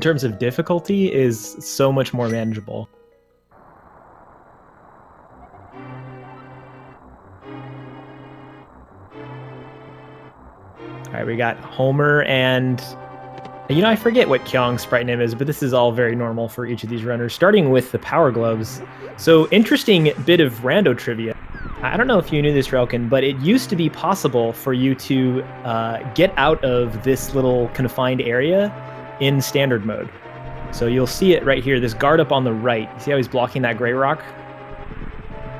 terms of difficulty is so much more manageable. All right, we got Homer and, you know, I forget what Kyong's sprite name is, but this is all very normal for each of these runners, starting with the Power Gloves. So interesting bit of rando trivia. I don't know if you knew this, Relkin, but it used to be possible for you to get out of this little confined area in standard mode. So you'll see it right here, this guard up on the right. See how he's blocking that gray rock?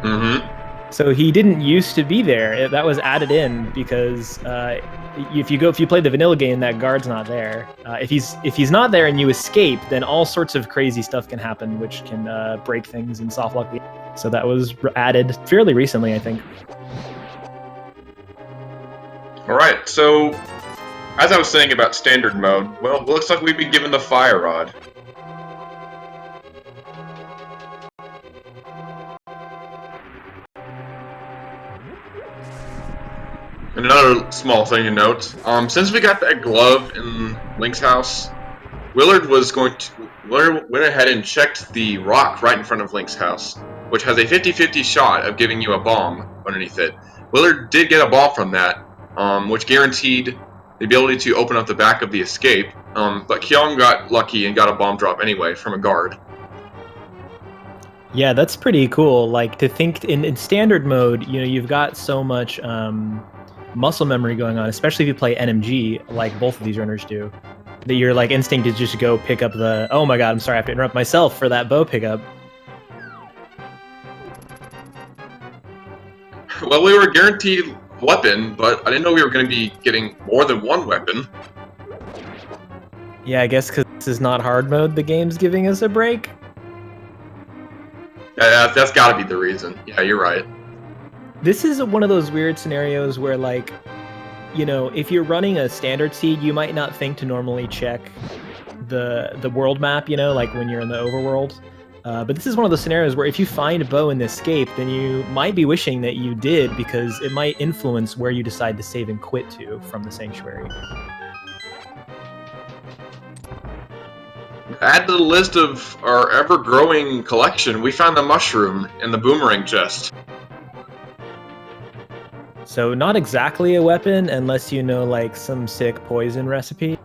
Mm-hmm. So he didn't used to be there. That was added in because if you play the vanilla game, that guard's not there. If he's not there and you escape, then all sorts of crazy stuff can happen, which can break things in soft lock. So that was added fairly recently, I think. All right. So, as I was saying about standard mode, well, it looks like we've been given the fire rod. Another small thing to note, since we got that glove in Link's house, Willard went ahead and checked the rock right in front of Link's house, which has a 50-50 shot of giving you a bomb underneath it. Willard did get a bomb from that, which guaranteed the ability to open up the back of the escape, but Kyong got lucky and got a bomb drop anyway from a guard. Yeah, that's pretty cool. Like, to think in standard mode, you know, you've got so much muscle memory going on, especially if you play NMG, like both of these runners do, that your like instinct is just to go pick up the, oh my god, I'm sorry, I have to interrupt myself for that bow pickup. Well, we were guaranteed a weapon, but I didn't know we were going to be getting more than one weapon. Yeah, I guess because this is not hard mode, the game's giving us a break. Yeah, that's got to be the reason. Yeah, you're right. This is one of those weird scenarios where, like, you know, if you're running a standard seed, you might not think to normally check the world map, you know, like when you're in the overworld. But this is one of those scenarios where if you find a bow in the escape, then you might be wishing that you did, because it might influence where you decide to save and quit to from the sanctuary. Add to the list of our ever-growing collection, we found the mushroom in the boomerang chest. So not exactly a weapon, unless you know, like, some sick poison recipe.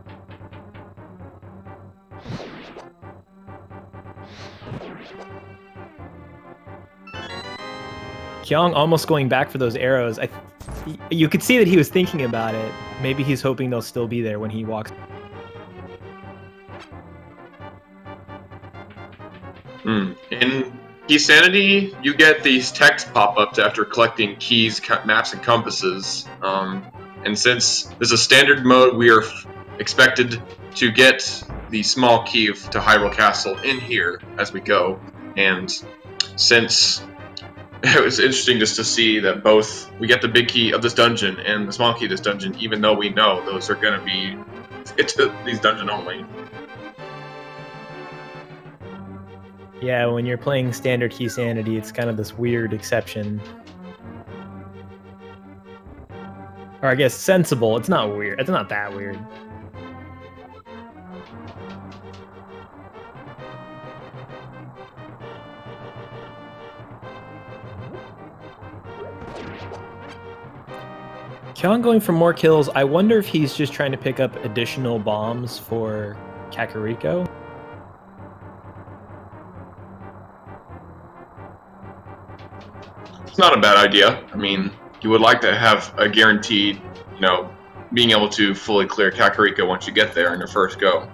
Kyong almost going back for those arrows. You could see that he was thinking about it. Maybe he's hoping they'll still be there when he walks. In Keysanity, you get these text pop-ups after collecting keys, maps, and compasses. And since this is standard mode, we are expected to get the small key to Hyrule Castle in here as we go. And since it was interesting just to see that both we get the big key of this dungeon and the small key of this dungeon, even though we know those are going to be these dungeon only. Yeah, when you're playing standard Keysanity, it's kind of this weird exception. Or I guess sensible. It's not weird. It's not that weird. Kyong going for more kills. I wonder if he's just trying to pick up additional bombs for Kakariko. It's not a bad idea. I mean, you would like to have a guaranteed, you know, being able to fully clear Kakariko once you get there in your first go.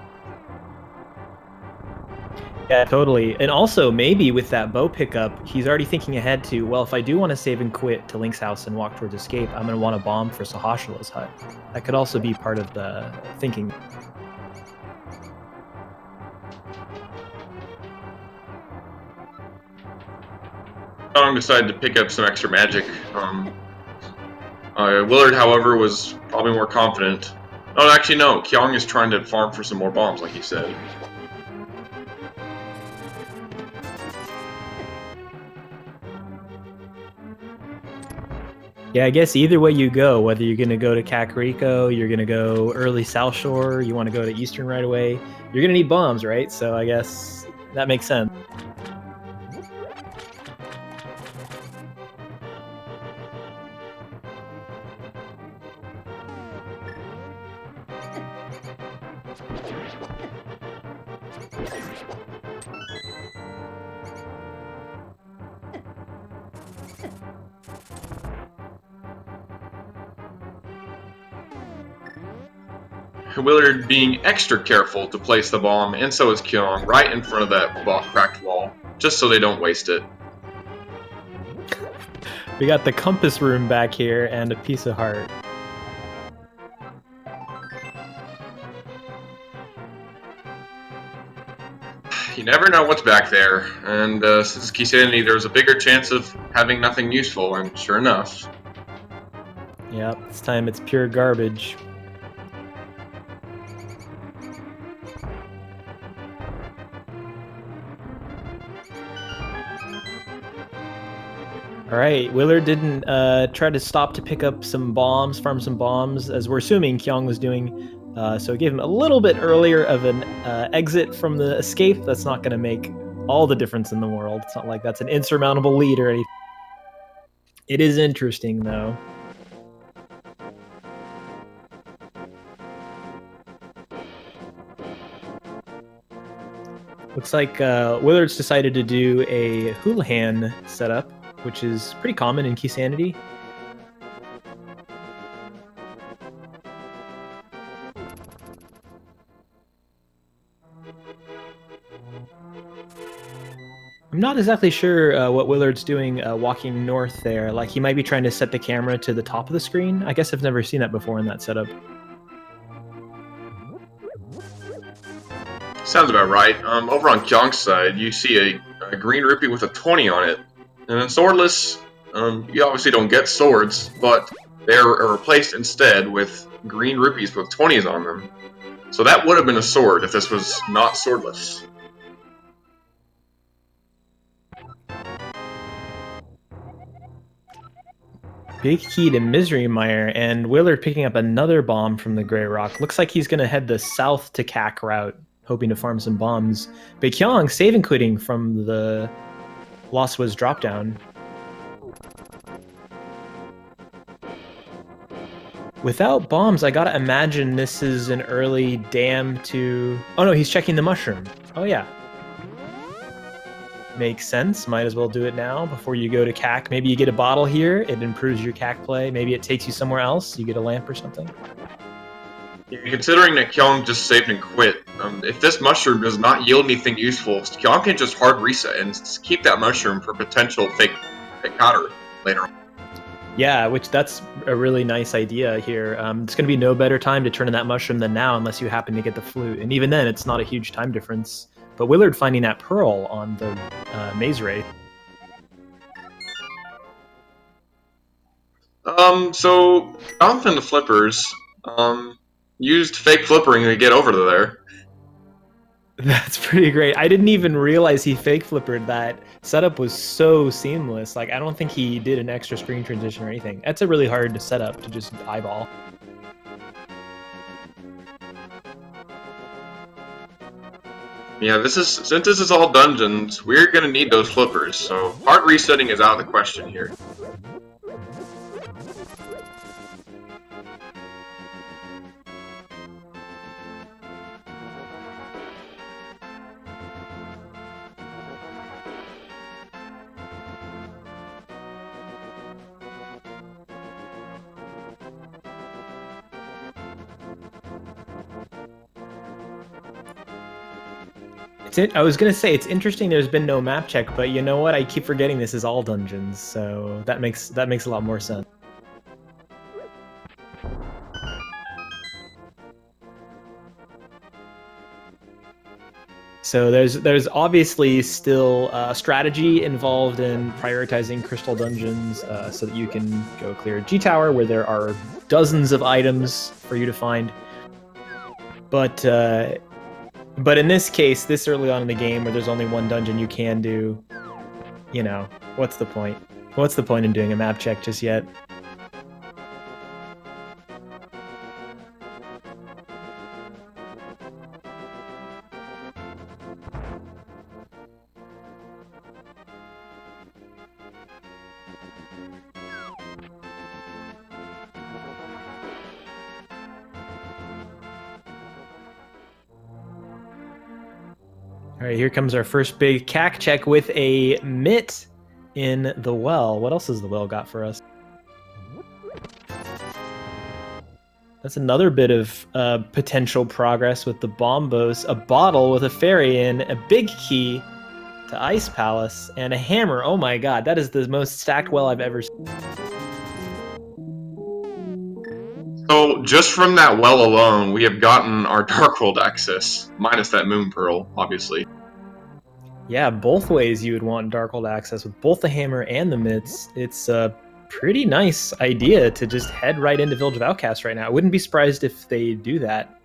Yeah, totally. And also, maybe with that bow pickup, he's already thinking ahead to, well, if I do want to save and quit to Link's house and walk towards escape, I'm going to want a bomb for Sahasrah's hut. That could also be part of the thinking. Kyong decided to pick up some extra magic. Willard, however, was probably more confident. Oh, actually, no. Kyong is trying to farm for some more bombs, like he said. Yeah, I guess either way you go, whether you're going to go to Kakariko, you're going to go early South Shore, you want to go to Eastern right away, you're going to need bombs, right? So I guess that makes sense. Willard being extra careful to place the bomb, and so is Kyong, right in front of that cracked wall, just so they don't waste it. We got the compass room back here and a piece of heart. You never know what's back there, and since Kysanity, there's a bigger chance of having nothing useful, and sure enough. Yep, this time it's pure garbage. All right, Willard didn't try to stop to pick up some bombs, farm some bombs, as we're assuming Kyong was doing. So it gave him a little bit earlier of an exit from the escape. That's not going to make all the difference in the world. It's not like that's an insurmountable lead or anything. It is interesting, though. Looks like Willard's decided to do a Houlihan setup, which is pretty common in Kysanity. I'm not exactly sure what Willard's doing walking north there. Like, he might be trying to set the camera to the top of the screen. I guess I've never seen that before in that setup. Sounds about right. Over on Kyong's side, you see a green rupee with a 20 on it. And in Swordless, you obviously don't get swords, but they're replaced instead with green rupees with 20s on them. So that would have been a sword if this was not swordless. Big key to Misery Mire, and Willard picking up another bomb from the Grey Rock. Looks like he's going to head the south to Kak route, hoping to farm some bombs. But Kyong save and quitting from the Lost Woods dropdown. Without bombs, I gotta imagine this is an early dam to... Oh no, he's checking the mushroom. Oh yeah. Makes sense. Might as well do it now before you go to Kak. Maybe you get a bottle here. It improves your Kak play. Maybe it takes you somewhere else. You get a lamp or something. Considering that Kyong just saved and quit, if this mushroom does not yield anything useful, Kyong can just hard reset and keep that mushroom for potential fake counter later on. Yeah, which that's a really nice idea here. It's going to be no better time to turn in that mushroom than now unless you happen to get the flute. And even then, it's not a huge time difference. But Willard finding that pearl on the maze ray. So Jonathan the Flippers used fake flippering to get over to there. That's pretty great. I didn't even realize he fake flippered. That setup was so seamless. Like, I don't think he did an extra screen transition or anything. That's a really hard setup to just eyeball. Yeah, since this is all dungeons, we're gonna need those flippers, so hard resetting is out of the question here. I was gonna say it's interesting. There's been no map check, but you know what? I keep forgetting this is all dungeons, so that makes a lot more sense. So there's obviously still strategy involved in prioritizing crystal dungeons, so that you can go clear G Tower, where there are dozens of items for you to find. But in this case, this early on in the game, where there's only one dungeon you can do, you know, what's the point? What's the point in doing a map check just yet? All right, here comes our first big CAC check with a mitt in the well. What else has the well got for us? That's another bit of potential progress with the Bombos. A bottle with a fairy in, a big key to Ice Palace, and a hammer. Oh my god, that is the most stacked well I've ever seen. So just from that well alone, we have gotten our Dark World access, minus that Moon Pearl, obviously. Yeah, both ways you would want Darkhold access with both the hammer and the mitts. It's a pretty nice idea to just head right into Village of Outcasts right now. I wouldn't be surprised if they do that.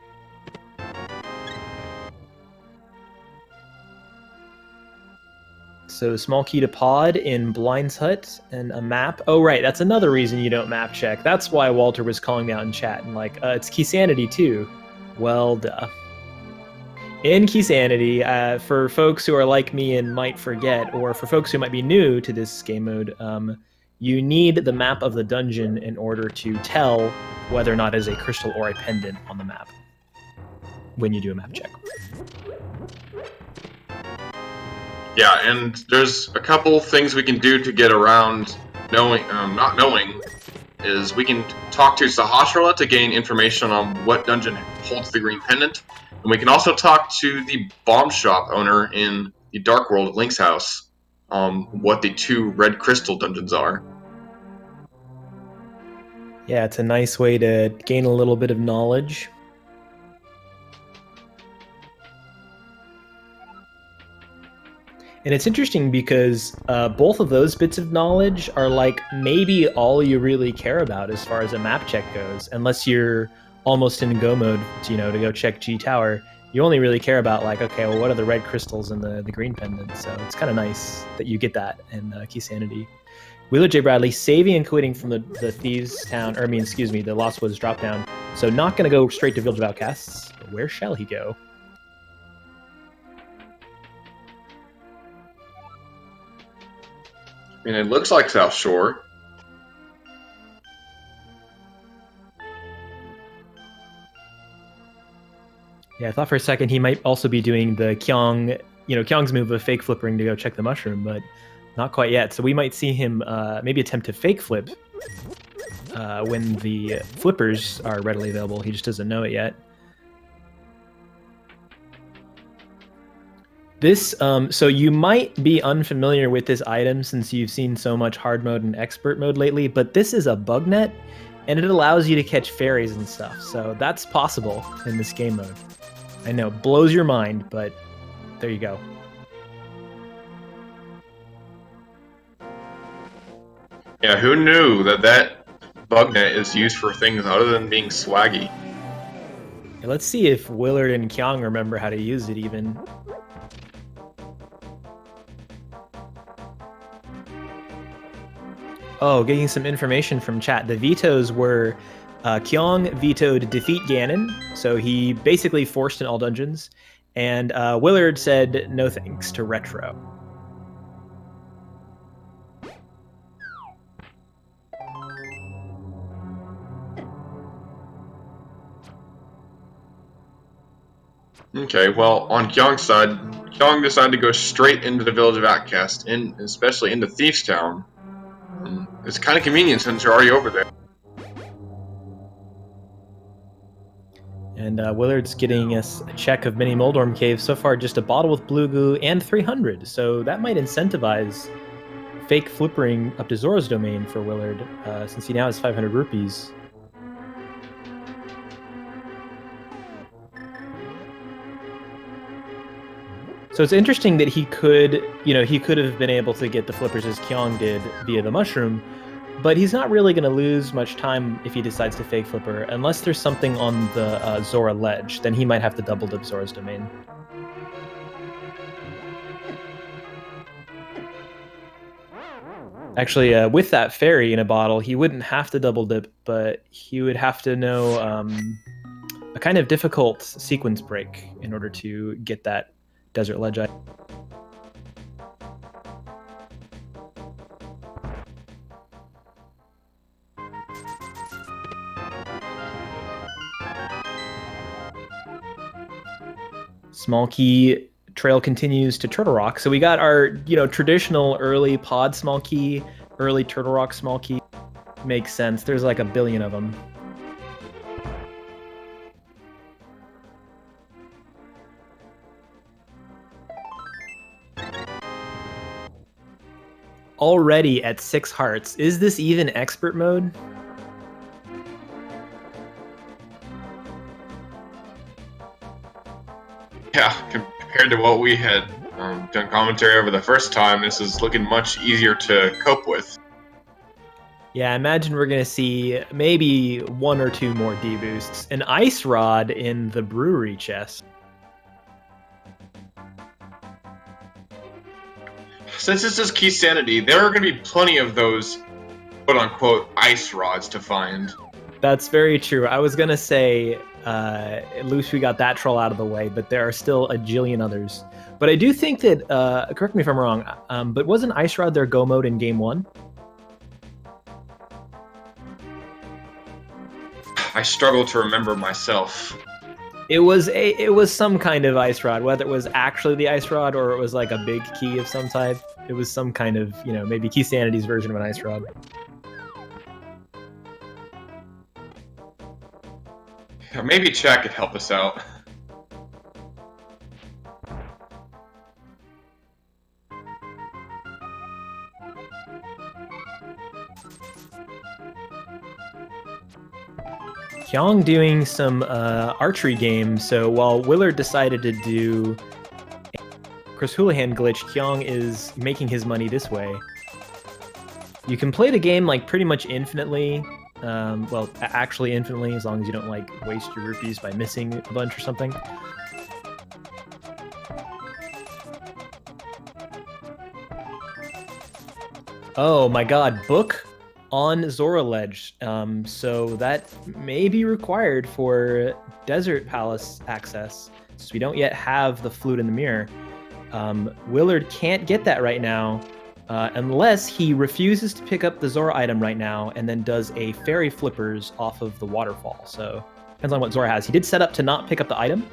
So small key to pod in Blind's Hut and a map. Oh, right, that's another reason you don't map check. That's why Walter was calling me out in chat and like, it's Key Sanity too. Well, duh. In Key Sanity, for folks who are like me and might forget, or for folks who might be new to this game mode, you need the map of the dungeon in order to tell whether or not it is a crystal or a pendant on the map when you do a map check. Yeah, and there's a couple things we can do to get around knowing, not knowing, is we can talk to Sahasrara to gain information on what dungeon holds the green pendant, and we can also talk to the bomb shop owner in the Dark World, Link's house, what the 2 red crystal dungeons are. Yeah, it's a nice way to gain a little bit of knowledge. And it's interesting because both of those bits of knowledge are like maybe all you really care about as far as a map check goes, unless you're almost in go mode, to go check G Tower. You only really care about like, okay, well, what are the red crystals and the green pendants? So it's kind of nice that you get that in Key Sanity. WillardJBradley saving and quitting from the Thieves Town, or the Lost Woods drop down. So not going to go straight to Village of Outcasts. But where shall he go? I mean, it looks like South Shore. Yeah, I thought for a second he might also be doing the Kyong's move of fake flipping to go check the mushroom, but not quite yet. So we might see him maybe attempt to fake flip when the flippers are readily available. He just doesn't know it yet. This, so you might be unfamiliar with this item since you've seen so much hard mode and expert mode lately, but this is a bug net, and it allows you to catch fairies and stuff. So that's possible in this game mode. I know, blows your mind, but there you go. Yeah, who knew that bug net is used for things other than being swaggy? Yeah, let's see if Willard and Kyong remember how to use it even. Oh, getting some information from chat. The vetoes were Kyong vetoed defeat Ganon, so he basically forced in all dungeons, and Willard said no thanks to Retro. Okay, well, on Kyong's side, Kyong decided to go straight into the Village of Outcasts, especially into Thieves Town. It's kind of convenient since you're already over there. And Willard's getting us a check of mini Moldorm Caves. So far, just a bottle with blue goo and 300. So that might incentivize fake flippering up to Zora's domain for Willard, since he now has 500 rupees. So it's interesting that he could have been able to get the flippers as Kyong did via the mushroom, but he's not really going to lose much time if he decides to fake flipper, unless there's something on the Zora ledge. Then he might have to double dip Zora's domain. Actually, with that fairy in a bottle, he wouldn't have to double dip, but he would have to know a kind of difficult sequence break in order to get that desert ledge item. Small key trail continues to Turtle Rock. So we got our, traditional early pod small key, early Turtle Rock small key. Makes sense. There's like a billion of them. Already at 6 hearts. Is this even expert mode? Yeah, compared to what we had done commentary over the first time, this is looking much easier to cope with. Yeah, I imagine we're going to see maybe 1 or 2 more D-boosts. An Ice Rod in the brewery chest. Since this is Key Sanity, there are going to be plenty of those quote-unquote ice rods to find. That's very true. I was going to say, at least we got that troll out of the way, but there are still a jillion others. But I do think that, correct me if I'm wrong, but wasn't Ice Rod their go mode in Game 1? I struggle to remember myself. It was some kind of ice rod, whether it was actually the ice rod or it was like a big key of some type. It was some kind of, maybe Key Sanity's version of an ice rod. Yeah, maybe chat could help us out. Kyong doing some archery games. So while Willard decided to do Chris Houlihan glitch, Kyong is making his money this way. You can play the game like pretty much infinitely. Well, actually infinitely, as long as you don't like waste your rupees by missing a bunch or something. Oh my god, book on Zora Ledge. So that may be required for Desert Palace access, since we don't yet have the flute in the mirror. Willard can't get that right now, unless he refuses to pick up the Zora item right now and then does a fairy flippers off of the waterfall. So depends on what Zora has. He did set up to not pick up the item,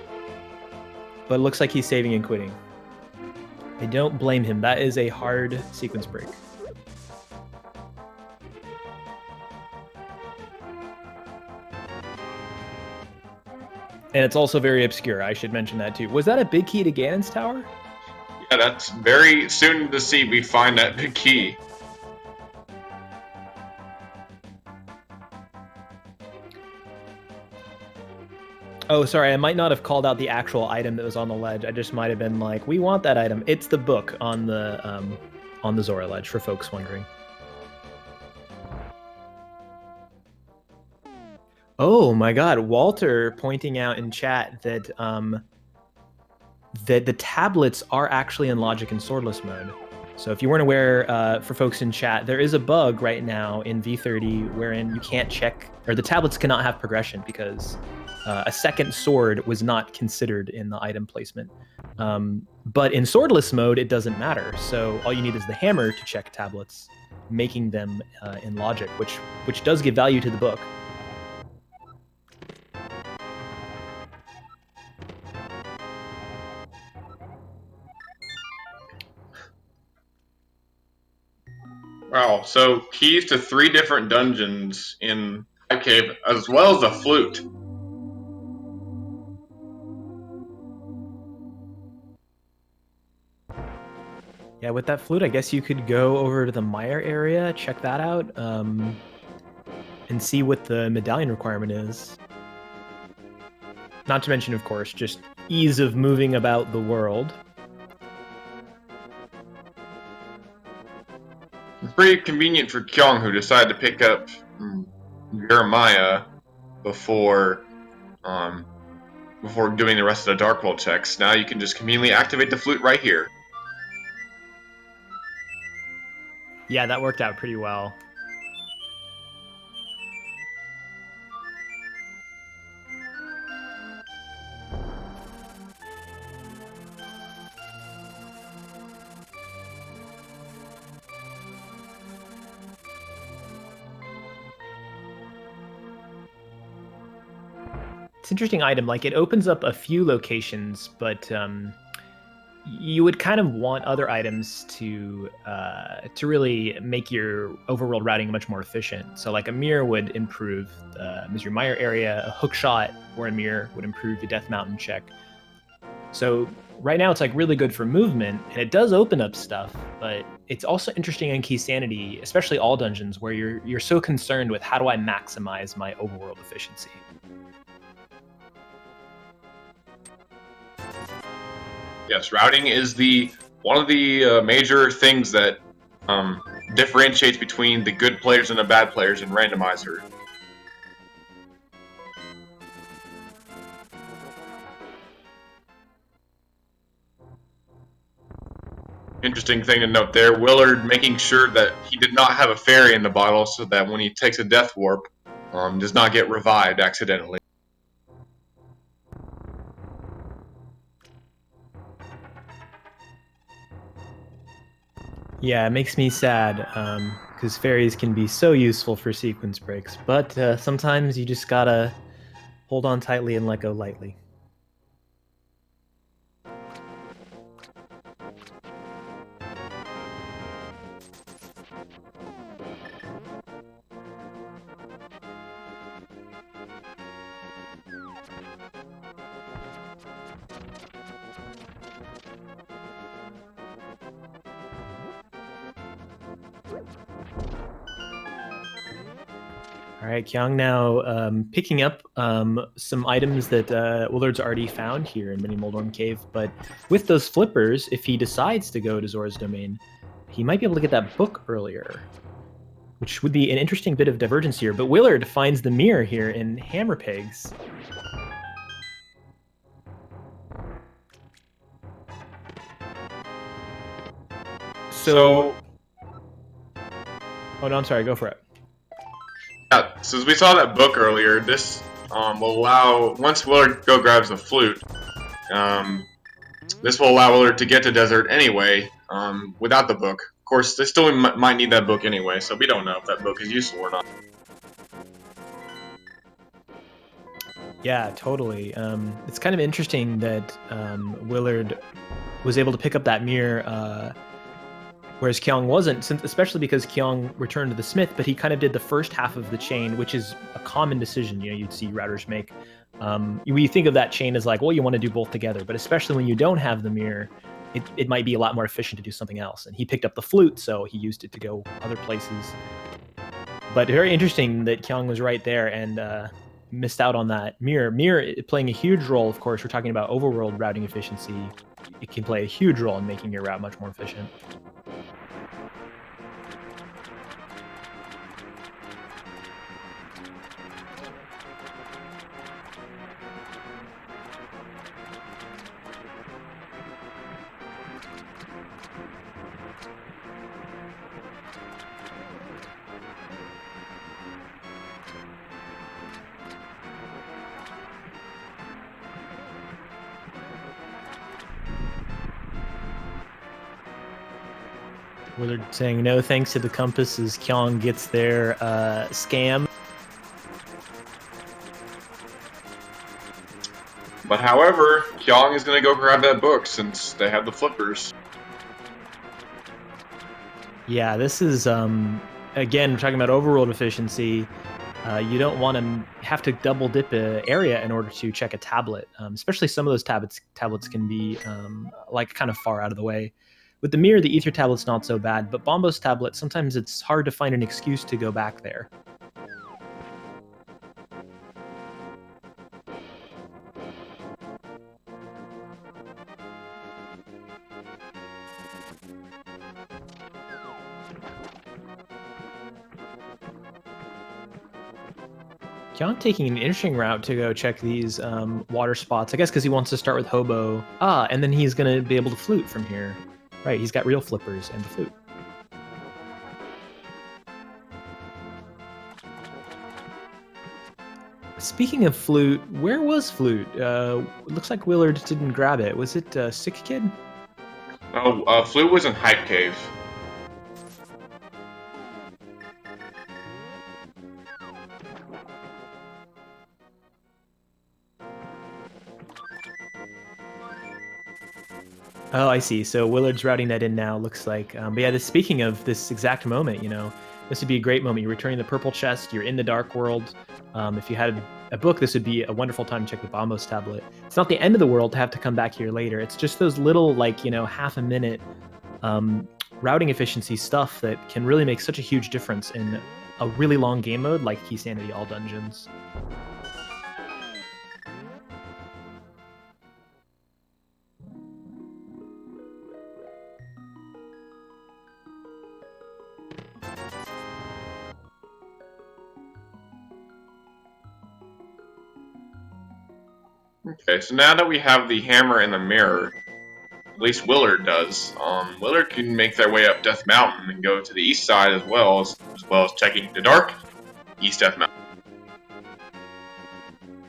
but it looks like he's saving and quitting. I don't blame him. That is a hard sequence break. And it's also very obscure. I should mention that too. Was that a big key to Ganon's tower? Yeah, that's very soon to see we find that big key. Oh, sorry, I might not have called out the actual item that was on the ledge. I just might have been like, we want that item. It's the book on the Zora ledge, for folks wondering. Oh my god, Walter pointing out in chat that that the tablets are actually in logic and swordless mode. So if you weren't aware, for folks in chat, there is a bug right now in V30 wherein you can't check, or the tablets cannot have progression because a second sword was not considered in the item placement. But in swordless mode, it doesn't matter. So all you need is the hammer to check tablets, making them in logic, which does give value to the book. Wow, so keys to 3 different dungeons in Pipe Cave, as well as a flute. Yeah, with that flute, I guess you could go over to the Mire area, check that out, and see what the medallion requirement is. Not to mention, of course, just ease of moving about the world. It's pretty convenient for Kyong, who decided to pick up Jeremiah before doing the rest of the Darkworld checks. Now you can just conveniently activate the flute right here. Yeah, that worked out pretty well. It's an interesting item. Like, it opens up a few locations, but you would kind of want other items to really make your overworld routing much more efficient. So like a mirror would improve the Misery Mire area, a hook shot or a mirror would improve the Death Mountain check. So right now it's like really good for movement, and it does open up stuff, but it's also interesting in Key Sanity, especially all dungeons, where you're so concerned with how do I maximize my overworld efficiency. Yes, routing is one of the major things that differentiates between the good players and the bad players in Randomizer. Interesting thing to note there, Willard making sure that he did not have a fairy in the bottle so that when he takes a death warp, does not get revived accidentally. Yeah, it makes me sad, because fairies can be so useful for sequence breaks, but sometimes you just gotta hold on tightly and let go lightly. All right, Kyong now picking up some items that Willard's already found here in Mini Moldorm Cave, but with those flippers, if he decides to go to Zora's Domain, he might be able to get that book earlier, which would be an interesting bit of divergence here. But Willard finds the mirror here in Hammer Pigs. So... Oh, no, I'm sorry, go for it. Yeah, so as we saw that book earlier, this will allow, once Willard grabs the flute, this will allow Willard to get to Desert anyway, without the book. Of course, they still might need that book anyway, so we don't know if that book is useful or not. Yeah, totally. It's kind of interesting that Willard was able to pick up that mirror, whereas Kyong wasn't, especially because Kyong returned to the smith, but he kind of did the first half of the chain, which is a common decision, you'd see routers make. You think of that chain as like, well, you want to do both together, but especially when you don't have the mirror, it might be a lot more efficient to do something else. And he picked up the flute, so he used it to go other places. But very interesting that Kyong was right there and missed out on that mirror. Mirror playing a huge role, of course. We're talking about overworld routing efficiency. It can play a huge role in making your route much more efficient. Willard saying no thanks to the compass as Kyong gets their scam. But however, Kyong is going to go grab that book since they have the flippers. Yeah, this is, again, talking about overworld efficiency. You don't want to have to double dip an area in order to check a tablet, especially some of those tablets can be like kind of far out of the way. With the mirror, the ether tablet's not so bad, but Bombo's tablet, sometimes it's hard to find an excuse to go back there. Kyong taking an interesting route to go check these water spots, I guess because he wants to start with Hobo. And then he's going to be able to flute from here. Right, he's got real flippers and the flute. Speaking of flute, where was flute? Looks like Willard didn't grab it. Was it Sick Kid? Oh, flute was in Hype Cave. Oh, I see. So Willard's routing that in now, looks like. But yeah, speaking of this exact moment, this would be a great moment. You're returning the purple chest. You're in the dark world. If you had a book, this would be a wonderful time to check the Bombos tablet. It's not the end of the world to have to come back here later. It's just those little, half a minute routing efficiency stuff that can really make such a huge difference in a really long game mode like Key Sanity All Dungeons. Okay, so now that we have the hammer and the mirror, at least Willard does. Willard can make their way up Death Mountain and go to the east side as well as checking the dark East Death Mountain.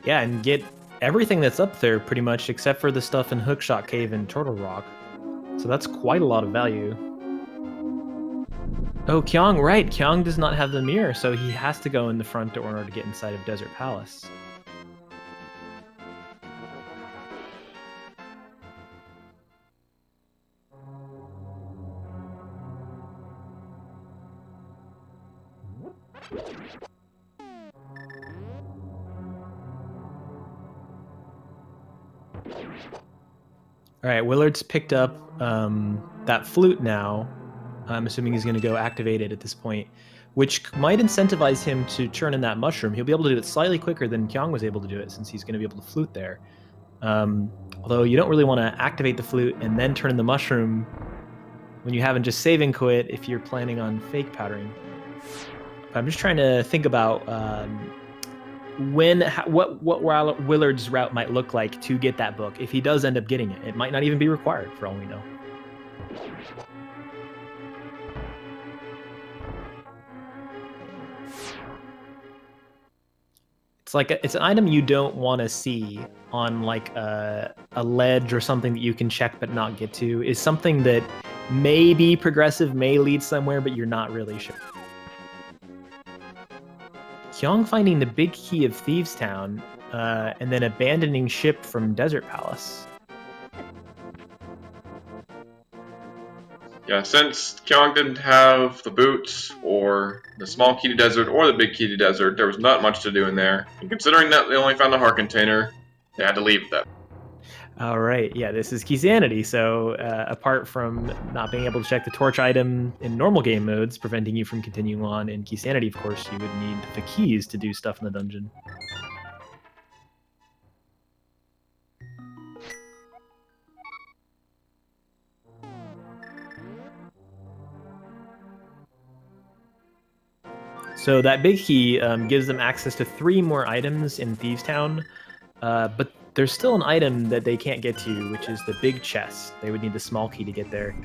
Yeah, and get everything that's up there pretty much except for the stuff in Hookshot Cave and Turtle Rock. So that's quite a lot of value. Oh, Kyong, right. Kyong does not have the mirror, so he has to go in the front door in order to get inside of Desert Palace. All right, Willard's picked up that flute now. I'm assuming he's going to go activate it at this point, which might incentivize him to turn in that mushroom. He'll be able to do it slightly quicker than Kyong was able to do it, since he's going to be able to flute there. Although you don't really want to activate the flute and then turn in the mushroom when you haven't just save and quit if you're planning on fake powdering. I'm just trying to think about what Willard's route might look like to get that book. If he does end up getting it, it might not even be required for all we know. It's an item you don't want to see on like a ledge or something that you can check but not get to. Is something that may be progressive, may lead somewhere, but you're not really sure. Kyong finding the big key of Thieves Town, and then abandoning ship from Desert Palace. Yeah, since Kyong didn't have the boots, or the small key to desert, or the big key to desert, there was not much to do in there. And considering that they only found the heart container, they had to leave that. All right, yeah, this is Key Sanity, so apart from not being able to check the torch item in normal game modes, preventing you from continuing on in Key Sanity, of course, you would need the keys to do stuff in the dungeon. So that big key gives them access to 3 more items in Thieves Town, but there's still an item that they can't get to, which is the big chest. They would need the small key to get there.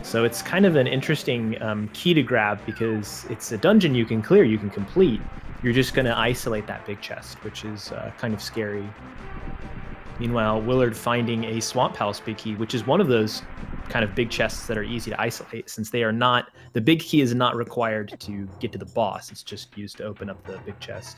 So it's kind of an interesting key to grab because it's a dungeon you can clear, you can complete. You're just going to isolate that big chest, which is kind of scary. Meanwhile, Willard finding a Swamp Palace big key, which is one of those kind of big chests that are easy to isolate, since they are not, the big key is not required to get to the boss. It's just used to open up the big chest.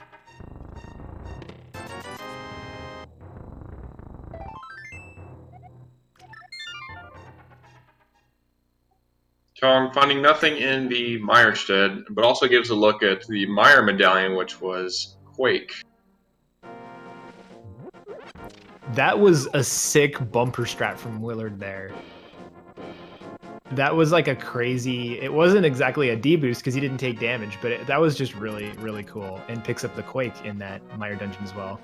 Kyong finding nothing in the Meyer shed, but also gives a look at the Meyer medallion, which was Quake. That was a sick bumper strat from Willard there. That was like a crazy, it wasn't exactly a deboost because he didn't take damage, but that was just really, really cool, and picks up the Quake in that Meyer dungeon as well.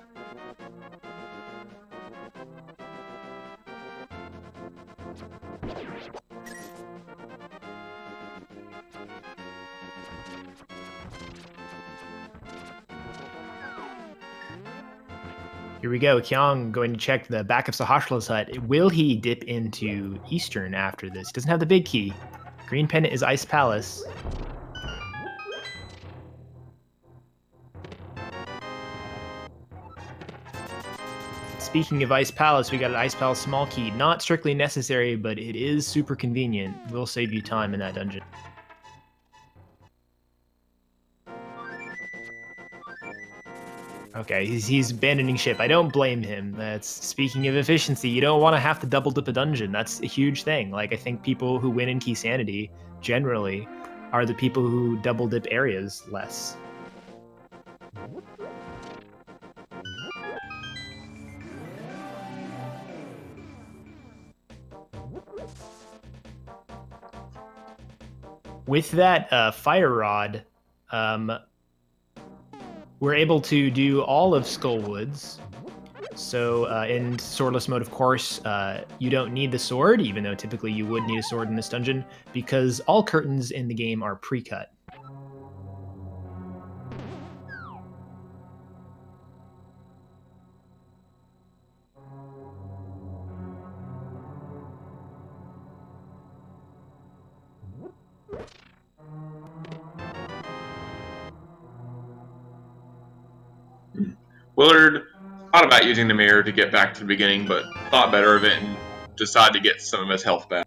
Here we go. Kyong going to check the back of Sahashla's hut. Will he dip into Eastern after this? Doesn't have the big key. Green Pendant is Ice Palace. Speaking of Ice Palace, we got an Ice Palace small key. Not strictly necessary, but it is super convenient. Will save you time in that dungeon. Okay, he's abandoning ship. I don't blame him. That's speaking of efficiency. You don't want to have to double dip a dungeon. That's a huge thing. Like I think people who win in Key Sanity generally are the people who double dip areas less. With that fire rod, we're able to do all of Skullwoods. So in swordless mode, of course, you don't need the sword, even though typically you would need a sword in this dungeon, because all curtains in the game are pre-cut. Willard thought about using the mirror to get back to the beginning, but thought better of it and decided to get some of his health back.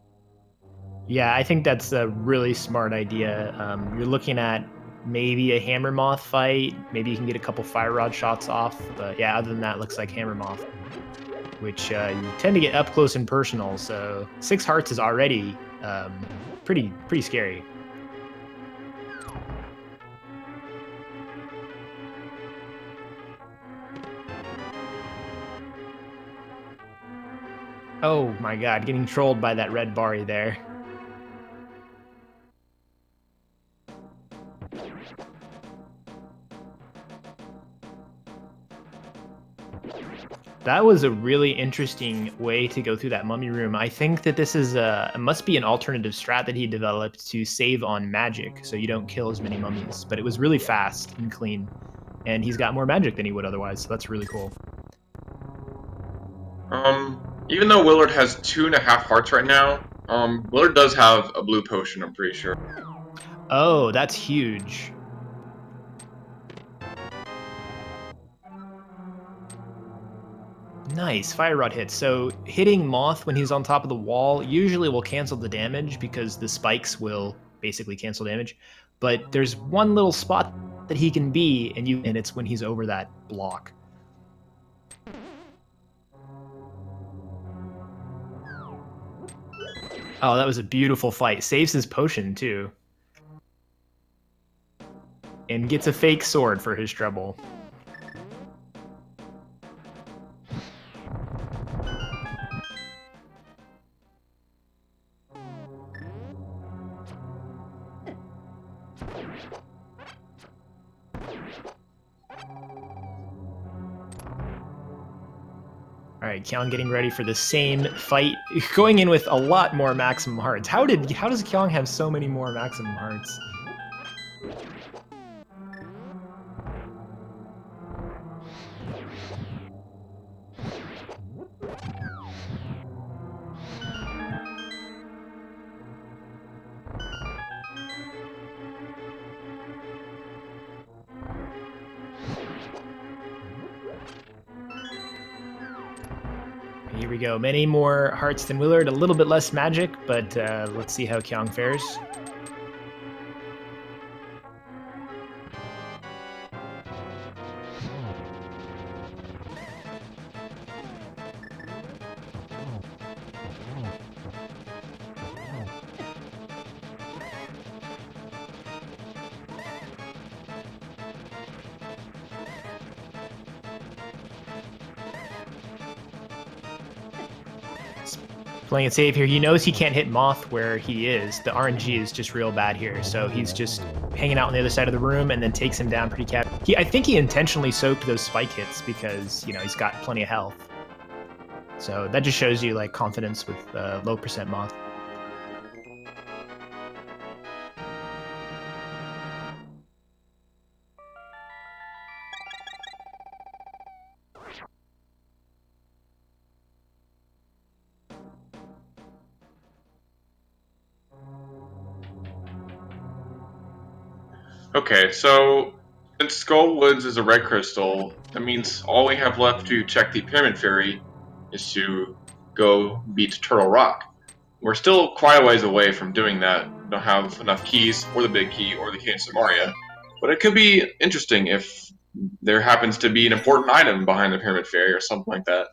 Yeah, I think that's a really smart idea. You're looking at maybe a Hammer Moth fight. Maybe you can get a couple Fire Rod shots off. But yeah, other than that, it looks like Hammer Moth, which you tend to get up close and personal. So 6 hearts is already pretty scary. Oh my god, getting trolled by that red Bari there. That was a really interesting way to go through that mummy room. I think that this is it must be an alternative strat that he developed to save on magic, so you don't kill as many mummies. But it was really fast and clean, and he's got more magic than he would otherwise, so that's really cool. Even though Willard has 2.5 hearts right now, Willard does have a blue potion, I'm pretty sure. Oh, that's huge. Nice, Fire Rod hits. So hitting Moth when he's on top of the wall usually will cancel the damage because the spikes will basically cancel damage. But there's one little spot that he can be, and it's when he's over that block. Oh, that was a beautiful fight. Saves his potion, too. And gets a fake sword for his trouble. All right, Kyong getting ready for the same fight, going in with a lot more maximum hearts. How does Kyong have so many more maximum hearts? Here we go. Many more hearts than Willard, a little bit less magic, but let's see how Kyong fares. Playing it safe here. He knows he can't hit Moth where he is. The RNG is just real bad here, so he's just hanging out on the other side of the room and then takes him down pretty cap. I think he intentionally soaked those spike hits because, you know, he's got plenty of health. So that just shows you, like, confidence with low percent Moth. Okay, so since Skull Woods is a red crystal, that means all we have left to check the Pyramid Fairy is to go beat Turtle Rock. We're still quite a ways away from doing that. We don't have enough keys, or the big key, or the key in Samaria. But it could be interesting if there happens to be an important item behind the Pyramid Fairy or something like that.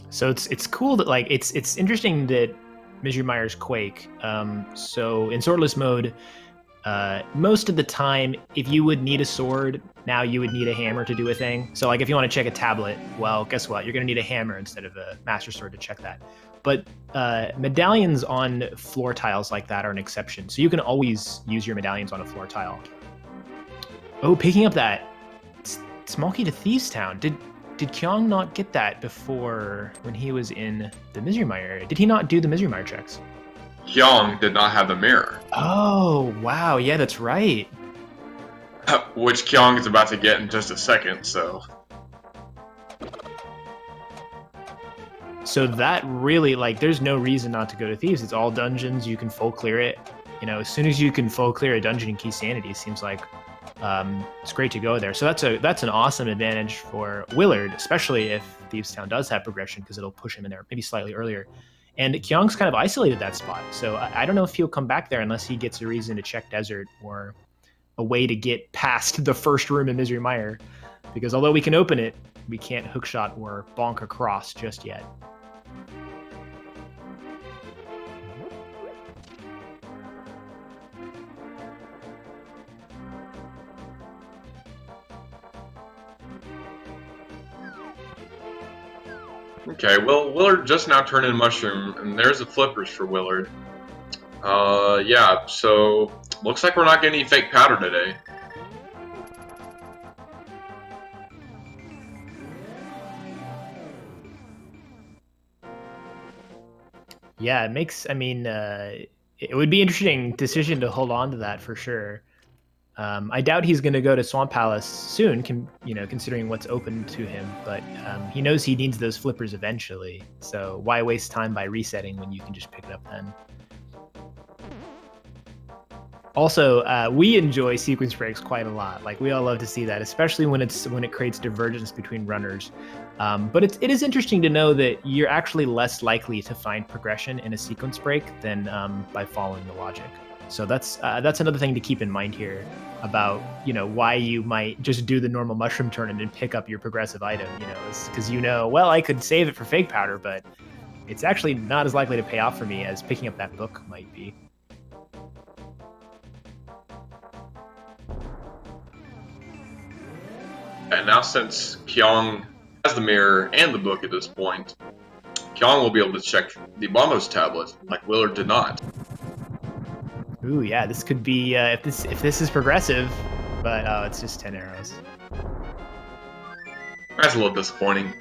So it's cool that like it's interesting that Myers Quake. So in swordless mode, most of the time, if you would need a sword, now you would need a hammer to do a thing. So like if you want to check a tablet, well, guess what? You're gonna need a hammer instead of a master sword to check that. But medallions on floor tiles like that are an exception. So you can always use your medallions on a floor tile. Oh, picking up that small key to Thieves Town. Did Kyong not get that before when he was in the Mizrymire area? Did he not do the Mizrymire checks? Kyong did not have the mirror. Oh, wow. Yeah, that's right. Which Kyong is about to get in just a second, so. So that really, like, there's no reason not to go to Thieves. It's all dungeons. You can full clear it. You know, as soon as you can full clear a dungeon in Key Sanity, it seems like it's great to go there. So that's an awesome advantage for Willard, especially if Thieves Town does have progression, because it'll push him in there maybe slightly earlier. And Kyong's kind of isolated that spot. So I don't know if he'll come back there unless he gets a reason to check Desert or a way to get past the first room in Misery Mire. Because although we can open it, we can't hookshot or bonk across just yet. Okay, well, Willard just now turned in Mushroom, and there's the flippers for Willard. Yeah, so looks like we're not getting any fake powder today. Yeah, it makes, I mean, it would be an interesting decision to hold on to that for sure. I doubt he's going to go to Swamp Palace soon, considering what's open to him. But he knows he needs those flippers eventually. So why waste time by resetting when you can just pick it up then? Also, we enjoy sequence breaks quite a lot. Like we all love to see that, especially when it creates divergence between runners. But it is interesting to know that you're actually less likely to find progression in a sequence break than by following the logic. So that's another thing to keep in mind here about why you might just do the normal mushroom turn and then pick up your progressive item. Because well, I could save it for fake powder, but it's actually not as likely to pay off for me as picking up that book might be. And now since Kyong has the mirror and the book at this point, Kyong will be able to check the Bombos tablet, like Willard did not. Ooh, yeah, this could be if this is progressive, but oh, it's just 10 arrows. That's a little disappointing.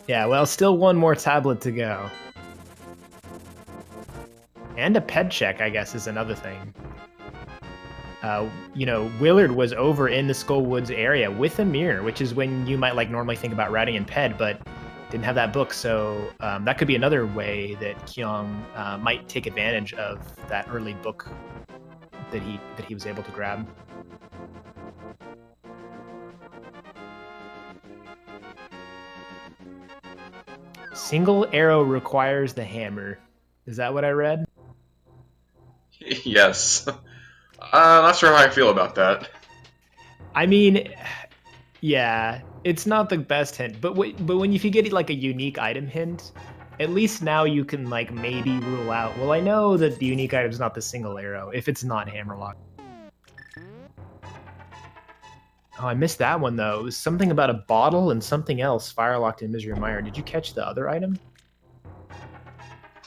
Yeah, well, still one more tablet to go. And a ped check, I guess, is another thing. Willard was over in the Skullwoods area with a mirror, which is when you might normally think about routing in ped, but didn't have that book, so that could be another way that Kyong might take advantage of that early book that he was able to grab. Single arrow requires the hammer. Is that what I read? Yes. Not sure how I feel about that. I mean, yeah, it's not the best hint, but if you get like a unique item hint, at least now you can maybe rule out. Well, I know that the unique item is not the single arrow if it's not hammerlock. Oh, I missed that one though. It was something about a bottle and something else firelocked in Misery Mire. Did you catch the other item?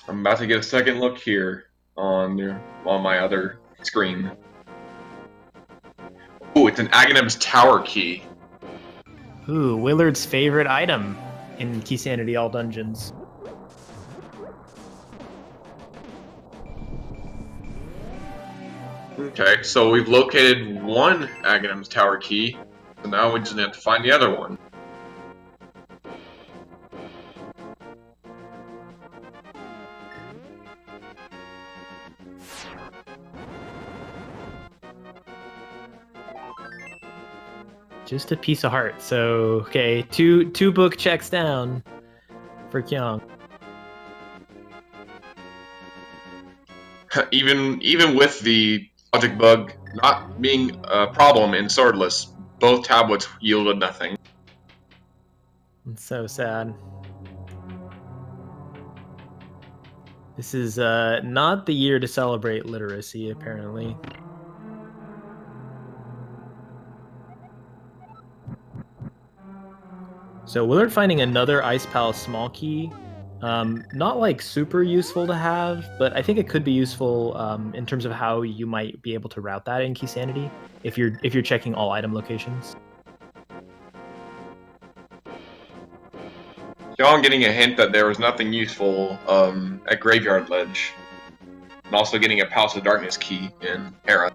I'm about to get a second look here on my other screen. Ooh, it's an Aghanim's Tower key. Ooh, Willard's favorite item in Key Sanity All Dungeons. Okay, so we've located one Aghanim's Tower key, so now we just have to find the other one. Just a piece of heart. So, okay, two book checks down for Kyong. Even with the logic bug not being a problem in Swordless, both tablets yielded nothing. It's so sad. This is not the year to celebrate literacy, apparently. So Willard finding another Ice Palace small key, not like super useful to have, but I think it could be useful in terms of how you might be able to route that in Key Sanity if you're checking all item locations. Kyong getting a hint that there was nothing useful at Graveyard Ledge, and also getting a Palace of Darkness key in Hera.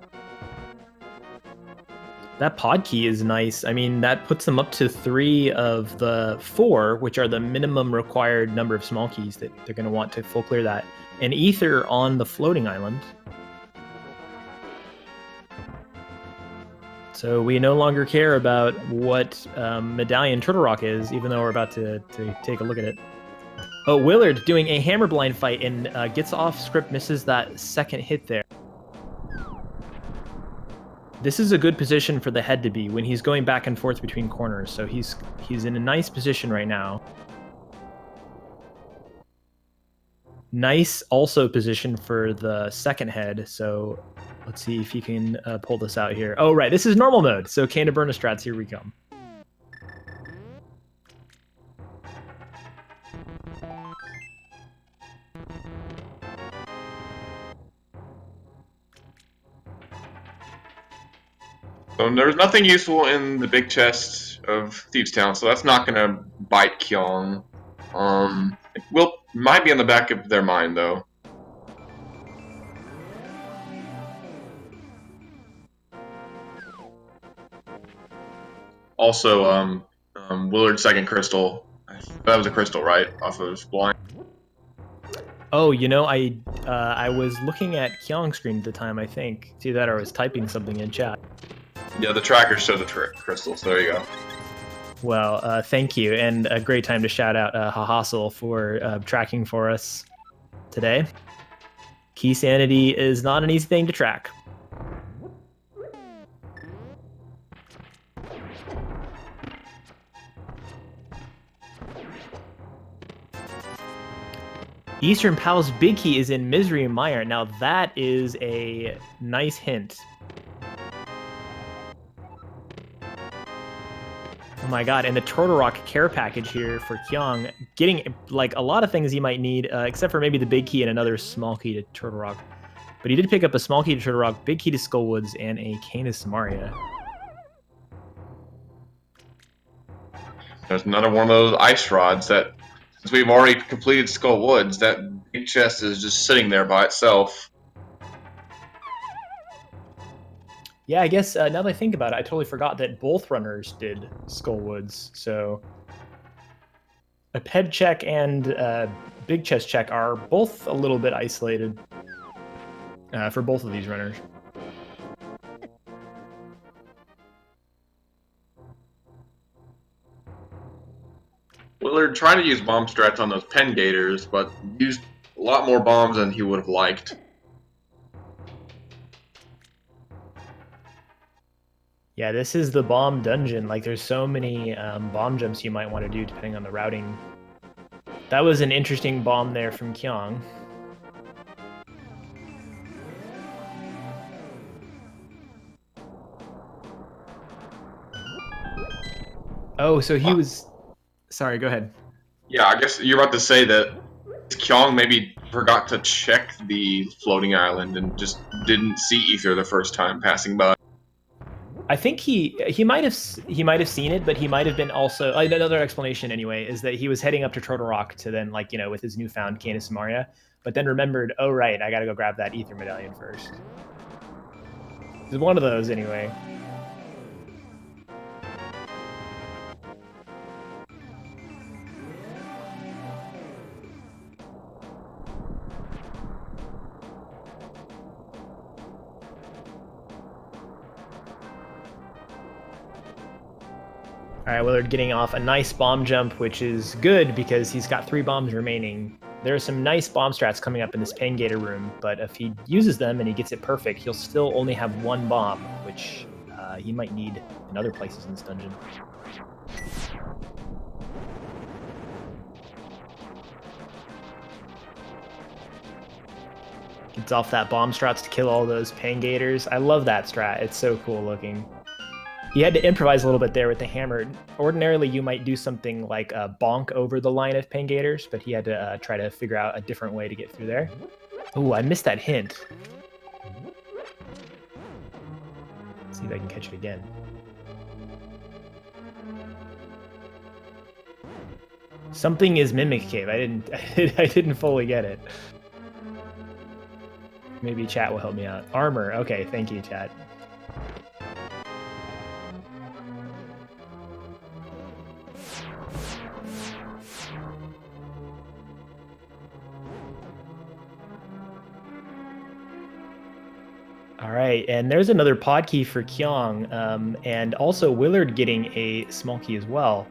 That pod key is nice. I mean, that puts them up to 3 of the 4, which are the minimum required number of small keys that they're going to want to full clear that. And Ether on the floating island. So we no longer care about what Medallion Turtle Rock is, even though we're about to take a look at it. Oh, Willard doing a hammer blind fight and gets off script, misses that second hit there. This is a good position for the head to be when he's going back and forth between corners. So he's in a nice position right now. Nice also position for the second head. So let's see if he can pull this out here. Oh, right. This is normal mode. So Canterburn strats, here we come. So there's nothing useful in the big chest of Thieves Town, so that's not gonna bite Kyong. It might be in the back of their mind though. Also, Willard's second crystal. That was a crystal, right? Off of his blind. Oh, you know, I was looking at Kyong's screen at the time, I think. See that, or I was typing something in chat. Yeah, the tracker showed the crystals. There you go. Well, thank you, and a great time to shout out Hahasel for tracking for us today. Key Sanity is not an easy thing to track. Eastern Pal's big key is in Misery and Mire. Now that is a nice hint. Oh my god, and the Turtle Rock care package here for Kyong, getting like a lot of things he might need, except for maybe the big key and another small key to Turtle Rock. But he did pick up a small key to Turtle Rock, big key to Skullwoods, and a Canis Samaria. There's another one of those ice rods that, since we've already completed Skullwoods, that big chest is just sitting there by itself. Yeah, I guess now that I think about it, I totally forgot that both runners did Skullwoods. So a ped check and big chest check are both a little bit isolated for both of these runners. Willard tried to use bomb strats on those pen gators, but used a lot more bombs than he would have liked. Yeah, this is the bomb dungeon. Like, there's so many bomb jumps you might want to do depending on the routing. That was an interesting bomb there from Kyong. Oh, so he was... Sorry, go ahead. Yeah, I guess you're about to say that Kyong maybe forgot to check the floating island and just didn't see Ether the first time passing by. I think he might have seen it, but he might have been also another explanation anyway is that he was heading up to Turtle Rock to then, like, you know, with his newfound Canis Samaria, but then remembered, oh right, I gotta go grab that Ether medallion first. It's one of those anyway. All right, Willard getting off a nice bomb jump, which is good because he's got 3 bombs remaining. There are some nice bomb strats coming up in this Pain Gator room, but if he uses them and he gets it perfect, he'll still only have 1 bomb, which he might need in other places in this dungeon. Gets off that bomb strats to kill all those Pain Gators. I love that strat. It's so cool looking. He had to improvise a little bit there with the hammer. Ordinarily, you might do something like bonk over the line of Pain Gators, but he had to try to figure out a different way to get through there. Oh, I missed that hint. Let's see if I can catch it again. Something is Mimic Cave. I didn't fully get it. Maybe chat will help me out. Armor. Okay, thank you, chat. All right, and there's another pod key for Kyong, and also Willard getting a small key as well.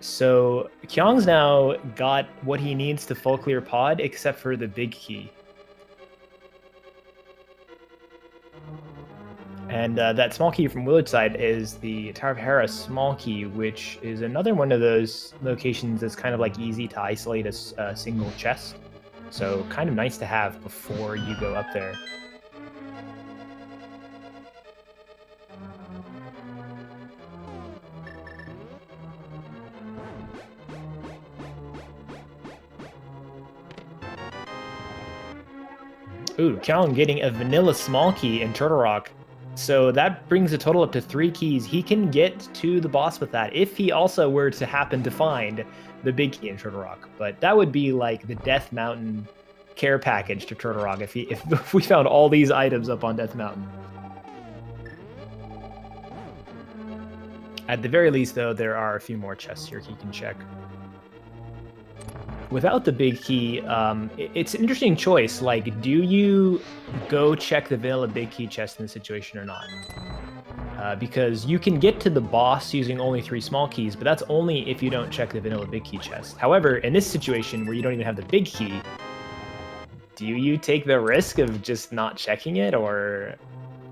So Kyong's now got what he needs to full clear pod, except for the big key. And that small key from Willard's side is the Tower of Hera small key, which is another one of those locations that's kind of like easy to isolate a single chest. So kind of nice to have before you go up there. Ooh, Kyong getting a vanilla small key in Turtle Rock. So that brings the total up to 3 keys. He can get to the boss with that if he also were to happen to find the big key in Turtle Rock. But that would be like the Death Mountain care package to Turtle Rock if we found all these items up on Death Mountain. At the very least, though, there are a few more chests here he can check. Without the big key, it's an interesting choice. Like, do you go check the vanilla big key chest in this situation or not? Because you can get to the boss using only 3 small keys, but that's only if you don't check the vanilla big key chest. However, in this situation where you don't even have the big key, do you take the risk of just not checking it, or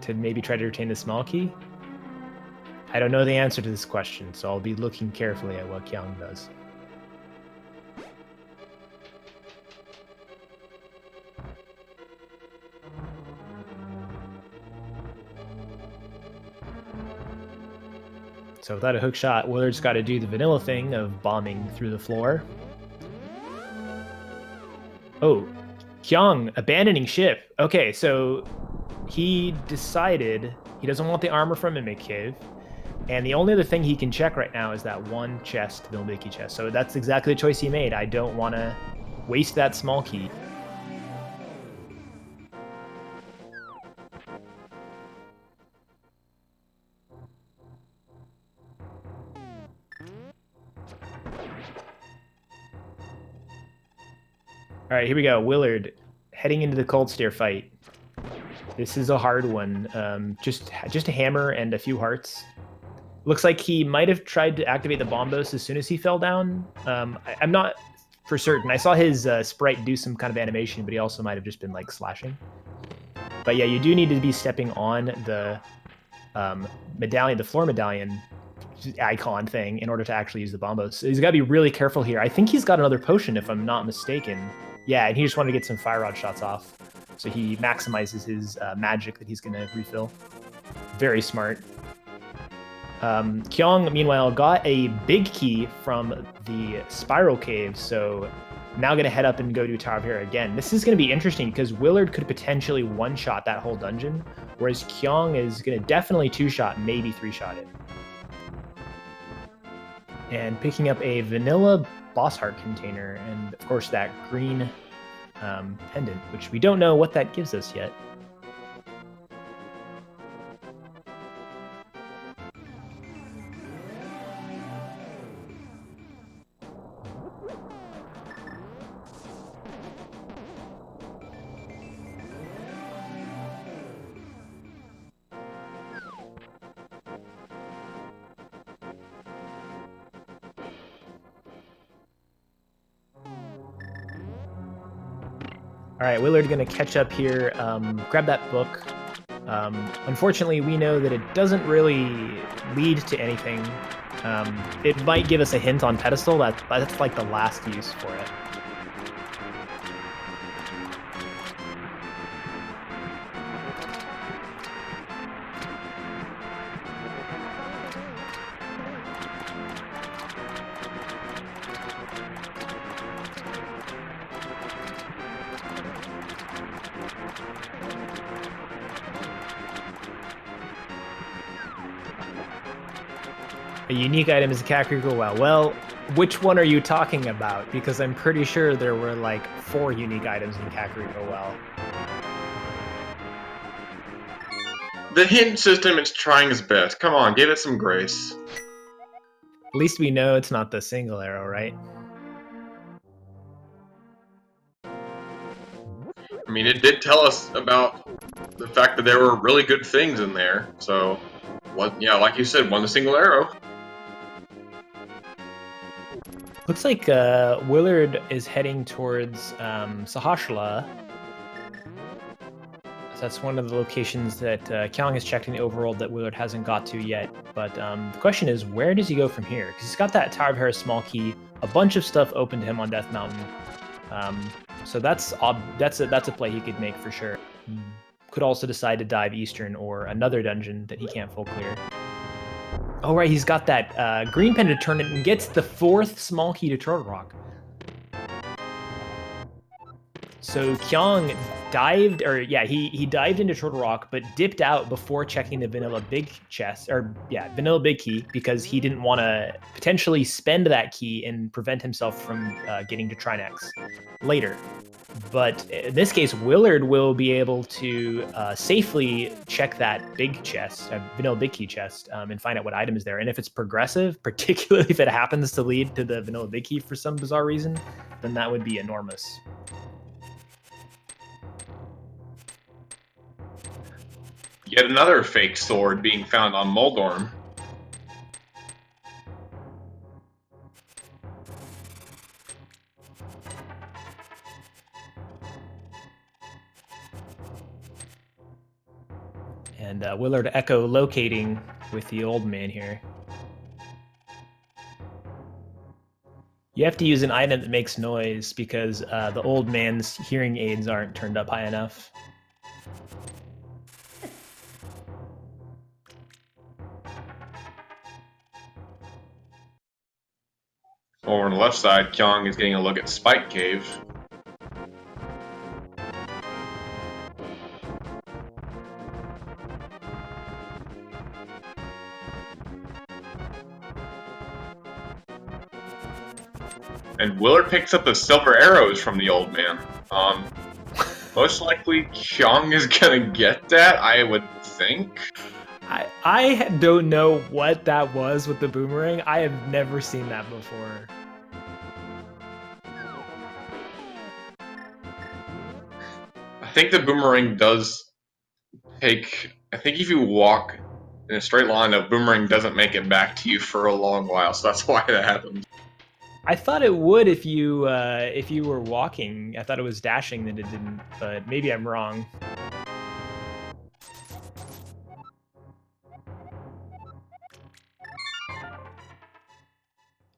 to maybe try to retain the small key? I don't know the answer to this question, so I'll be looking carefully at what Kyong does. So without a hook shot, Willard's got to do the vanilla thing of bombing through the floor. Oh, Kyong abandoning ship. Okay, so he decided he doesn't want the armor from Mimic Cave, and the only other thing he can check right now is that one chest, the Mickey chest. So that's exactly the choice he made. I don't want to waste that small key. All right, here we go. Willard heading into the cold stare fight. This is a hard one. Just a hammer and a few hearts. Looks like he might have tried to activate the bombos as soon as he fell down. I'm not for certain. I saw his sprite do some kind of animation, but he also might have just been like slashing. But yeah, you do need to be stepping on the medallion, the floor medallion icon thing in order to actually use the bombos. So he's got to be really careful here. I think he's got another potion, if I'm not mistaken. Yeah, and he just wanted to get some fire rod shots off. So he maximizes his magic that he's going to refill. Very smart. Kyong, meanwhile, got a big key from the Spiral Cave, so now going to head up and go to Tower of Hera again. This is going to be interesting because Willard could potentially one-shot that whole dungeon, whereas Kyong is going to definitely two-shot, maybe three-shot it. And picking up a vanilla boss heart container, and of course that green pendant, which we don't know what that gives us yet. All right, Willard gonna catch up here. Grab that book. Unfortunately, we know that it doesn't really lead to anything. It might give us a hint on pedestal. That's like the last use for it. A unique item is a Kakariko Well. Well, which one are you talking about? Because I'm pretty sure there were like 4 unique items in Kakariko Well. The hint system is trying its best. Come on, give it some grace. At least we know it's not the single arrow, right? I mean, it did tell us about the fact that there were really good things in there. So, yeah, like you said, one single arrow. Looks like Willard is heading towards Sahashala. So that's one of the locations that Kyong has checked in the overworld that Willard hasn't got to yet. But the question is, where does he go from here? Because he's got that Tower of Hera small key, a bunch of stuff open to him on Death Mountain. So that's a play he could make for sure. He could also decide to dive Eastern or another dungeon that he can't full clear. Oh, right, he's got that green pen to turn it and gets the 4th small key to Turtle Rock. So Kyong dived, or yeah, he dived into Turtle Rock, but dipped out before checking the Vanilla Big Chest, or yeah, Vanilla Big Key, because he didn't want to potentially spend that key and prevent himself from getting to Trinex later. But in this case, Willard will be able to safely check that big chest, Vanilla Big Key chest, and find out what item is there. And if it's progressive, particularly if it happens to lead to the Vanilla Big Key for some bizarre reason, then that would be enormous. Yet another fake sword being found on Moldorm. And Willard echolocating with the old man here. You have to use an item that makes noise because the old man's hearing aids aren't turned up high enough. Over on the left side, Kyong is getting a look at Spike Cave. And Willard picks up the silver arrows from the old man. Most likely, Kyong is gonna get that, I would think. I don't know what that was with the boomerang. I have never seen that before. I think the boomerang does take... I think if you walk in a straight line, the boomerang doesn't make it back to you for a long while, so that's why that happens. I thought it would if you were walking. I thought it was dashing that it didn't, but maybe I'm wrong.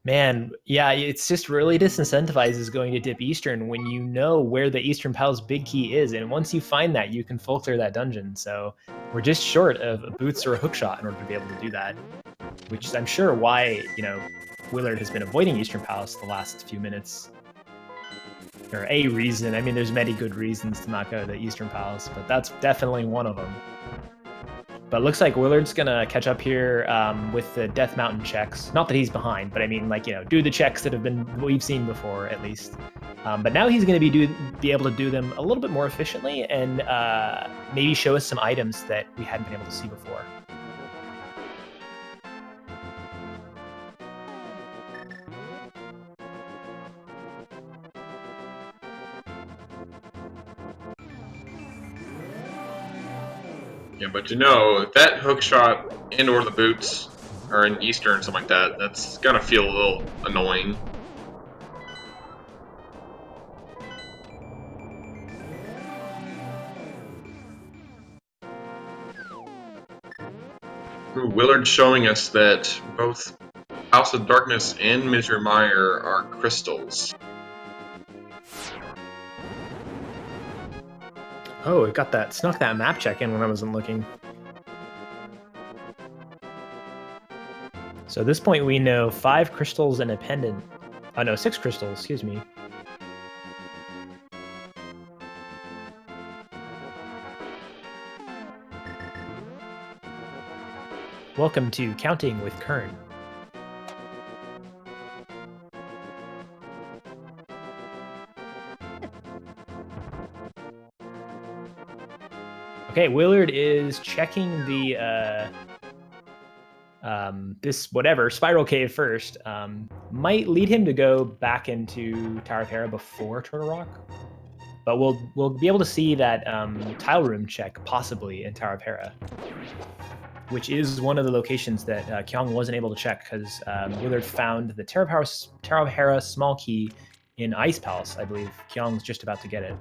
Man, yeah, it's just really disincentivizes going to dip Eastern when you know where the Eastern Pal's big key is, and once you find that, you can full clear that dungeon. So we're just short of a boots or a hookshot in order to be able to do that, which is, I'm sure, why, you know, Willard has been avoiding Eastern Palace the last few minutes. Or a reason. I mean, there's many good reasons to not go to Eastern Palace, but that's definitely one of them. But it looks like Willard's gonna catch up here with the Death Mountain checks. Not that he's behind, but I mean, like, you know, do the checks that we've seen before, at least. But now he's gonna be able to do them a little bit more efficiently and maybe show us some items that we hadn't been able to see before. Yeah, but you know, if that hookshot and or the boots are in Eastern or something like that, that's gonna feel a little annoying. Willard showing us that both House of Darkness and Mr. Meyer are crystals. Oh, it got that, snuck that map check in when I wasn't looking. So at this point we know 5 crystals and a pendant. Oh no, 6 crystals, excuse me. Welcome to Counting with Kern. Okay, Willard is checking the this whatever spiral cave first. Might lead him to go back into Tower of Hera before Turtle Rock, but we'll be able to see that tile room check possibly in Tower of Hera, which is one of the locations that Kyong wasn't able to check because Willard found the Tower of Hera small key in Ice Palace, I believe. Kyong's just about to get it.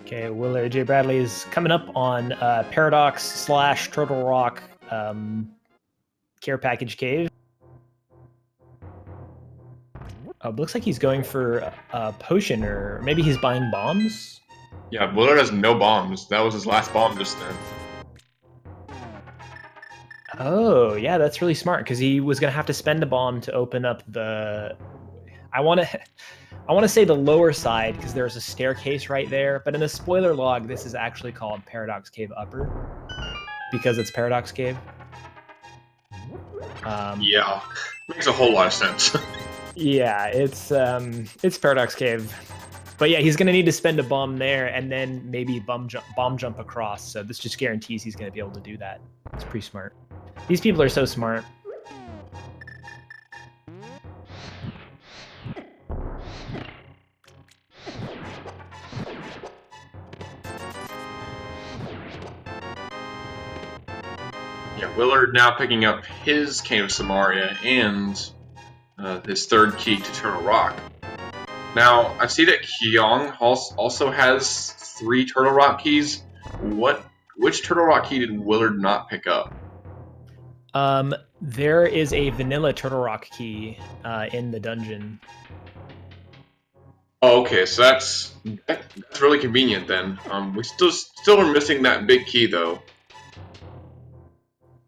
Okay, WillardJBradley is coming up on Paradox / Turtle Rock care package cave. Looks like he's going for a potion, or maybe he's buying bombs? Yeah, Willard has no bombs. That was his last bomb just then. Oh, yeah, that's really smart, because he was going to have to spend a bomb to open up the... I want to say the lower side, because there's a staircase right there, but in the spoiler log, this is actually called Paradox Cave Upper, because it's Paradox Cave. Yeah, makes a whole lot of sense. Yeah, it's Paradox Cave. But yeah, he's going to need to spend a bomb there and then maybe bomb jump across. So this just guarantees he's going to be able to do that. It's pretty smart. These people are so smart. Yeah, Willard now picking up his Cane of Samaria and his third key to Turtle Rock. Now, I see that Kyong also has 3 Turtle Rock keys. Which Turtle Rock key did Willard not pick up? There is a vanilla Turtle Rock key in the dungeon. Oh, okay, so that's really convenient then. We still are missing that big key though.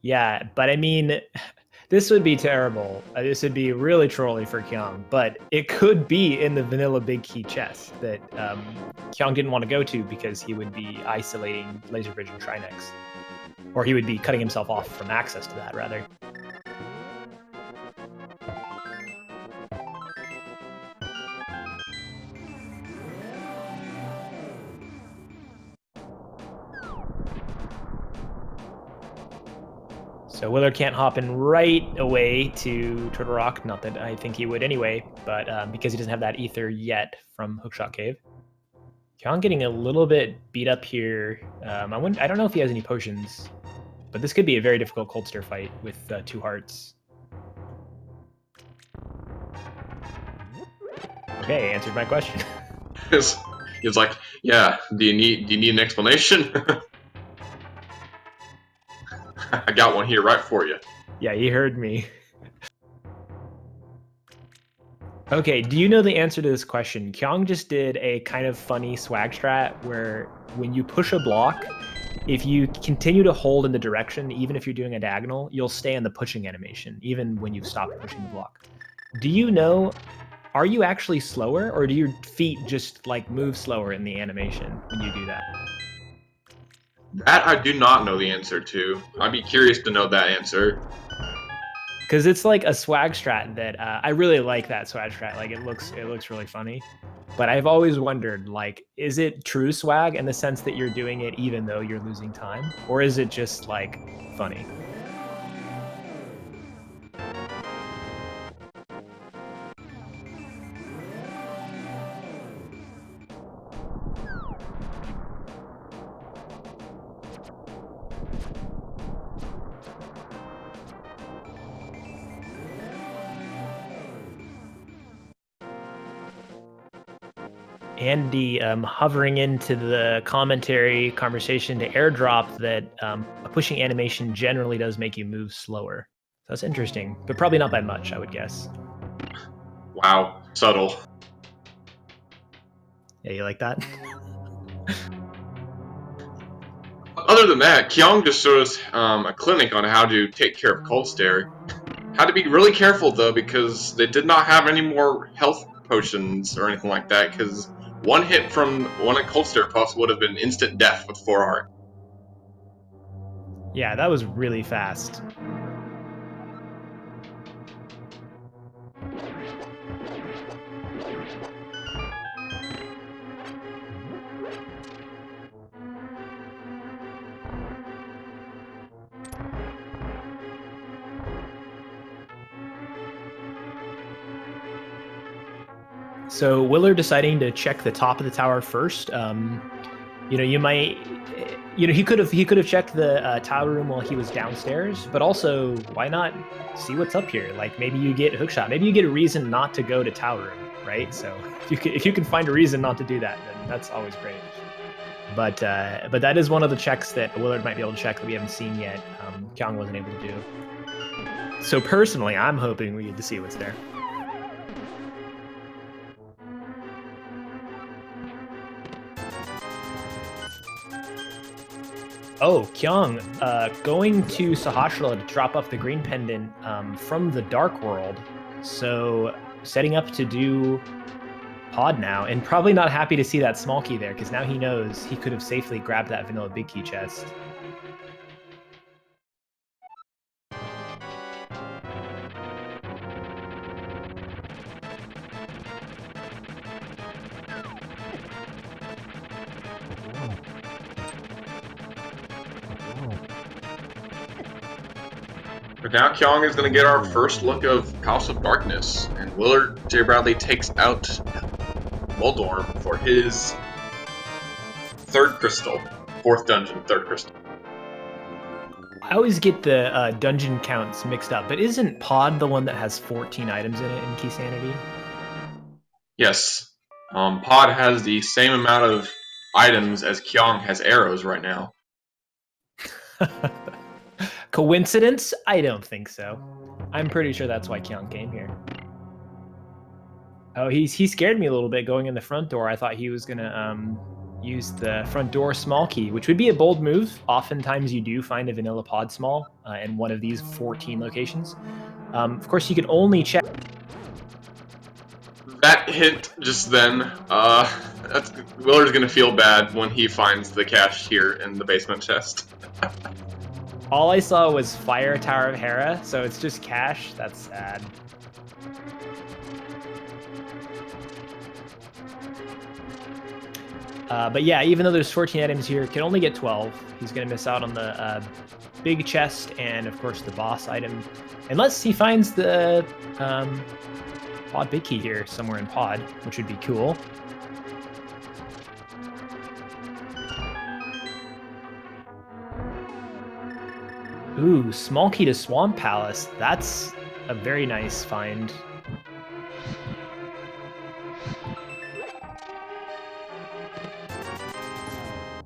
Yeah, but I mean, this would be terrible. This would be really trolly for Kyong, but it could be in the vanilla big key chest that Kyong didn't want to go to because he would be isolating Laser Bridge and Trinex. Or he would be cutting himself off from access to that, rather. So Willard can't hop in right away to Turtle Rock. Not that I think he would anyway, but because he doesn't have that ether yet from Hookshot Cave. Kyong getting a little bit beat up here. I don't know if he has any potions, but this could be a very difficult Cold Stare fight with 2 hearts. Okay, answered my question. He's like, yeah. Do you need an explanation? I got one here right for you. Yeah, he heard me. Okay, do you know the answer to this question? Kyong just did a kind of funny swag strat where when you push a block, if you continue to hold in the direction, even if you're doing a diagonal, you'll stay in the pushing animation, even when you've stopped pushing the block. Do you know, are you actually slower, or do your feet just like move slower in the animation when you do that? That I do not know the answer to. I'd be curious to know that answer. Because it's like a swag strat that I really like that swag strat. Like it looks really funny. But I've always wondered, like, is it true swag in the sense that you're doing it even though you're losing time? Or is it just, like, funny? Andy hovering into the commentary conversation to airdrop that a pushing animation generally does make you move slower. So that's interesting, but probably not by much, I would guess. Wow, subtle. Yeah, you like that? Other than that, Kyong just showed us a clinic on how to take care of cold stare. Had to be really careful though, because they did not have any more health potions or anything like that, because one hit from one of cold stare puffs would have been instant death with 4 heart. Yeah, that was really fast. So Willard deciding to check the top of the tower first. You might, he could have checked the tower room while he was downstairs, but also why not see what's up here? Like maybe you get hookshot, maybe you get a reason not to go to tower room, right? So if you can find a reason not to do that, then that's always great. But that is one of the checks that Willard might be able to check that we haven't seen yet. Kyong wasn't able to do. So personally, I'm hoping we get to see what's there. Oh, Kyong, going to Sahasrara to drop off the green pendant from the Dark World. So setting up to do pod now, and probably not happy to see that small key there, because now he knows he could have safely grabbed that vanilla big key chest. But now Kyong is going to get our first look of House of Darkness, and WillardJBradley takes out Moldorm for his 3rd crystal. 4th dungeon, 3rd crystal. I always get the dungeon counts mixed up, but isn't Pod the one that has 14 items in it in Key Sanity? Yes. Pod has the same amount of items as Kyong has arrows right now. Coincidence? I don't think so. I'm pretty sure that's why Kyong came here. Oh, he scared me a little bit going in the front door. I thought he was gonna use the front door small key, which would be a bold move. Oftentimes you do find a vanilla pod small in one of these 14 locations. Of course, you can only check. That hit just then, Willard's gonna feel bad when he finds the cash here in the basement chest. All I saw was Fire Tower of Hera, so it's just cash. That's sad. But yeah, even though there's 14 items here, can only get 12. He's going to miss out on the big chest and, of course, the boss item. Unless he finds the pod big key here somewhere in pod, which would be cool. Ooh, small key to Swamp Palace. That's a very nice find.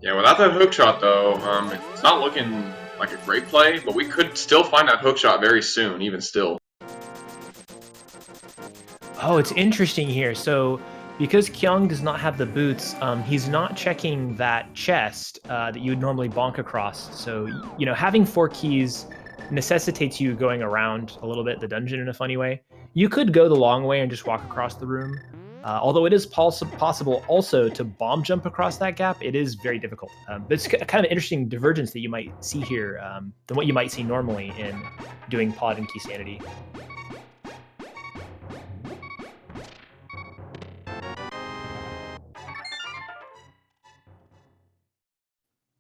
Yeah, without that hookshot though, it's not looking like a great play, but we could still find that hookshot very soon, even still. Oh, it's interesting here. So because Kyong does not have the boots, he's not checking that chest that you would normally bonk across. So, having 4 keys necessitates you going around a little bit the dungeon in a funny way. You could go the long way and just walk across the room. Although it is possible also to bomb jump across that gap, it is very difficult. But it's kind of an interesting divergence that you might see here than what you might see normally in doing pod and key sanity.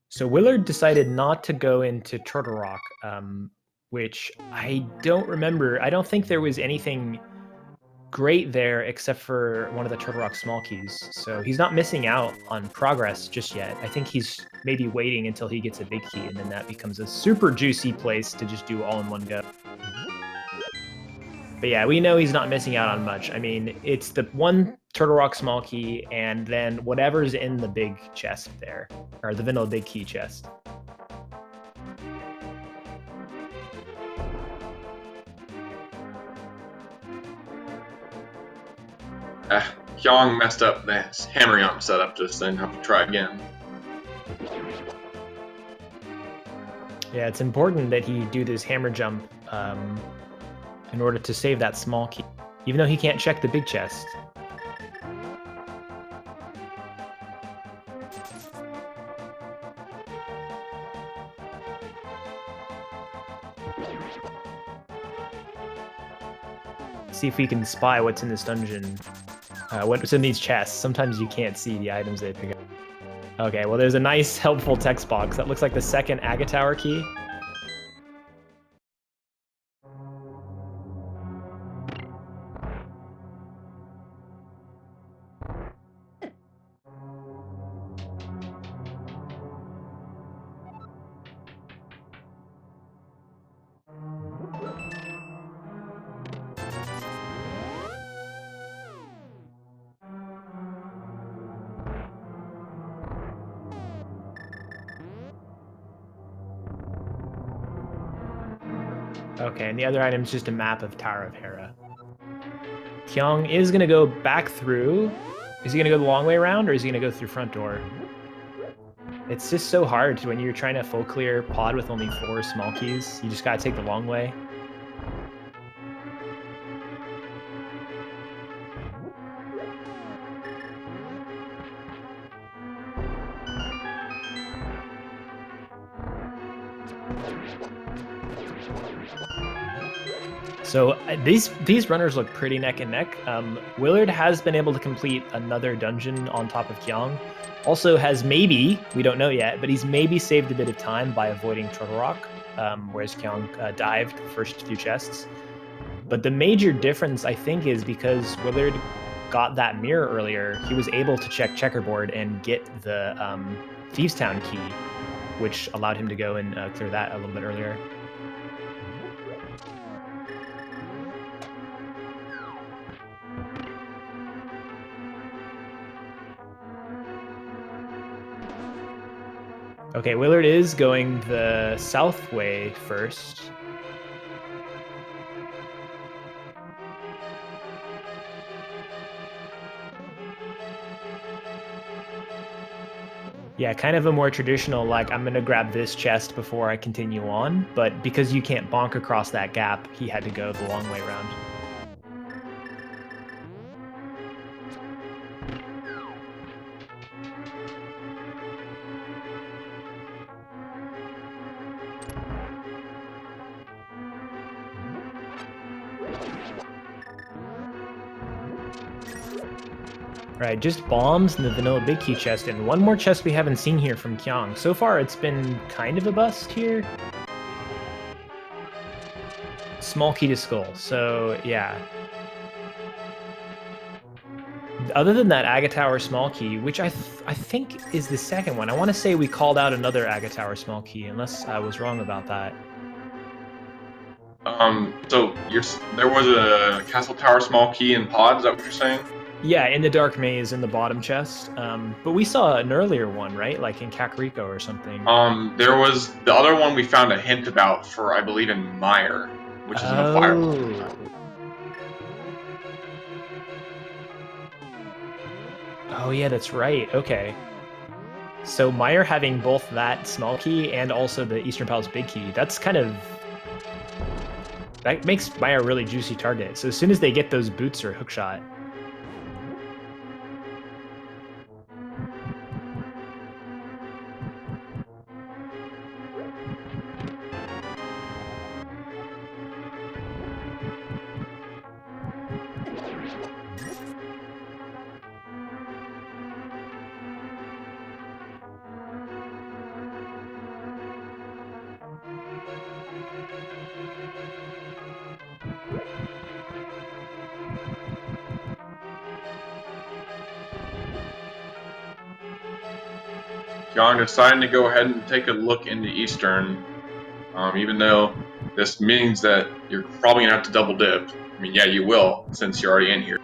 So Willard decided not to go into Turtle Rock, which I don't remember. I don't think there was anything great there except for one of the Turtle Rock small keys. So he's not missing out on progress just yet. I think he's maybe waiting until he gets a big key, and then that becomes a super juicy place to just do all in one go. But yeah, we know he's not missing out on much. I mean, it's the one Turtle Rock small key, and then whatever's in the big chest there, or the vanilla big key chest. Kyong messed up the hammer yum setup just then. Have to try again. Yeah, it's important that he do this hammer jump in order to save that small key, even though he can't check the big chest. See if we can spy what's in this dungeon. What's in these chests. Sometimes you can't see the items they pick up. Okay, well there's a nice helpful text box. That looks like the second Aga Tower key. Okay, and the other item is just a map of Tower of Hera. Kyong is going to go back through. Is he going to go the long way around, or is he going to go through front door? It's just so hard when you're trying to full clear pod with only 4 small keys. You just got to take the long way. So these runners look pretty neck and neck. Willard has been able to complete another dungeon on top of Kyong. Also has maybe, we don't know yet, but he's maybe saved a bit of time by avoiding Turtle Rock, whereas Kyong dived the first few chests. But the major difference, I think, is because Willard got that mirror earlier, he was able to check checkerboard and get the Thieves Town key, which allowed him to go and clear that a little bit earlier. Okay, Willard is going the south way first. Yeah, kind of a more traditional, like, I'm gonna grab this chest before I continue on, but because you can't bonk across that gap, he had to go the long way around. Right, just bombs in the vanilla big key chest, and one more chest we haven't seen here from Kyong. So far, it's been kind of a bust here. Small key to skull, so yeah. Other than that Aga Tower small key, which I think is the second one. I want to say we called out another Aga Tower small key, unless I was wrong about that. So there was a Castle Tower small key in pod, is that what you're saying? Yeah, in the Dark Maze in the bottom chest. But we saw an earlier one, right? Like in Kakariko or something. There was the other one we found a hint about for, I believe, in Meyer, which is in a fire. Oh yeah, that's right. Okay. So Meyer having both that small key and also the Eastern Palace big key, that's kind of... that makes Meyer a really juicy target. So as soon as they get those boots or hookshot... Kyong deciding to go ahead and take a look into Eastern, even though this means that you're probably going to have to double dip. I mean, yeah, you will, since you're already in here.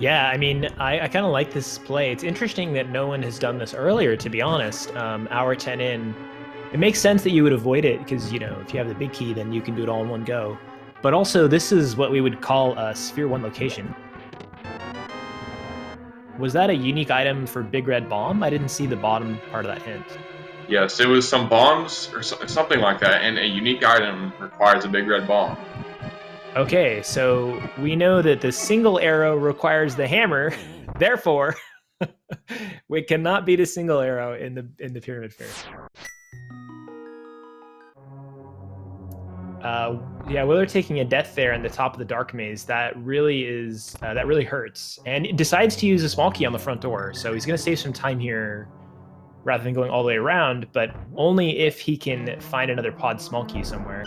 Yeah, I mean, I kind of like this play. It's interesting that no one has done this earlier, to be honest. Hour 10 in. It makes sense that you would avoid it because, you know, if you have the big key, then you can do it all in one go. But also, this is what we would call a Sphere 1 location. Was that a unique item for Big Red Bomb? I didn't see the bottom part of that hint. Yes, it was some bombs or something like that, and a unique item requires a big red bomb. Okay, so we know that the single arrow requires the hammer. Therefore, we cannot beat a single arrow in the Pyramid Fair. Yeah, Willard taking a death there in the top of the dark maze. That really hurts. And it decides to use a small key on the front door, so he's going to save some time here rather than going all the way around, but only if he can find another pod small key somewhere.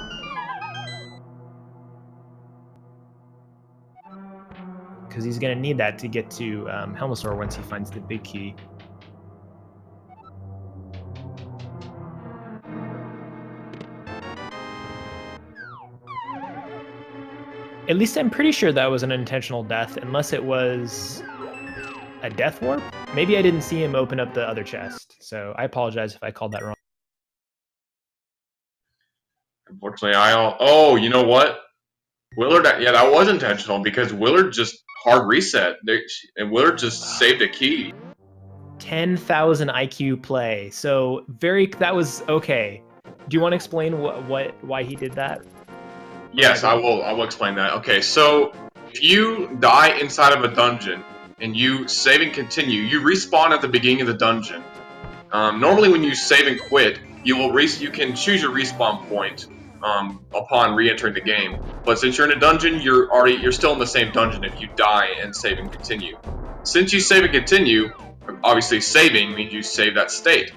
Because he's going to need that to get to Helmasaur once he finds the big key. At least I'm pretty sure that was an intentional death, unless it was a death warp? Maybe I didn't see him open up the other chest, so I apologize if I called that wrong. Unfortunately, oh, you know what? Willard, yeah, that was intentional because Willard just hard reset, and Willard just saved a key. 10,000 IQ play. So that was okay. Do you want to explain why he did that? Yes, I will explain that. Okay, so if you die inside of a dungeon and you save and continue, you respawn at the beginning of the dungeon. Normally, when you save and quit, you can choose your respawn point upon re-entering the game. But since you're in a dungeon, you're still in the same dungeon if you die and save and continue. Since you save and continue, obviously saving means you save that state.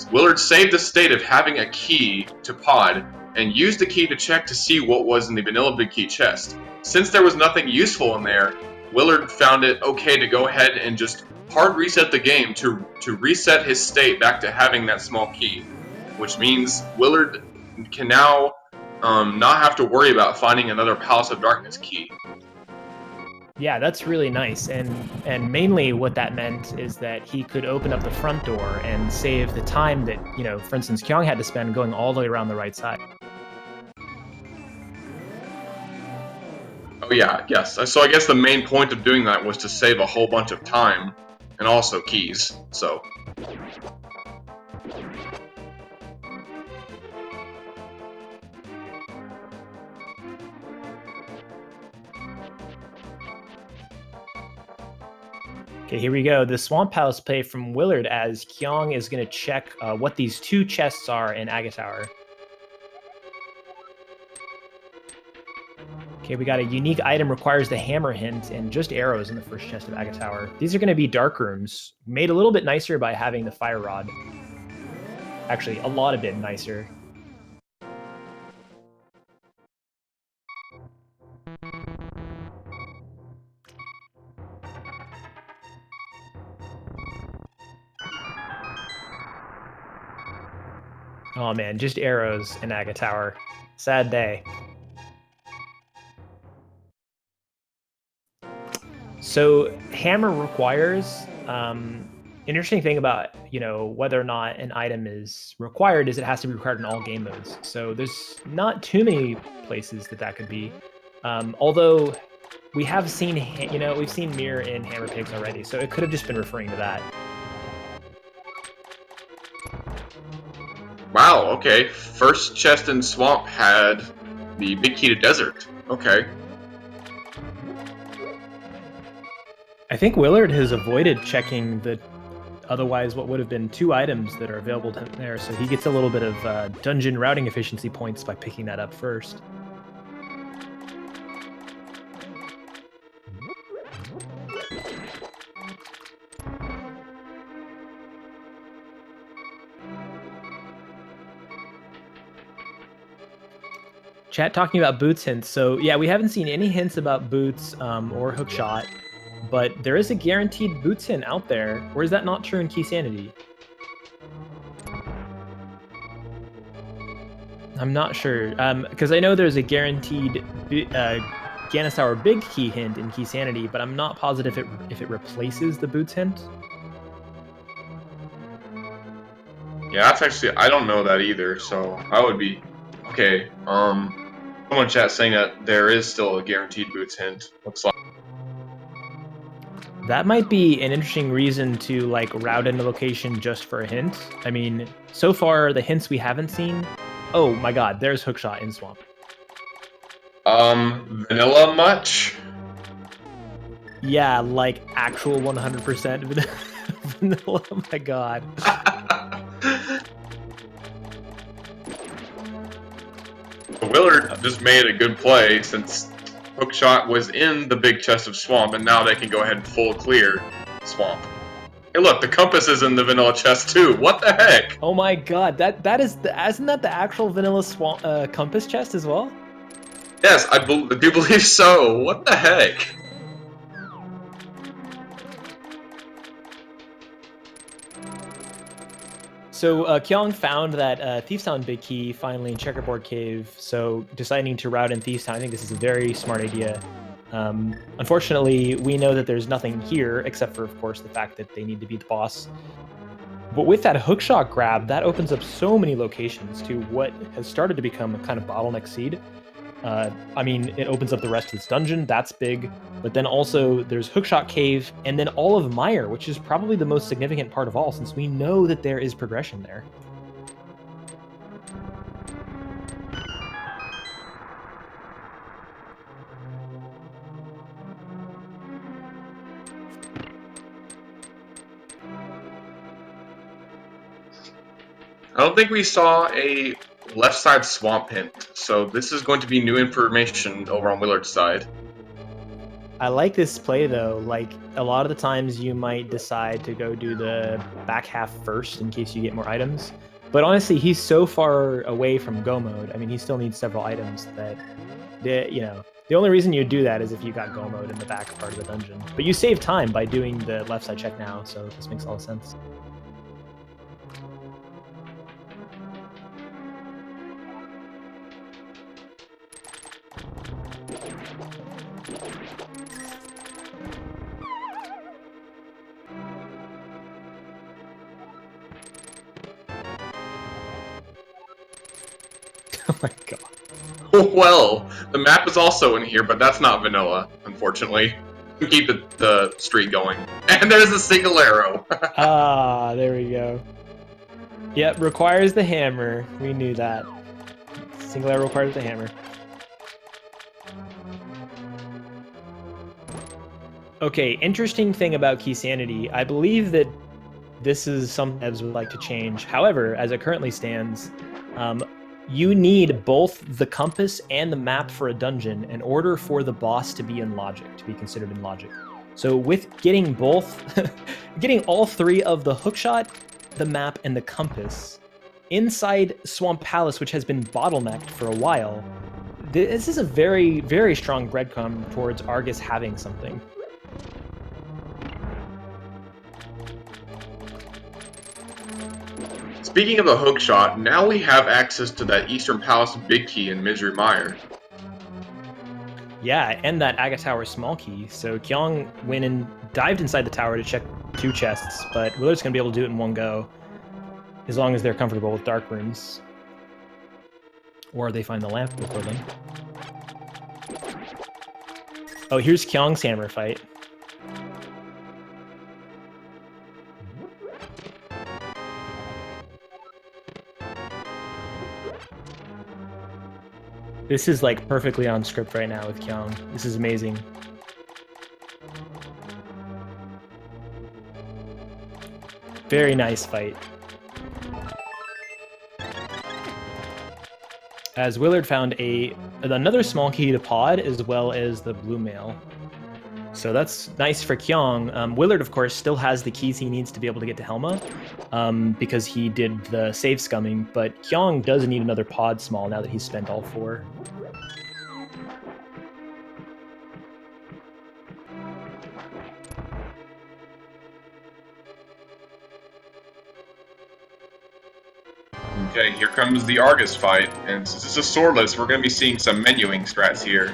Willard saved the state of having a key to pod and used the key to check to see what was in the vanilla big key chest. Since there was nothing useful in there, Willard found it okay to go ahead and just hard reset the game to reset his state back to having that small key, which means Willard can now not have to worry about finding another Palace of Darkness key. Yeah, that's really nice, and mainly what that meant is that he could open up the front door and save the time that, you know, for instance, Kyong had to spend going all the way around the right side. Oh yeah, yes. So I guess the main point of doing that was to save a whole bunch of time and also keys. So. Okay, here we go. The Swamp House play from Willard as Kyong is going to check what these two chests are in Aga Tower. Okay, we got a unique item requires the hammer hint and just arrows in the first chest of Aga Tower. These are going to be dark rooms, made a little bit nicer by having the fire rod. Actually, a lot of bit nicer. Oh man, just arrows in Aga Tower. Sad day. So hammer requires, interesting thing about, you know, whether or not an item is required is it has to be required in all game modes. So there's not too many places that could be. Although we have seen, you know, we've seen mirror in hammer pigs already, so it could have just been referring to that. Wow, okay. First chest in Swamp had the big key to desert. Okay. I think Willard has avoided checking the otherwise what would have been two items that are available to him there, so he gets a little bit of dungeon routing efficiency points by picking that up first. Chat talking about boots hints. So yeah, we haven't seen any hints about boots or hookshot, but there is a guaranteed boots hint out there. Or is that not true in Key Sanity? I'm not sure, because I know there's a guaranteed Ganisour Big Key hint in Key Sanity, but I'm not positive if it replaces the Boots hint. Yeah, that's actually, I don't know that either, so I would be, okay, someone in chat saying that there is still a guaranteed Boots hint, looks like. That might be an interesting reason to like route in a location just for a hint. I mean, so far the hints we haven't seen. Oh my god, there's Hookshot in Swamp. Vanilla much? Yeah, like actual 100% vanilla. Oh my god. Willard just made a good play since Hookshot was in the big chest of Swamp, and now they can go ahead and full clear Swamp. Hey, look, the compass is in the vanilla chest too. What the heck? Oh my god, isn't that the actual vanilla swamp compass chest as well? Yes, I do believe so. What the heck? So Kyong found that Thief's Town Big Key finally in Checkerboard Cave, so deciding to route in Thief's Town, I think this is a very smart idea. Unfortunately, we know that there's nothing here, except for, of course, the fact that they need to beat the boss. But with that hookshot grab, that opens up so many locations to what has started to become a kind of bottleneck seed. I mean, it opens up the rest of this dungeon, that's big, but then also there's Hookshot Cave, and then all of Mire, which is probably the most significant part of all, since we know that there is progression there. I don't think we saw a left side swamp hint, so this is going to be new information over on Willard's side. I like this play though, like a lot of the times you might decide to go do the back half first in case you get more items. But honestly, he's so far away from go mode. I mean, he still needs several items that, the only reason you do that is if you got go mode in the back part of the dungeon. But you save time by doing the left side check now, so this makes all sense. Oh my god. Well, the map is also in here, but that's not vanilla, unfortunately. Keep the streak going. And there's a single arrow. Ah, there we go. Yep, requires the hammer. We knew that. Single arrow requires the hammer. Okay, interesting thing about Key Sanity. I believe that this is something devs would like to change. However, as it currently stands, you need both the compass and the map for a dungeon in order for the boss to be in logic, to be considered in logic. So with getting both, getting all three of the hookshot, the map, and the compass inside Swamp Palace, which has been bottlenecked for a while, this is a very, very strong breadcrumb towards Argus having something. Speaking of the hookshot, now we have access to that Eastern Palace Big Key in Misery Mire. Yeah, and that Aga Tower small key. So Kyong went and dived inside the tower to check 2 chests, but Willard's going to be able to do it in one go, as long as they're comfortable with dark rooms. Or they find the lamp before them. Oh, here's Kyong's hammer fight. This is like perfectly on script right now with Kyong. This is amazing. Very nice fight. As Willard found another small key to pod as well as the blue mail. So that's nice for Kyong. Willard, of course, still has the keys he needs to be able to get to Helma, because he did the save scumming, but Kyong does need another pod small now that he's spent all 4. Okay, here comes the Argus fight, and since it's a swordless, we're going to be seeing some menuing strats here.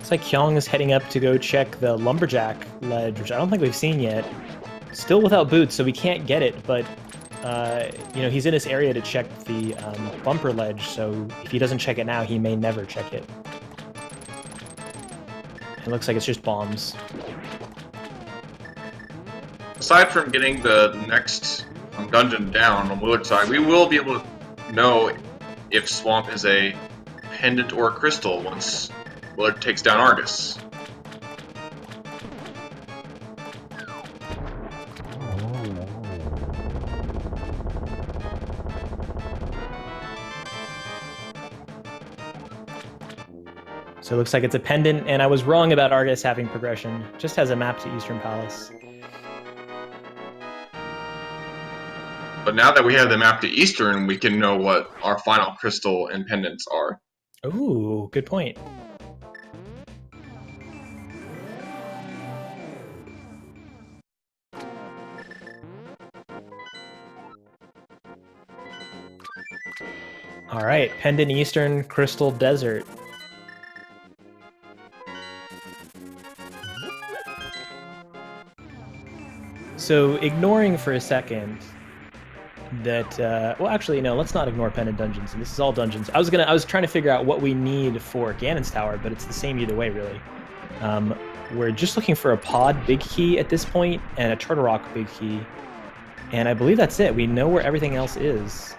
Looks like Kyong is heading up to go check the lumberjack ledge, which I don't think we've seen yet. Still without boots, so we can't get it, but you know, he's in this area to check the bumper ledge, so if he doesn't check it now, he may never check it. It looks like it's just bombs. Aside from getting the next dungeon down on Willard's side, we will be able to know if Swamp is a pendant or a crystal once Willard takes down Argus. So it looks like it's a pendant, and I was wrong about Argus having progression. Just has a map to Eastern Palace. But now that we have the map to Eastern, we can know what our final crystal and pendants are. Ooh, good point. All right, pendant Eastern Crystal Desert. So ignoring for a second that, well, actually, no, let's not ignore pendant dungeons. This is all dungeons. I was trying to figure out what we need for Ganon's Tower, but it's the same either way, really. We're just looking for a pod big key at this point and a Turtle Rock big key. And I believe that's it. We know where everything else is.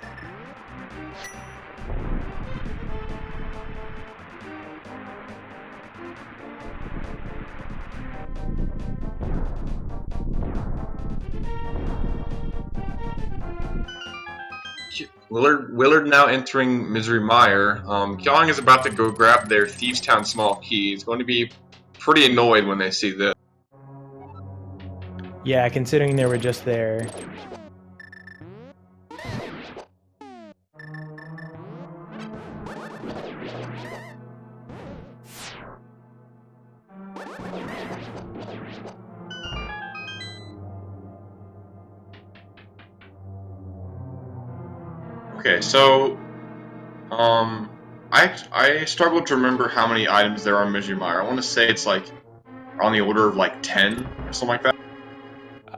Willard now entering Misery Mire. Kyong is about to go grab their Thieves Town small key. He's going to be pretty annoyed when they see this. Yeah, considering they were just there. Okay, so I struggled to remember how many items there are in Misery Mire. I want to say it's like on the order of like 10 or something like that.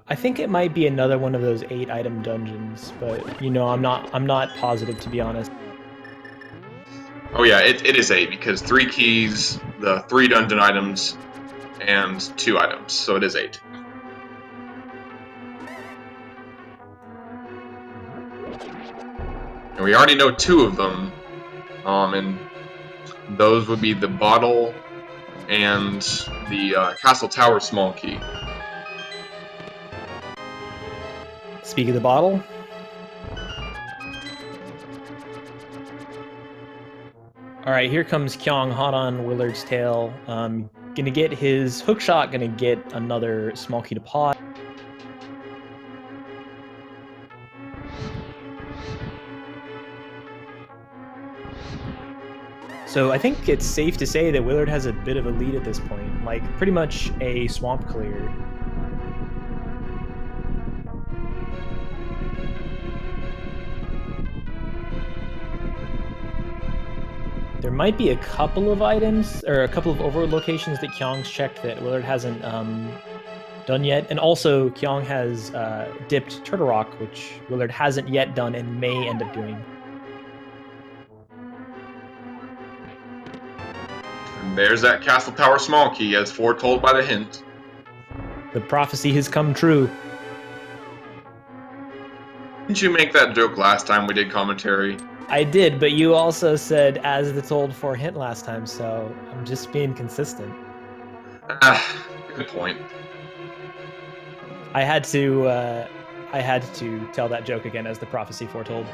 I think it might be another one of those 8-item dungeons, but you know, I'm not positive, to be honest. Oh yeah, it is 8 because 3 keys, the 3 dungeon items, and 2 items, so it is 8. And we already know 2 of them, and those would be the bottle and the Castle Tower small key. Speak of the bottle. All right, here comes Kyong, hot on Willard's tail. Gonna get his hook shot, gonna get another small key to pod. So I think it's safe to say that Willard has a bit of a lead at this point, like pretty much a swamp clear. There might be a couple of items, or a couple of Overworld locations that Kyong's checked that Willard hasn't done yet. And also, Kyong has dipped Turtle Rock, which Willard hasn't yet done and may end up doing. And there's that Castle Tower small key, as foretold by the hint. The prophecy has come true. Didn't you make that joke last time we did commentary? I did, but you also said as the told for hint last time, so I'm just being consistent. Good point. I had to tell that joke again as the prophecy foretold.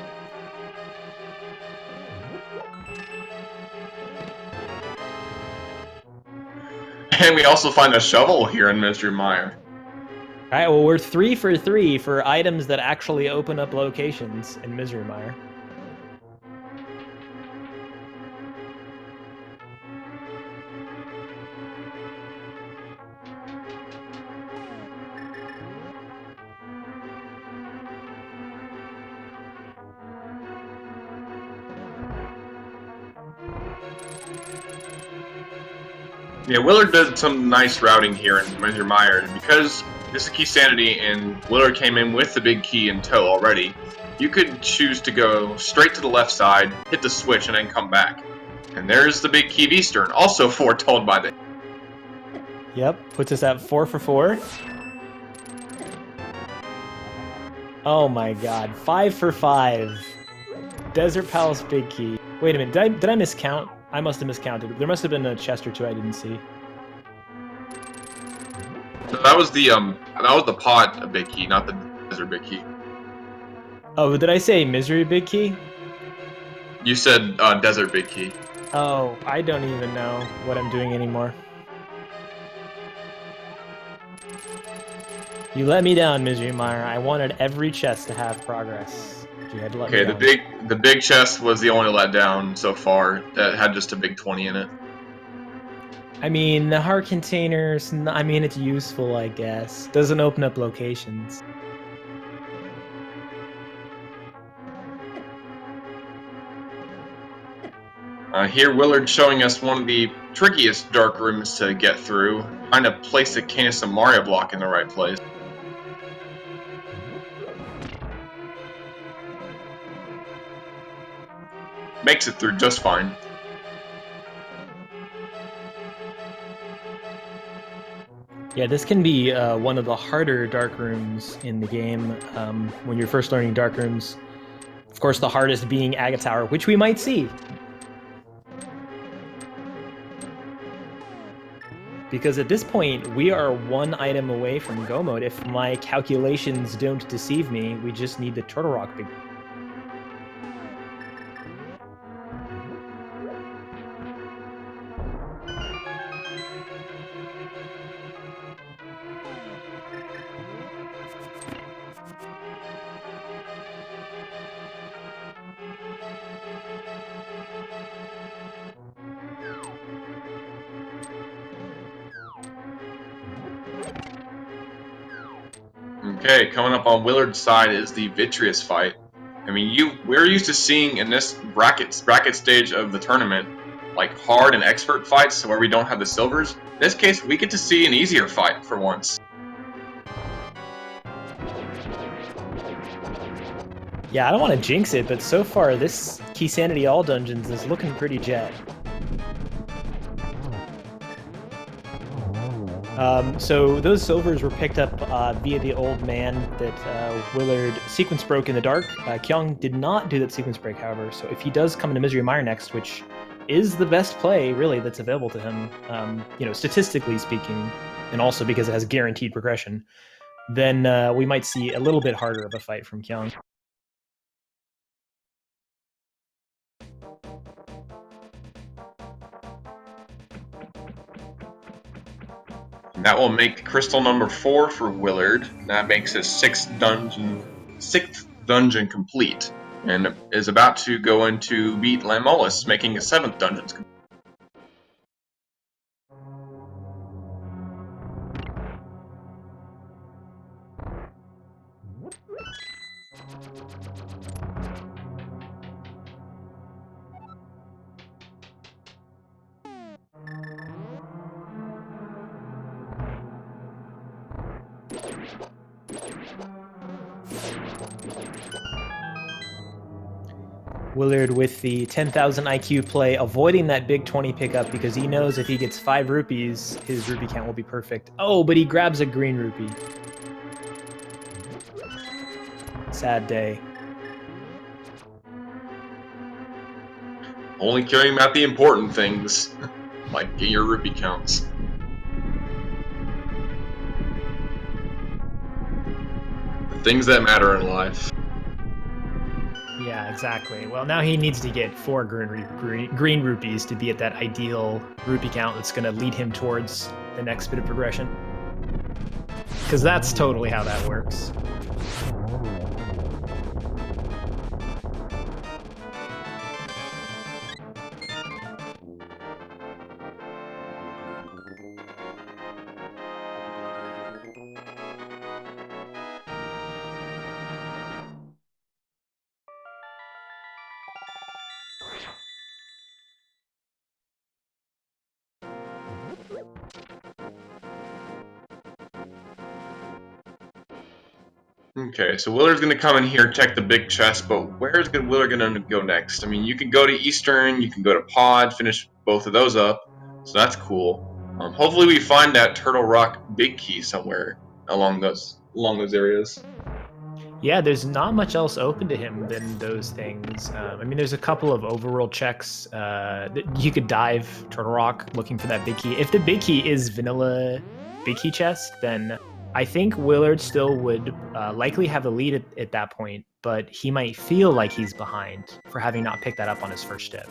And we also find a shovel here in Misery Mire. All right, well, we're 3 for 3 for items that actually open up locations in Misery Mire. Yeah, Willard did some nice routing here in Measure Meyer, and because this is Key Sanity and Willard came in with the big key in tow already, you could choose to go straight to the left side, hit the switch, and then come back. And there's the big key of Eastern, also foretold by the... Yep, puts us at 4 for 4. Oh my god, 5 for 5. Desert Palace big key. Wait a minute, did I miscount? I must have miscounted. There must have been a chest or two I didn't see. That was the pod a big key, not the desert big key. Oh, did I say misery big key? You said desert big key. Oh, I don't even know what I'm doing anymore. You let me down, Misery Mire. I wanted every chest to have progress. You had to let me down. The big chest was the only letdown so far that had just a big 20 in it. I mean, the heart containers, I mean, it's useful, I guess. Doesn't open up locations. Here, Willard showing us one of the trickiest dark rooms to get through, trying to place the Canis and Mario block in the right place. Makes it through just fine. Yeah, this can be one of the harder dark rooms in the game when you're first learning dark rooms. Of course, the hardest being Agate Tower, which we might see. Because at this point, we are one item away from go mode. If my calculations don't deceive me, we just need the Turtle Rock big. Okay, coming up on Willard's side is the Vitreous fight. I mean, we're used to seeing in this bracket stage of the tournament, like hard and expert fights where we don't have the silvers. In this case, we get to see an easier fight for once. Yeah, I don't want to jinx it, but so far this Key Sanity All Dungeons is looking pretty jet. So those silvers were picked up via the old man that Willard sequence broke in the dark. Kyong did not do that sequence break, however, so if he does come into Misery Mire next, which is the best play, really, that's available to him, you know, statistically speaking, and also because it has guaranteed progression, then we might see a little bit harder of a fight from Kyong. And that will make crystal number 4 for Willard. That makes his sixth dungeon complete, and is about to go into beat Lamolus, making his 7th dungeon complete. Willard with the 10,000 IQ play, avoiding that big 20 pickup because he knows if he gets 5 rupees, his rupee count will be perfect. Oh, but he grabs a green rupee. Sad day. Only caring about the important things, like get your rupee counts. The things that matter in life. Yeah, exactly. Well, now he needs to get 4 green rupees to be at that ideal rupee count that's going to lead him towards the next bit of progression. Because that's totally how that works. Okay, so Willard's gonna come in here, check the big chest, but where's Willard gonna go next? I mean, you can go to Eastern, you can go to Pod, finish both of those up, so that's cool. Hopefully, we find that Turtle Rock big key somewhere along those areas. Yeah, there's not much else open to him than those things. I mean, there's a couple of overworld checks. You could dive Turtle Rock looking for that big key. If the big key is vanilla big key chest, then I think Willard still would likely have the lead at that point, but he might feel like he's behind for having not picked that up on his first step.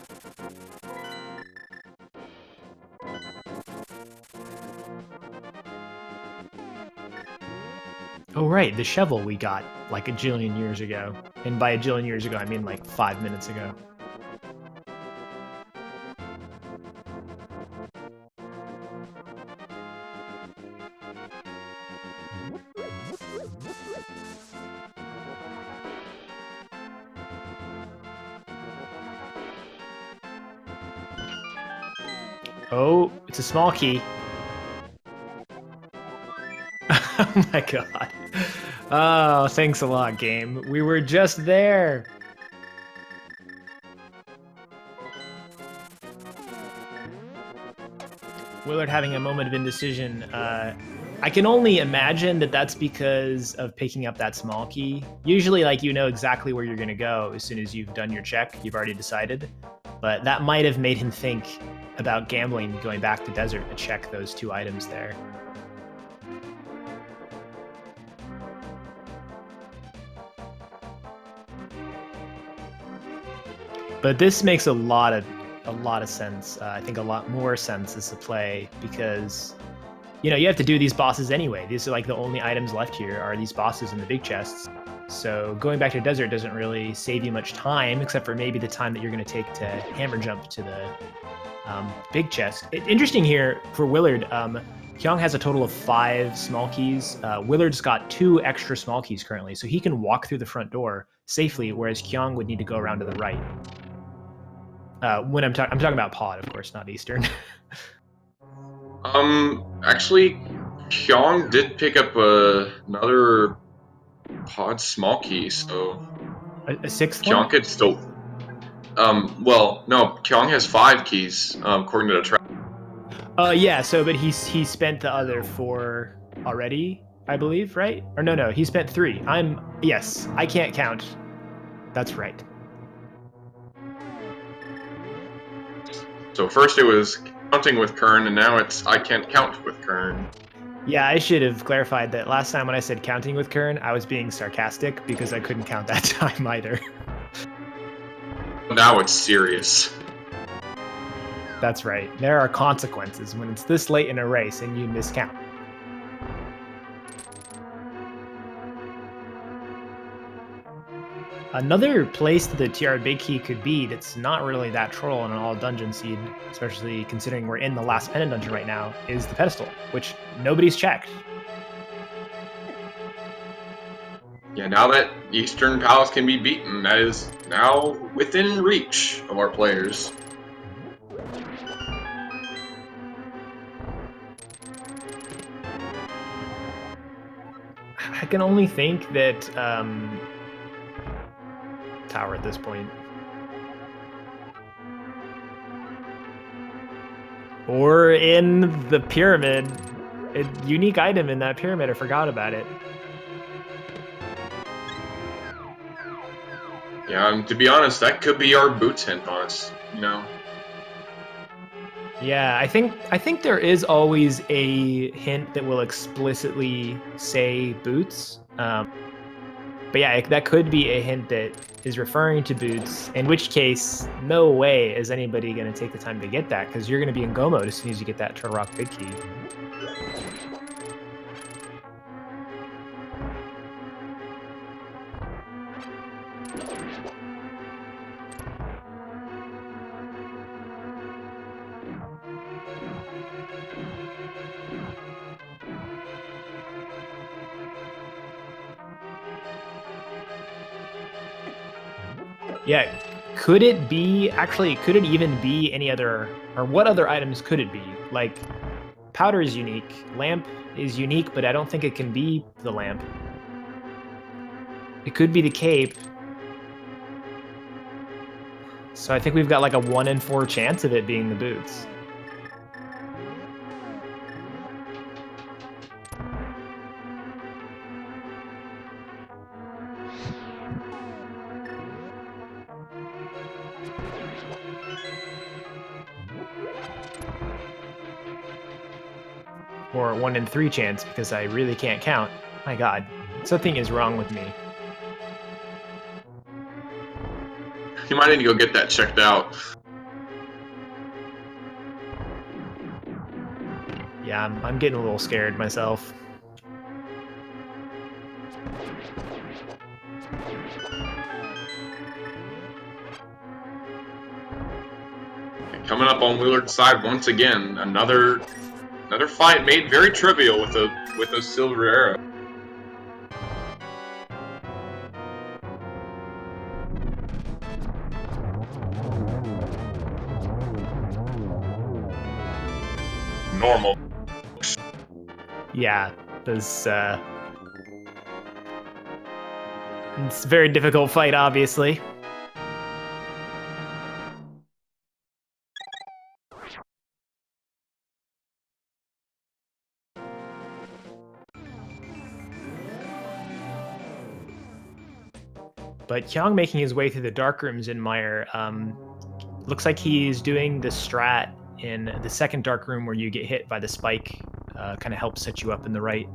Oh, right, the shovel we got like a jillion years ago. And by a jillion years ago, I mean like 5 minutes ago. Oh, it's a small key. Oh my god. Oh, thanks a lot, game. We were just there. Willard having a moment of indecision. I can only imagine that that's because of picking up that small key. Usually, like, you know exactly where you're going to go as soon as you've done your check. You've already decided. But that might have made him think about gambling, going back to desert to check those two items there. But this makes a lot of sense. I think a lot more sense as a play because, you know, you have to do these bosses anyway. These are like the only items left here are these bosses in the big chests. So going back to desert doesn't really save you much time, except for maybe the time that you're going to take to hammer jump to the big chest. Interesting here for Willard, Kyong has a total of 5 small keys. Willard's got 2 extra small keys currently, so he can walk through the front door safely, whereas Kyong would need to go around to the right. When I'm talking about Pod, of course, not Eastern. Actually, Kyong did pick up another Pod small key, so a 6th Kyong one? could still. Well, no, Kyong has 5 keys, according to the track. Yeah. So, but he spent the other 4 already, I believe, right? Or no, he spent 3. Yes, I can't count. That's right. So first it was counting with Kern, and now it's I can't count with Kern. Yeah, I should have clarified that last time when I said counting with Kern, I was being sarcastic because I couldn't count that time either. Now it's serious. That's right. There are consequences when it's this late in a race and you miscount. Another place that the TR Big Key could be that's not really that troll on an all dungeon seed, especially considering we're in the last pendant dungeon right now, is the pedestal, which nobody's checked. Yeah, now that Eastern Palace can be beaten, that is now within reach of our players. I can only think that tower at this point. Or in the pyramid. A unique item in that pyramid, I forgot about it. Yeah, to be honest, that could be our boots hint on us, you know. Yeah, I think there is always a hint that will explicitly say boots. But yeah, that could be a hint that is referring to boots, in which case, no way is anybody going to take the time to get that, because you're going to be in go mode as soon as you get that Turtle Rock Big Key. Yeah, could it even be any other, or what other items could it be? Like, powder is unique, lamp is unique, but I don't think it can be the lamp. It could be the cape. So I think we've got like a 1 in 4 chance of it being the boots. Or 1 in 3 chance because I really can't count. My god, something is wrong with me. You might need to go get that checked out. Yeah, I'm getting a little scared myself. And coming up on Willard's side once again, another fight made very trivial with a silver arrow. Normal. Yeah, this it's a very difficult fight, obviously. But Kyong making his way through the dark rooms in Meyer, looks like he's doing the strat in the second dark room where you get hit by the spike, kind of helps set you up in the right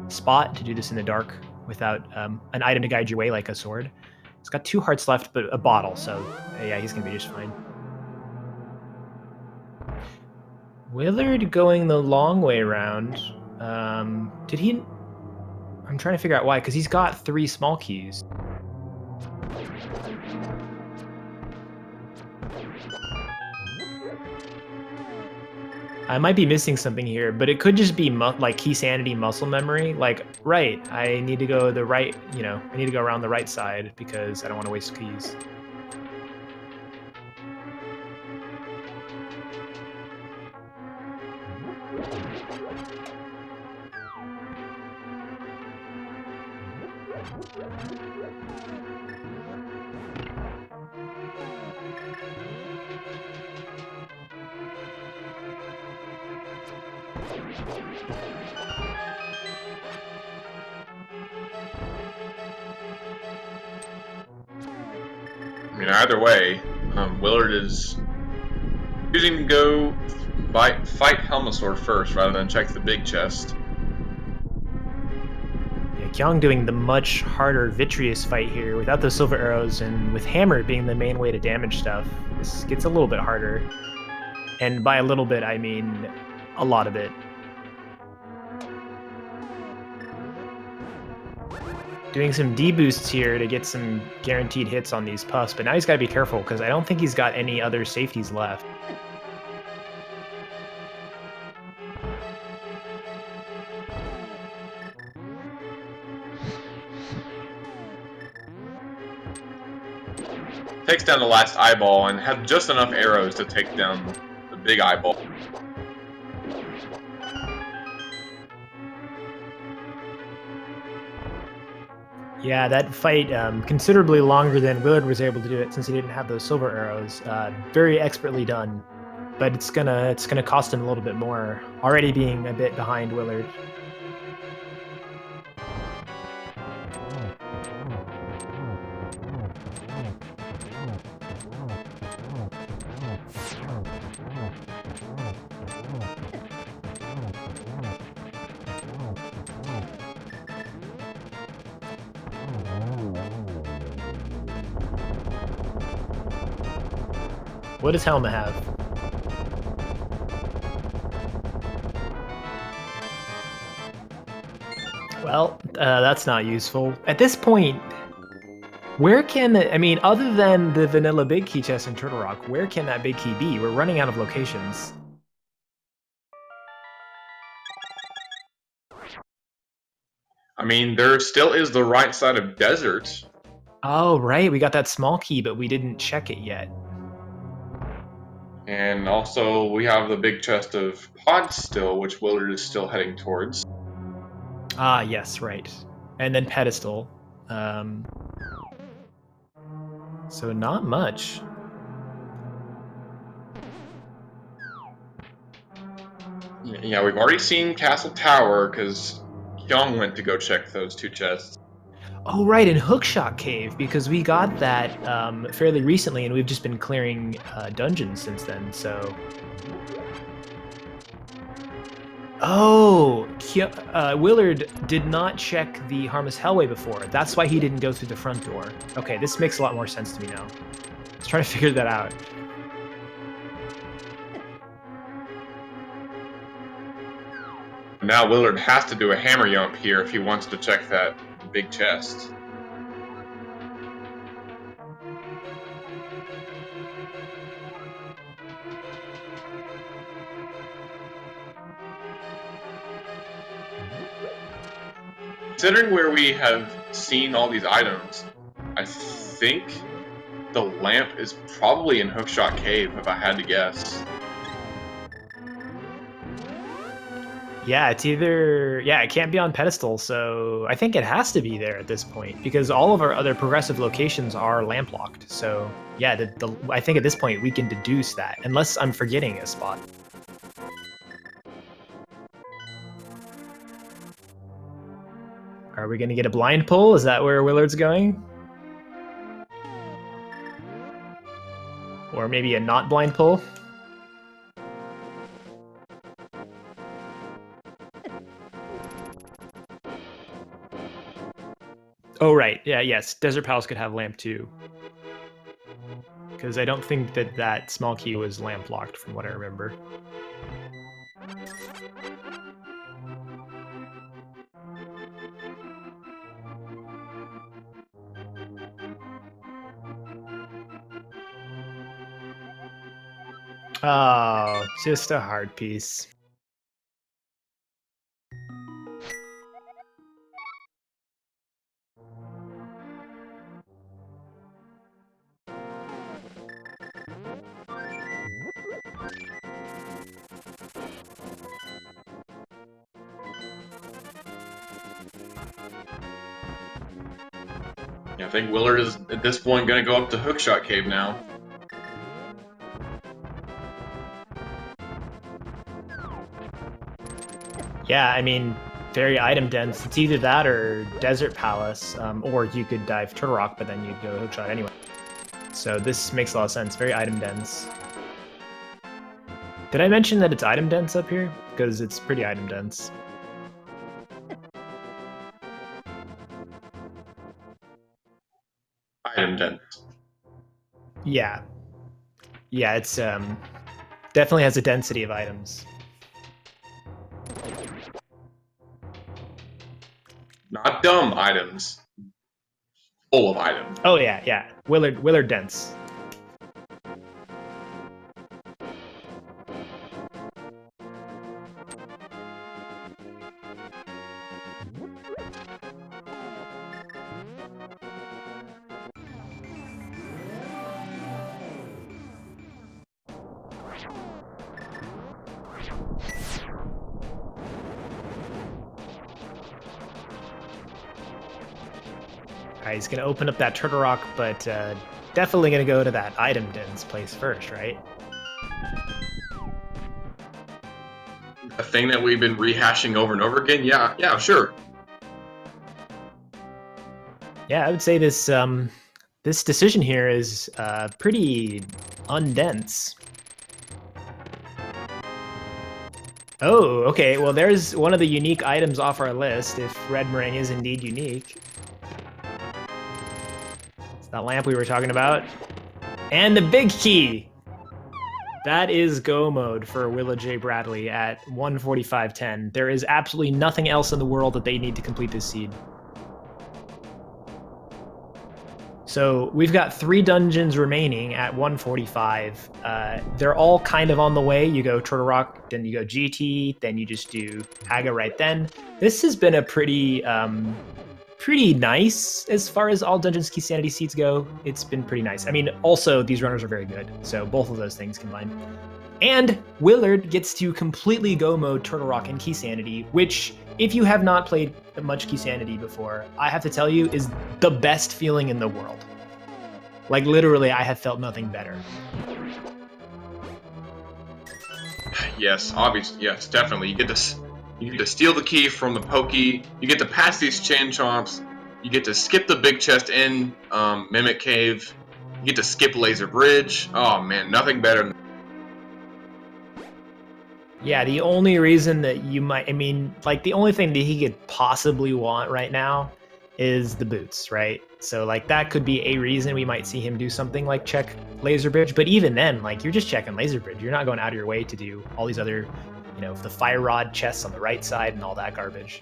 spot to do this in the dark without an item to guide your way like a sword. He's got 2 hearts left, but a bottle, so yeah, he's gonna be just fine. Willard going the long way around. Did he? I'm trying to figure out why, because he's got 3 small keys. I might be missing something here, but it could just be like key sanity muscle memory. Like, right, I need to go the right, I need to go around the right side because I don't want to waste keys. I mean, either way, Willard is choosing to go fight Helmasaur first rather than check the big chest. Yeah, Kyong doing the much harder Vitreous fight here without those silver arrows and with Hammer being the main way to damage stuff. This gets a little bit harder. And by a little bit, I mean a lot of it. Doing some D-boosts here to get some guaranteed hits on these puffs, but now he's got to be careful because I don't think he's got any other safeties left. Takes down the last eyeball and had just enough arrows to take down the big eyeball. Yeah, that fight considerably longer than Willard was able to do it since he didn't have those silver arrows. Very expertly done, but it's gonna cost him a little bit more. Already being a bit behind Willard. What does Helma have? Well, that's not useful. At this point, where can, I mean, other than the vanilla big key chest in Turtle Rock, where can that big key be? We're running out of locations. I mean, there still is the right side of desert. Oh, right, we got that small key, but we didn't check it yet. And also, we have the big chest of pods still, which Willard is still heading towards. Ah, yes, right. And then pedestal. So not much. Yeah, we've already seen Castle Tower because Kyong went to go check those 2 chests. Oh, right, in Hookshot Cave, because we got that fairly recently, and we've just been clearing dungeons since then, so... Oh, Willard did not check the Harmless Hellway before. That's why he didn't go through the front door. Okay, this makes a lot more sense to me now. I was trying to figure that out. Now Willard has to do a hammer jump here if he wants to check that big chest. Considering where we have seen all these items, I think the lamp is probably in Hookshot Cave, if I had to guess. Yeah, it's either... Yeah, it can't be on pedestal, so I think it has to be there at this point, because all of our other progressive locations are lamp-locked. So, yeah, I think at this point we can deduce that, unless I'm forgetting a spot. Are we going to get a blind pull? Is that where Willard's going? Or maybe a not blind pull? Oh, right. Yeah, yes. Desert Palace could have lamp too. Because I don't think that that small key was lamp locked from what I remember. Oh, just a hard piece. Yeah, I think Willard is, at this point, going to go up to Hookshot Cave now. Yeah, I mean, very item dense. It's either that or Desert Palace, or you could dive Turtle Rock, but then you'd go Hookshot anyway. So this makes a lot of sense. Very item dense. Did I mention that it's item dense up here? Because it's pretty item dense. Item dense. Yeah. Yeah, it's definitely has a density of items. Not dumb items. Full of items. Oh yeah, yeah. Willard dense. Alright, he's gonna open up that Turtle Rock, but definitely gonna go to that item dense place first, right? A thing that we've been rehashing over and over again? Yeah, sure. Yeah, I would say this this decision here is pretty undense. Oh, okay. Well, there's one of the unique items off our list, if Red Meringue is indeed unique. It's that lamp we were talking about. And the big key! That is go mode for WillardJBradley at 145.10. There is absolutely nothing else in the world that they need to complete this seed. So we've got 3 dungeons remaining at 145. They're all kind of on the way. You go Turtle Rock, then you go GT, then you just do Aga right then. This has been a pretty nice as far as all Dungeons Key Sanity seeds go. It's been pretty nice. I mean, also these runners are very good. So both of those things combined. And Willard gets to completely go mode Turtle Rock and Key Sanity, which, if you have not played much Key Sanity before, I have to tell you is the best feeling in the world. Like, literally, I have felt nothing better. Yes, obviously, yes, definitely. You get to steal the key from the Pokey. You get to pass these chain chomps. You get to skip the big chest in Mimic Cave. You get to skip Laser Bridge. Oh man, nothing better than. Yeah, the only reason that you might, I mean, like the only thing that he could possibly want right now is the boots, right? So like that could be a reason we might see him do something like check Laser Bridge. But even then, like you're just checking Laser Bridge. You're not going out of your way to do all these other, you know, the Fire Rod chests on the right side and all that garbage.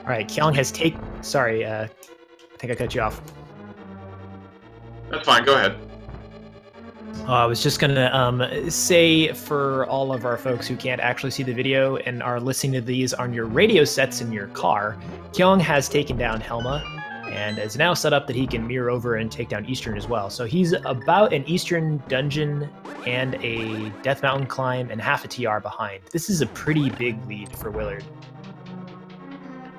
All right, Kyong has sorry, I think I cut you off. That's fine, go ahead. I was just gonna say for all of our folks who can't actually see the video and are listening to these on your radio sets in your car, Kyong has taken down Helma and is now set up that he can mirror over and take down Eastern as well. So he's about an Eastern dungeon and a Death Mountain climb and half a TR behind. This is a pretty big lead for Willard.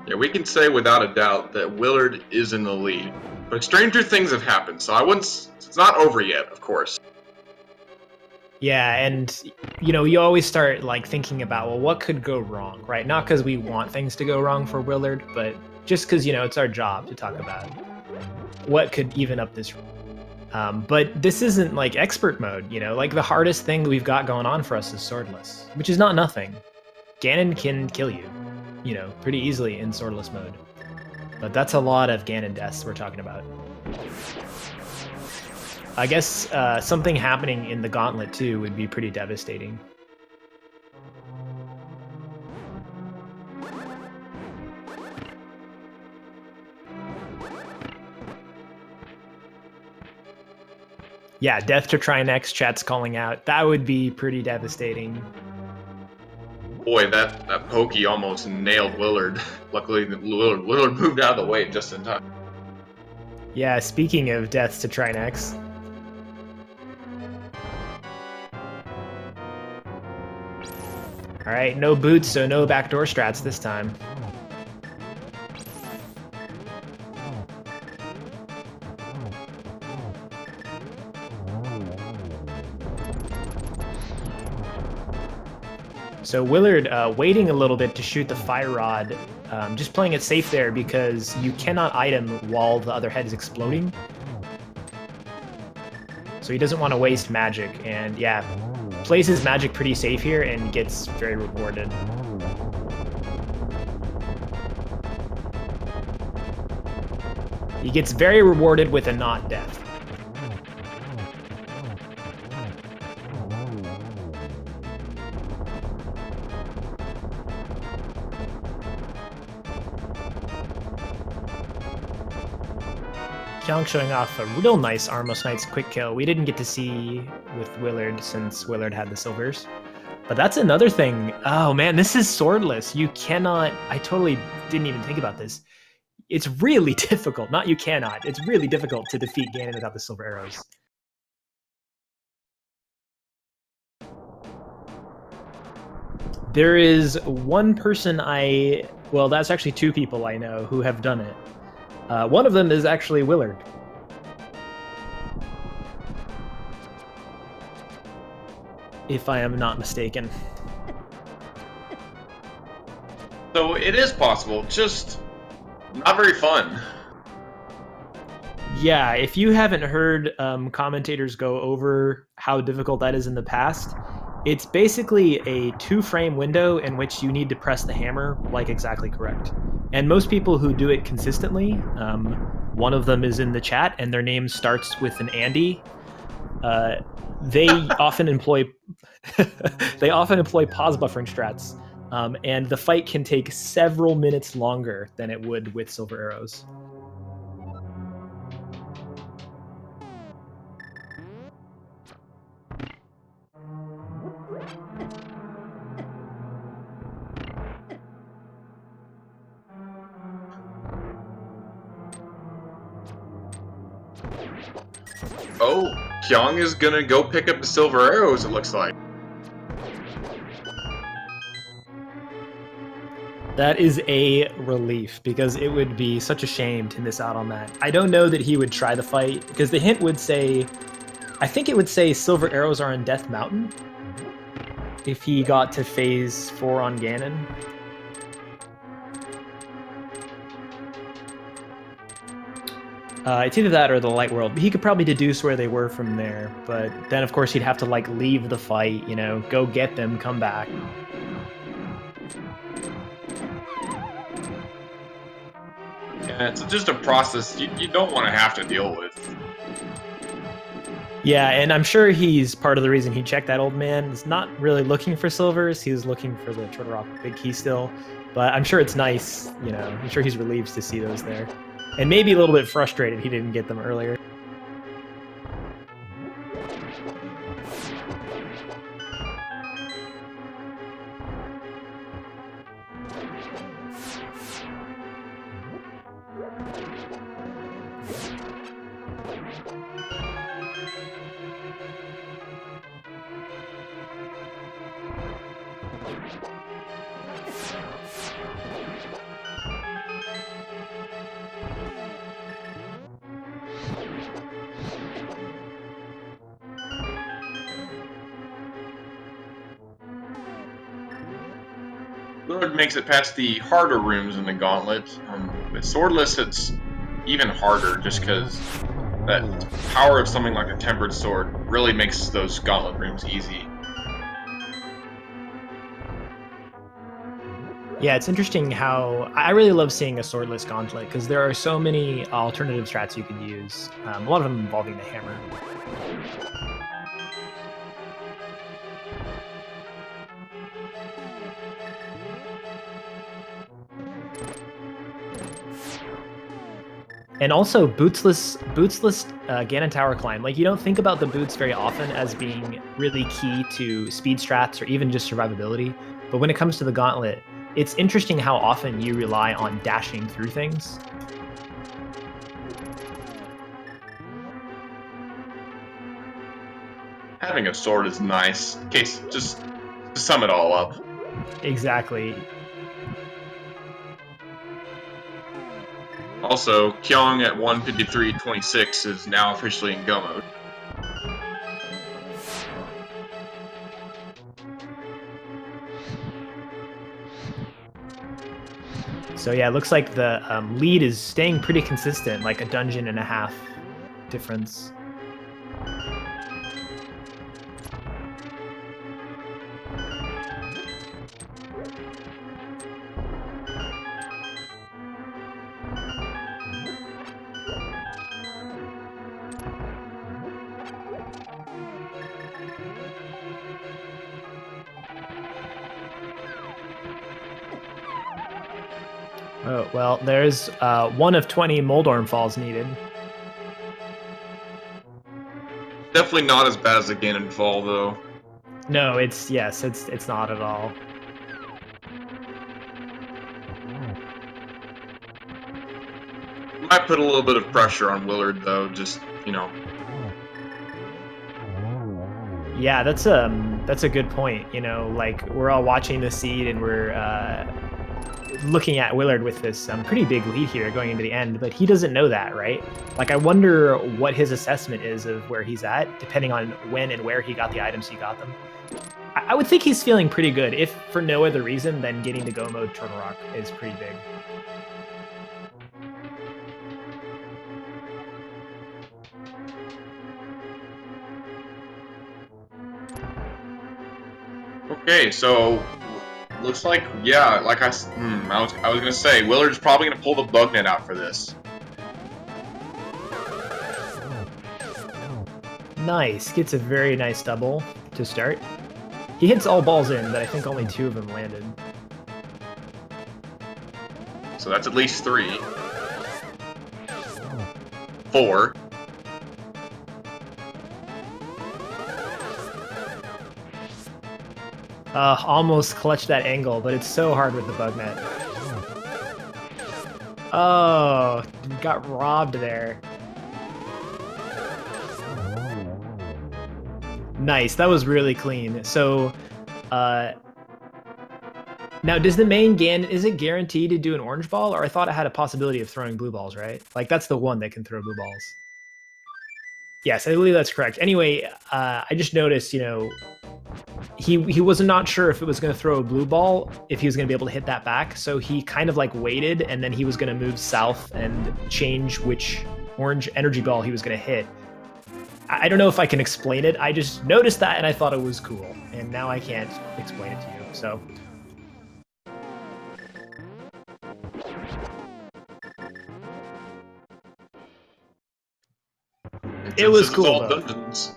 Yeah, we can say without a doubt that Willard is in the lead. But stranger things have happened, so I wouldn't. It's not over yet, of course. Yeah, and you know, you always start like thinking about, well, what could go wrong, right? Not because we want things to go wrong for Willard, but just because, you know, it's our job to talk about what could even up this. But this isn't like expert mode, you know, like the hardest thing we've got going on for us is swordless, which is not nothing. Ganon can kill you, you know, pretty easily in swordless mode. But that's a lot of Ganon deaths we're talking about. I guess something happening in the gauntlet too would be pretty devastating. Yeah, death to Trinex, chat's calling out. That would be pretty devastating. Boy, that Pokey almost nailed Willard. Luckily, Willard moved out of the way just in time. Yeah, speaking of deaths to Trinex. All right, no boots, so no backdoor strats this time. So Willard waiting a little bit to shoot the Fire Rod, just playing it safe there because you cannot item while the other head is exploding. So he doesn't want to waste magic, and yeah, plays his magic pretty safe here and gets very rewarded. He gets very rewarded with a not death. Kyong showing off a real nice Armos Knight's quick kill. We didn't get to see with Willard since Willard had the silvers. But that's another thing. Oh man, this is swordless. You cannot, I totally didn't even think about this. It's really difficult, not you cannot, it's really difficult to defeat Ganon without the silver arrows. There is one person well, that's actually two people I know who have done it. One of them is actually Willard. If I am not mistaken. So it is possible, just not very fun. Yeah, if you haven't heard commentators go over how difficult that is in the past, it's basically a 2-frame window in which you need to press the hammer like exactly correct. And most people who do it consistently, one of them is in the chat, and their name starts with an Andy. They often employ pause buffering strats, and the fight can take several minutes longer than it would with silver arrows. Oh, Kyong is gonna go pick up the silver arrows, it looks like. That is a relief, because it would be such a shame to miss out on that. I don't know that he would try the fight, because the hint would say, I think it would say silver arrows are in Death Mountain if he got to phase 4 on Ganon. It's either that or the Light World. He could probably deduce where they were from there, but then of course he'd have to like leave the fight, you know, go get them, come back. Yeah, it's just a process you don't want to have to deal with. Yeah, and I'm sure he's part of the reason he checked that old man. He's not really looking for silvers. He was looking for the Turtle Rock Big Key still. But I'm sure it's nice, you know, I'm sure he's relieved to see those there. And maybe a little bit frustrated he didn't get them earlier. Willard makes it past the harder rooms in the gauntlet. With Swordless, it's even harder just because that power of something like a Tempered Sword really makes those gauntlet rooms easy. Yeah, it's interesting how I really love seeing a swordless gauntlet because there are so many alternative strats you can use. A lot of them involving the hammer. And also bootsless Ganon Tower climb. Like, you don't think about the boots very often as being really key to speed strats or even just survivability. But when it comes to the gauntlet, it's interesting how often you rely on dashing through things. Having a sword is nice. In case, just to sum it all up. Exactly. Also, Kyong at 153.26 is now officially in go mode. So yeah, it looks like the lead is staying pretty consistent, like a dungeon and a half difference. Oh, well, there's 1 of 20 Moldorm falls needed. Definitely not as bad as the Ganon fall, though. No, it's not at all. Might put a little bit of pressure on Willard, though, just, you know. Yeah, that's a good point. You know, like, we're all watching the seed and we're looking at Willard with this pretty big lead here going into the end, but he doesn't know that, right? Like, I wonder what his assessment is of where he's at, depending on when and where he got the items he got them. I would think he's feeling pretty good, if for no other reason than getting to go mode Turtle Rock is pretty big. Okay, so Looks like, yeah, like I was gonna say, Willard's probably gonna pull the bug net out for this. Nice. Gets a very nice double to start. He hits all balls in, but I think only 2 of them landed. So that's at least 3. 4. Almost clutched that angle, but it's so hard with the bug net. Oh, got robbed there. Nice, that was really clean. So, now does the main Gan, is it guaranteed to do an orange ball? Or I thought it had a possibility of throwing blue balls, right? Like, that's the one that can throw blue balls. Yes, I believe that's correct. Anyway, I just noticed, you know, he was not sure if it was going to throw a blue ball, if he was going to be able to hit that back. So he kind of like waited, and then he was going to move south and change which orange energy ball he was going to hit. I don't know if I can explain it. I just noticed that, and I thought it was cool. And now I can't explain it to you, so... It was cool, all though. Dungeons.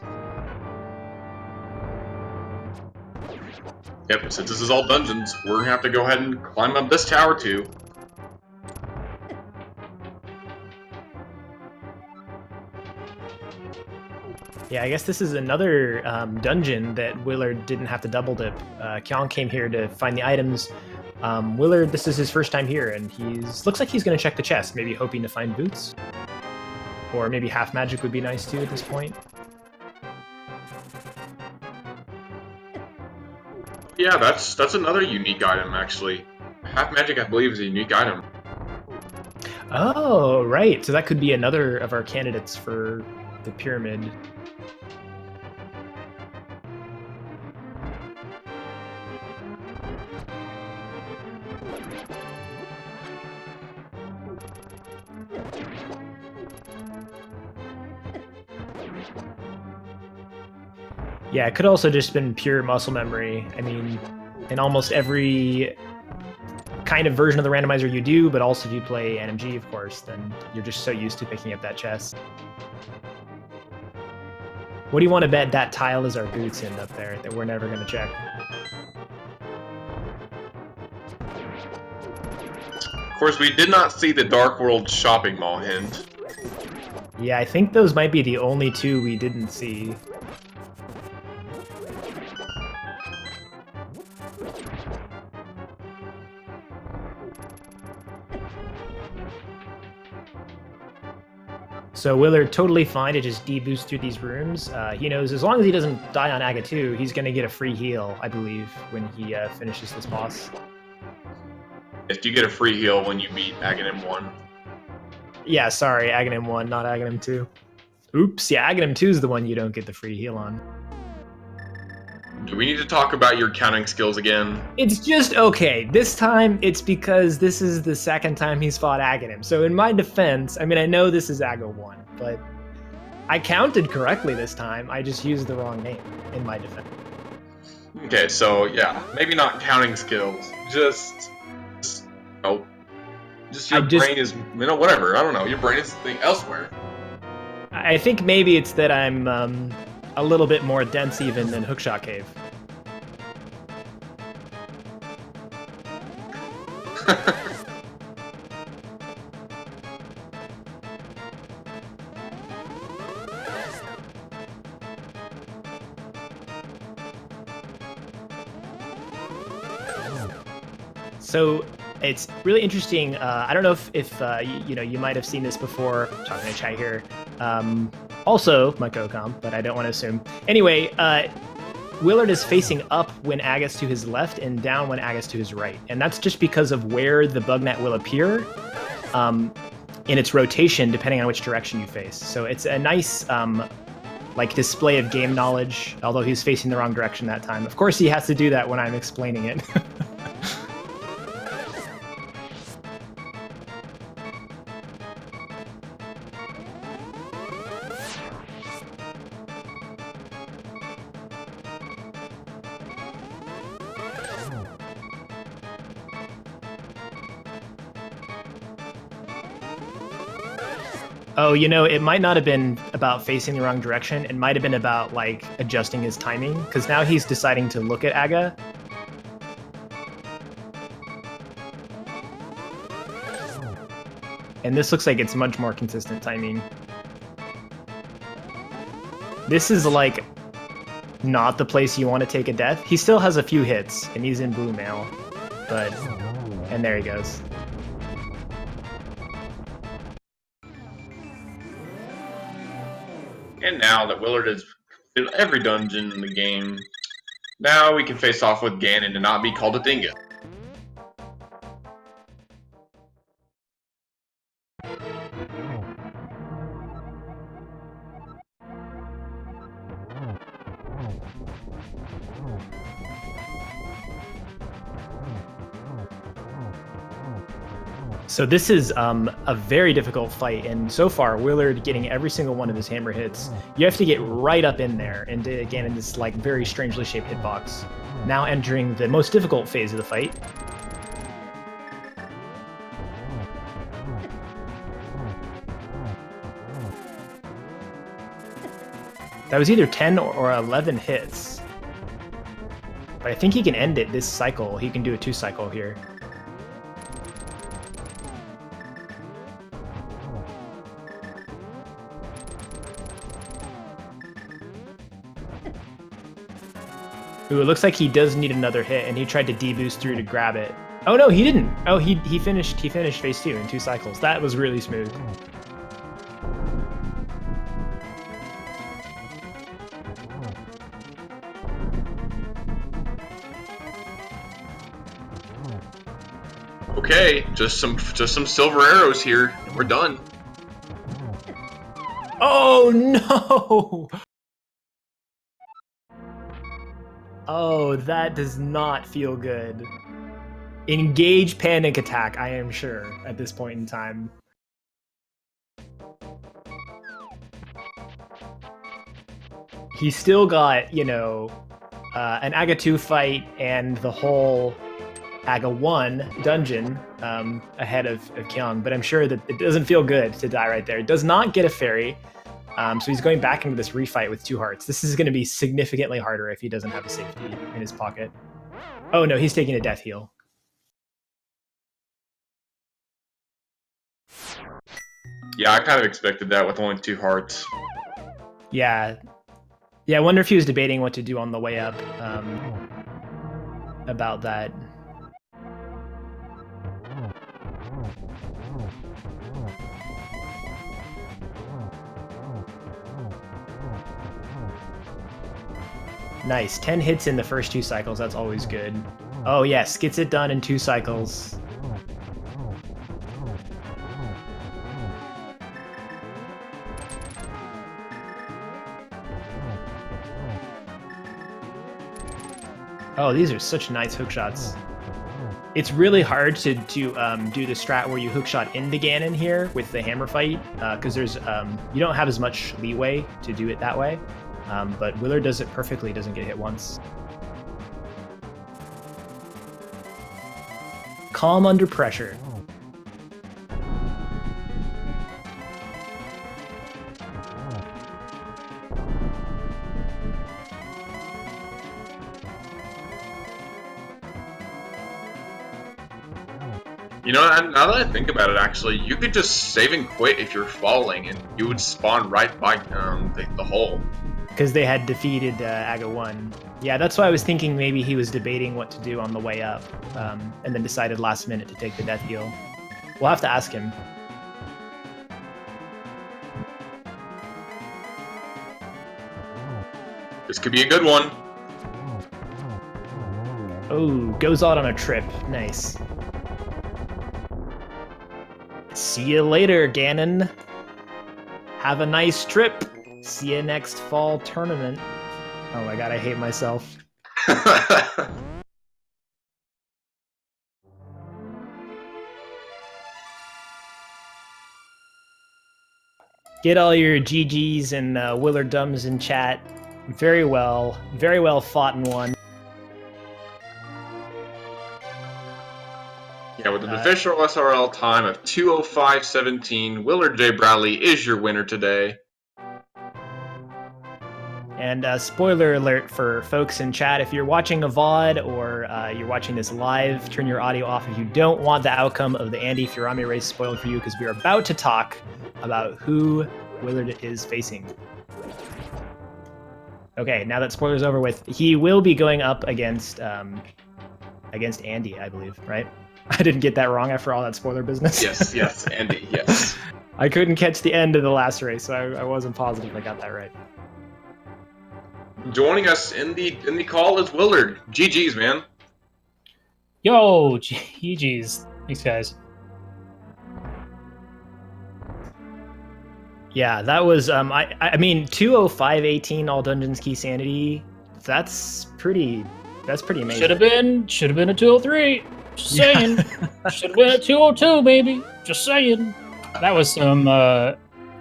Yep, since this is all dungeons, we're gonna have to go ahead and climb up this tower too. Yeah, I guess this is another dungeon that Willard didn't have to double dip. Kyong came here to find the items. Willard, this is his first time here, and looks like he's going to check the chest, maybe hoping to find boots. Or maybe half magic would be nice too at this point. Yeah, that's another unique item actually. Half magic, I believe, is a unique item. Oh, right. So that could be another of our candidates for the pyramid. Yeah, it could also just been pure muscle memory. I mean, in almost every kind of version of the randomizer you do, but also if you play NMG, of course, then you're just so used to picking up that chest. What do you want to bet that tile is our boots in up there that we're never going to check? Of course, we did not see the Dark World shopping mall hint. Yeah, I think those might be the only 2 we didn't see. So Willard totally fine to just deboost through these rooms. He knows as long as he doesn't die on Aga 2, he's going to get a free heal, I believe, when he finishes this boss. If you get a free heal when you beat Aghanim 1. Yeah, sorry, Aghanim 1, not Aghanim 2. Oops, yeah, Aghanim 2 is the one you don't get the free heal on. Do we need to talk about your counting skills again? It's just okay. This time, it's because this is the second time he's fought Aghanim. So in my defense, I mean, I know this is Aga 1, but I counted correctly this time. I just used the wrong name in my defense. Okay, so yeah, maybe not counting skills. Just your brain is, whatever. I don't know. Your brain is elsewhere. I think maybe it's that I'm a little bit more dense even than Hookshot Cave. So it's really interesting. I don't know if you might have seen this before. I'm talking to chat here. Also, my co-com, but I don't want to assume. Anyway, Willard is facing up when Aga's to his left and down when Aga's to his right. And that's just because of where the bug net will appear in its rotation, depending on which direction you face. So it's a nice like display of game knowledge, although he's facing the wrong direction that time. Of course, he has to do that when I'm explaining it. Oh, you know, it might not have been about facing the wrong direction. It might have been about, like, adjusting his timing, because now he's deciding to look at Aga. And this looks like it's much more consistent timing. This is, like, not the place you want to take a death. He still has a few hits, and he's in blue mail. But... and there he goes. And now that Willard has completed every dungeon in the game, now we can face off with Ganon and not be called a dingus. So this is a very difficult fight, and so far, Willard getting every single one of his hammer hits. You have to get right up in there, and again, in this like very strangely shaped hitbox. Now entering the most difficult phase of the fight. That was either 10 or 11 hits. But I think he can end it this cycle. He can do a 2-cycle here. Ooh, it looks like he does need another hit, and he tried to deboost through to grab it. Oh no, he didn't. Oh, he finished phase 2 in 2 cycles. That was really smooth. Okay, just some silver arrows here, and we're done. Oh no! Oh, that does not feel good. Engage panic attack, I am sure, at this point in time. He's still got, you know, an Aga 2 fight and the whole Aga 1 dungeon ahead of Kyong, but I'm sure that it doesn't feel good to die right there. It does not get a fairy. So he's going back into this refight with 2 hearts. This is going to be significantly harder if he doesn't have a safety in his pocket. Oh no, he's taking a death heal. Yeah, I kind of expected that with only 2 hearts. Yeah. Yeah, I wonder if he was debating what to do on the way up about that. Nice, 10 hits in the first 2 cycles, that's always good. Oh yes, gets it done in 2 cycles. Oh, these are such nice hook shots. It's really hard to do the strat where you hookshot into Ganon here with the hammer fight, because there's you don't have as much leeway to do it that way. But Willard does it perfectly, doesn't get hit once. Calm under pressure. You know, now that I think about it, actually, you could just save and quit if you're falling, and you would spawn right by the hole. Because they had defeated Aga 1. Yeah, that's why I was thinking maybe he was debating what to do on the way up, and then decided last minute to take the death heal. We'll have to ask him. This could be a good one. Oh, goes out on a trip. Nice. See you later, Ganon. Have a nice trip. See you next fall tournament. Oh my god, I hate myself. Get all your GGs and Willardums in chat. Very well fought and won. Yeah, with an official SRL time of 2:05:17, WillardJBradley is your winner today. And spoiler alert for folks in chat, if you're watching a VOD or you're watching this live, turn your audio off if you don't want the outcome of the Andy Furami race spoiled for you, because we're about to talk about who Willard is facing. Okay, now that spoiler's over with, he will be going up against Andy, I believe, right? I didn't get that wrong after all that spoiler business. Yes, Andy, yes. I couldn't catch the end of the last race, so I wasn't positive I got that right. Joining us in the call is Willard. GG's, man. Yo, GG's. Thanks, guys. Yeah, that was I mean 2:05:18 all dungeons key sanity. That's pretty amazing. Should have been a 203. Just saying. Should have been a 202, baby. Just saying. That was some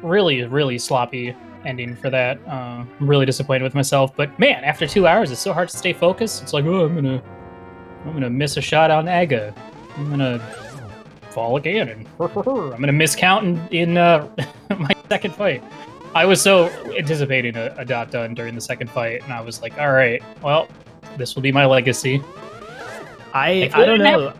really, really sloppy ending for that. I'm really disappointed with myself. But man, after 2 hours, it's so hard to stay focused. It's like, oh, I'm gonna miss a shot on Aga. I'm gonna fall again, and I'm gonna miscount in my second fight. I was so anticipating a dot done during the second fight, and I was like, all right, well, this will be my legacy. I don't know.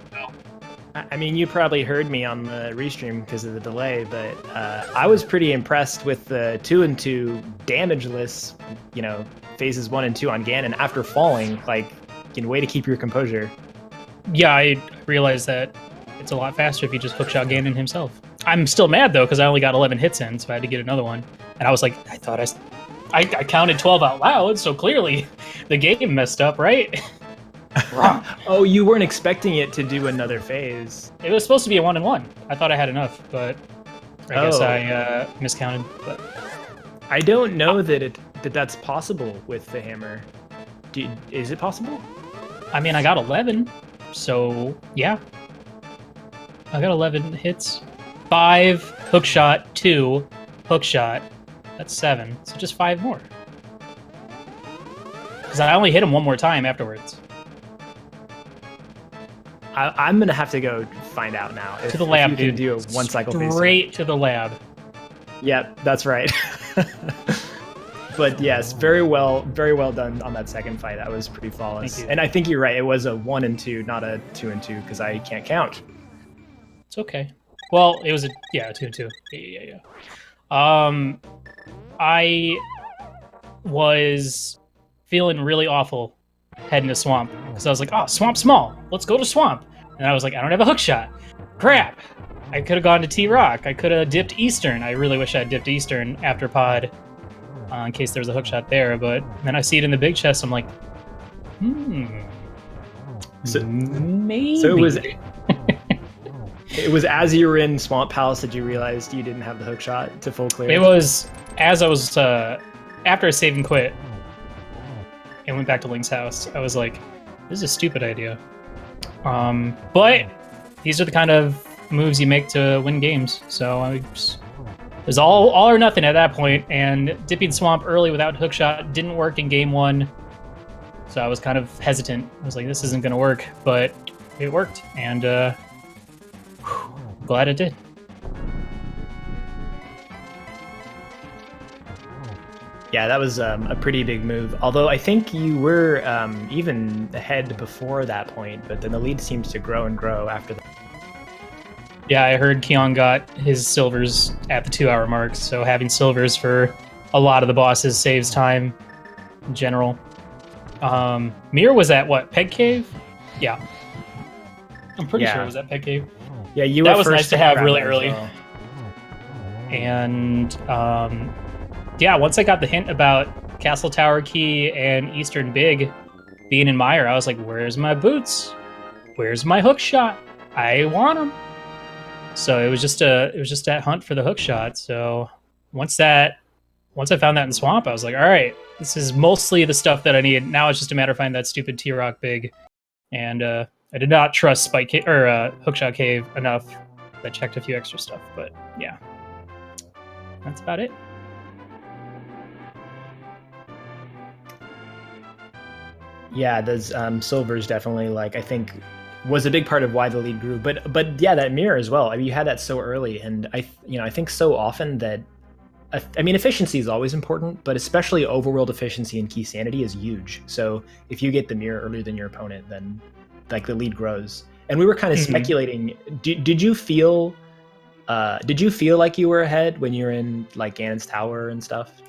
I mean, you probably heard me on the restream because of the delay, but I was pretty impressed with the 2-2 damageless, phases 1 and 2 on Ganon after falling. Like, way to keep your composure. Yeah, I realized that it's a lot faster if you just hookshot Ganon himself. I'm still mad though because I only got 11 hits in, so I had to get another one. And I was like, I counted 12 out loud, so clearly the game messed up, right? Wrong. Oh, you weren't expecting it to do another phase. It was supposed to be a 1-1. I thought I had enough, but I guess I miscounted. But I don't know that's possible with the hammer. Is it possible? I mean, I got 11, so yeah. I got 11 hits. 5 hookshot, 2 hookshot. That's 7, so just 5 more. Because I only hit him one more time afterwards. I'm gonna have to go find out now. To the lab, if you can do a one cycle phase. Straight to the lab. Yep, that's right. But yes, very well done on that second fight. That was pretty flawless. Thank you. And I think you're right. It was a 1 and 2, not a 2 and 2, because I can't count. It's okay. Well, it was a 2 and 2. Yeah. I was feeling really awful heading to Swamp because I was like, oh, Swamp small. Let's go to Swamp. And I was like, I don't have a hook shot. Crap. I could have gone to T-Rock. I could have dipped Eastern. I really wish I had dipped Eastern after Pod in case there was a hook shot there. But then I see it in the big chest. I'm like, maybe. So it was as you were in Swamp Palace that you realized you didn't have the hook shot to full clear. It was as I was after I saved and quit and went back to Link's house. I was like, this is a stupid idea. But these are the kind of moves you make to win games. So it was all or nothing at that point, and dipping Swamp early without hookshot didn't work in game 1. So I was kind of hesitant. I was like, this isn't going to work, but it worked, and glad it did. Yeah, that was a pretty big move. Although I think you were even ahead before that point, but then the lead seems to grow and grow after that. Yeah, I heard Kyong got his silvers at the 2-hour mark, so having silvers for a lot of the bosses saves time in general. Mir was at what, Peg Cave? Yeah. I'm pretty sure it was at Peg Cave. Yeah, you that were was first nice to have really early. Well. And yeah, once I got the hint about Castle Tower Key and Eastern Big being in Mire, I was like, where's my boots? Where's my hook shot? I want them. So it was just that hunt for the hook shot. So once I found that in Swamp, I was like, all right, this is mostly the stuff that I need. Now it's just a matter of finding that stupid T-Rock Big. And I did not trust Hookshot Cave enough. I checked a few extra stuff, but yeah, that's about it. Yeah, those silvers definitely, like, I think was a big part of why the lead grew. But yeah, that mirror as well. I mean, you had that so early, and I think so often that I mean, efficiency is always important, but especially overworld efficiency and key sanity is huge. So if you get the mirror earlier than your opponent, then like the lead grows. And we were kind of speculating. Did you feel like you were ahead when you were in like Ganon's Tower and stuff?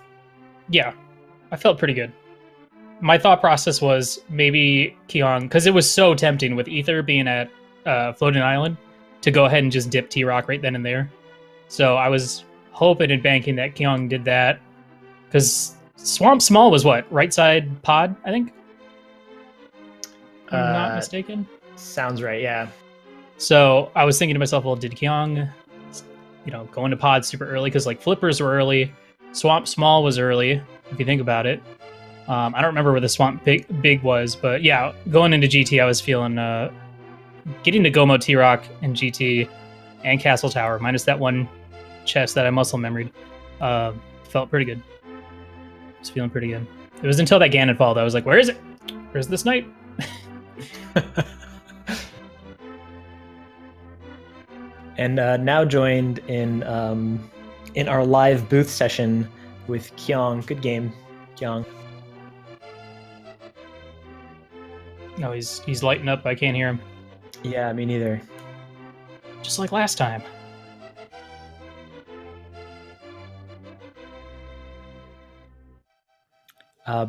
Yeah, I felt pretty good. My thought process was maybe Kyong, because it was so tempting with Ether being at Floating Island, to go ahead and just dip T-Rock right then and there. So I was hoping and banking that Kyong did that, because Swamp Small was what, right side pod, I think, if I'm not mistaken. Sounds right, yeah. So I was thinking to myself, well, did Kyong, go into pod super early? Because like Flippers were early, Swamp Small was early, if you think about it. I don't remember where the Swamp Big was, but yeah, going into GT, I was feeling getting to Gomo T-Rock and GT and Castle Tower, minus that one chest that I muscle memoried, felt pretty good. I was feeling pretty good. It was until that Ganon fall that I was like, where is it? Where's the snipe? And now joined in our live booth session with Kyong. Good game, Kyong. No, he's lighting up. I can't hear him. Yeah, me neither. Just like last time.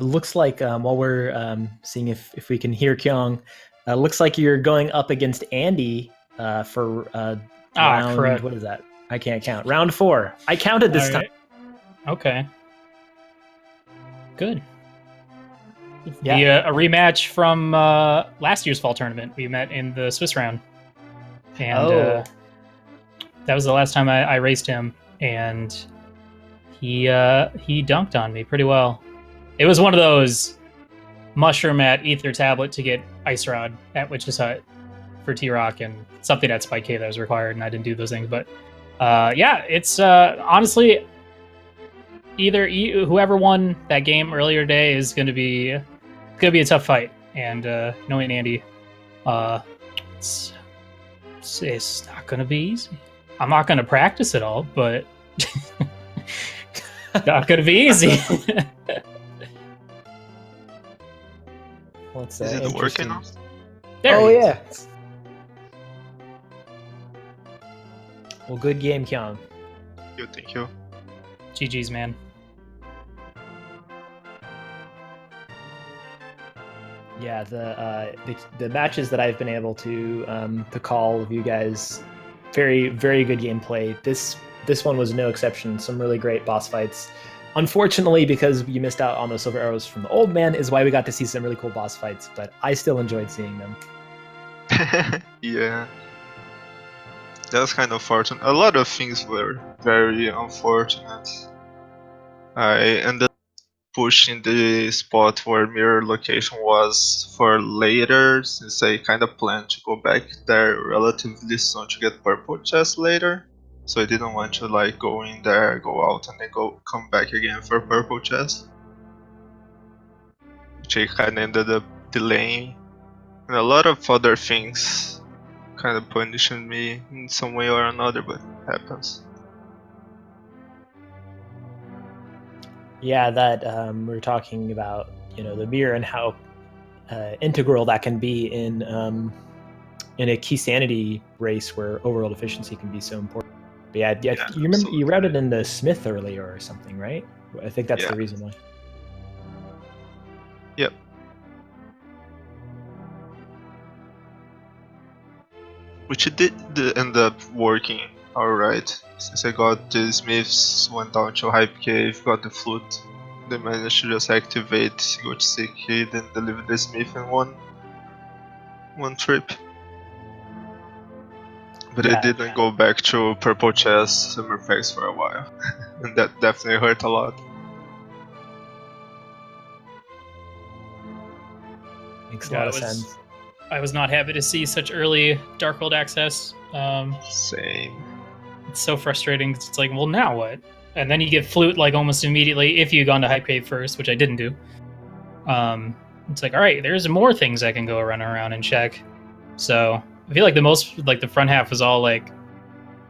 Looks like while we're seeing if we can hear Kyong, looks like you're going up against Andy for round. Correct. What is that? I can't count. Round 4. I counted this time. Okay. Good. Yeah. A rematch from last year's fall tournament. We met in the Swiss round, and that was the last time I raced him, and he dunked on me pretty well. It was one of those mushroom at Ether tablet to get Ice Rod at Witch's Hut for T-Rock, and something at Spike K that was required, and I didn't do those things. But it's honestly either whoever won that game earlier today is going to be a tough fight. And knowing Andy, it's not going to be easy. I'm not going to practice at all, but not going to be easy. What's Is it working? There yeah. Well, good game, Kyong. Thank you. GG's, man. Yeah, the matches that I've been able to call of you guys, very very good gameplay. This one was no exception. Some really great boss fights. Unfortunately, because you missed out on those silver arrows from the old man, is why we got to see some really cool boss fights. But I still enjoyed seeing them. Yeah, that was kind of unfortunate. A lot of things were very unfortunate. I ended up pushing the spot where mirror location was for later, since I kind of planned to go back there relatively soon to get purple chest later. So I didn't want to like go in there, go out, and then come back again for purple chest, which I kind of ended up delaying, and a lot of other things kind of punishing me in some way or another, but it happens. Yeah, that we're talking about, the mirror and how integral that can be in a key sanity race where overworld efficiency can be so important. But yeah, you remember absolutely. You routed in the Smith earlier or something, right? I think that's the reason why. Yep. Which it did end up working alright. Since I got the Smiths, went down to Hype Cave, got the flute, they managed to just activate, go to Sick Kid, and deliver the Smith in one trip. But I didn't go back to purple chest summer packs for a while, and that definitely hurt a lot. Makes a lot of sense. I was not happy to see such early Dark World access. Same. It's so frustrating. It's like, well, now what? And then you get flute like almost immediately if you'd gone to Hype Cave first, which I didn't do. It's like, all right, there's more things I can go run around and check. So I feel like the front half was all like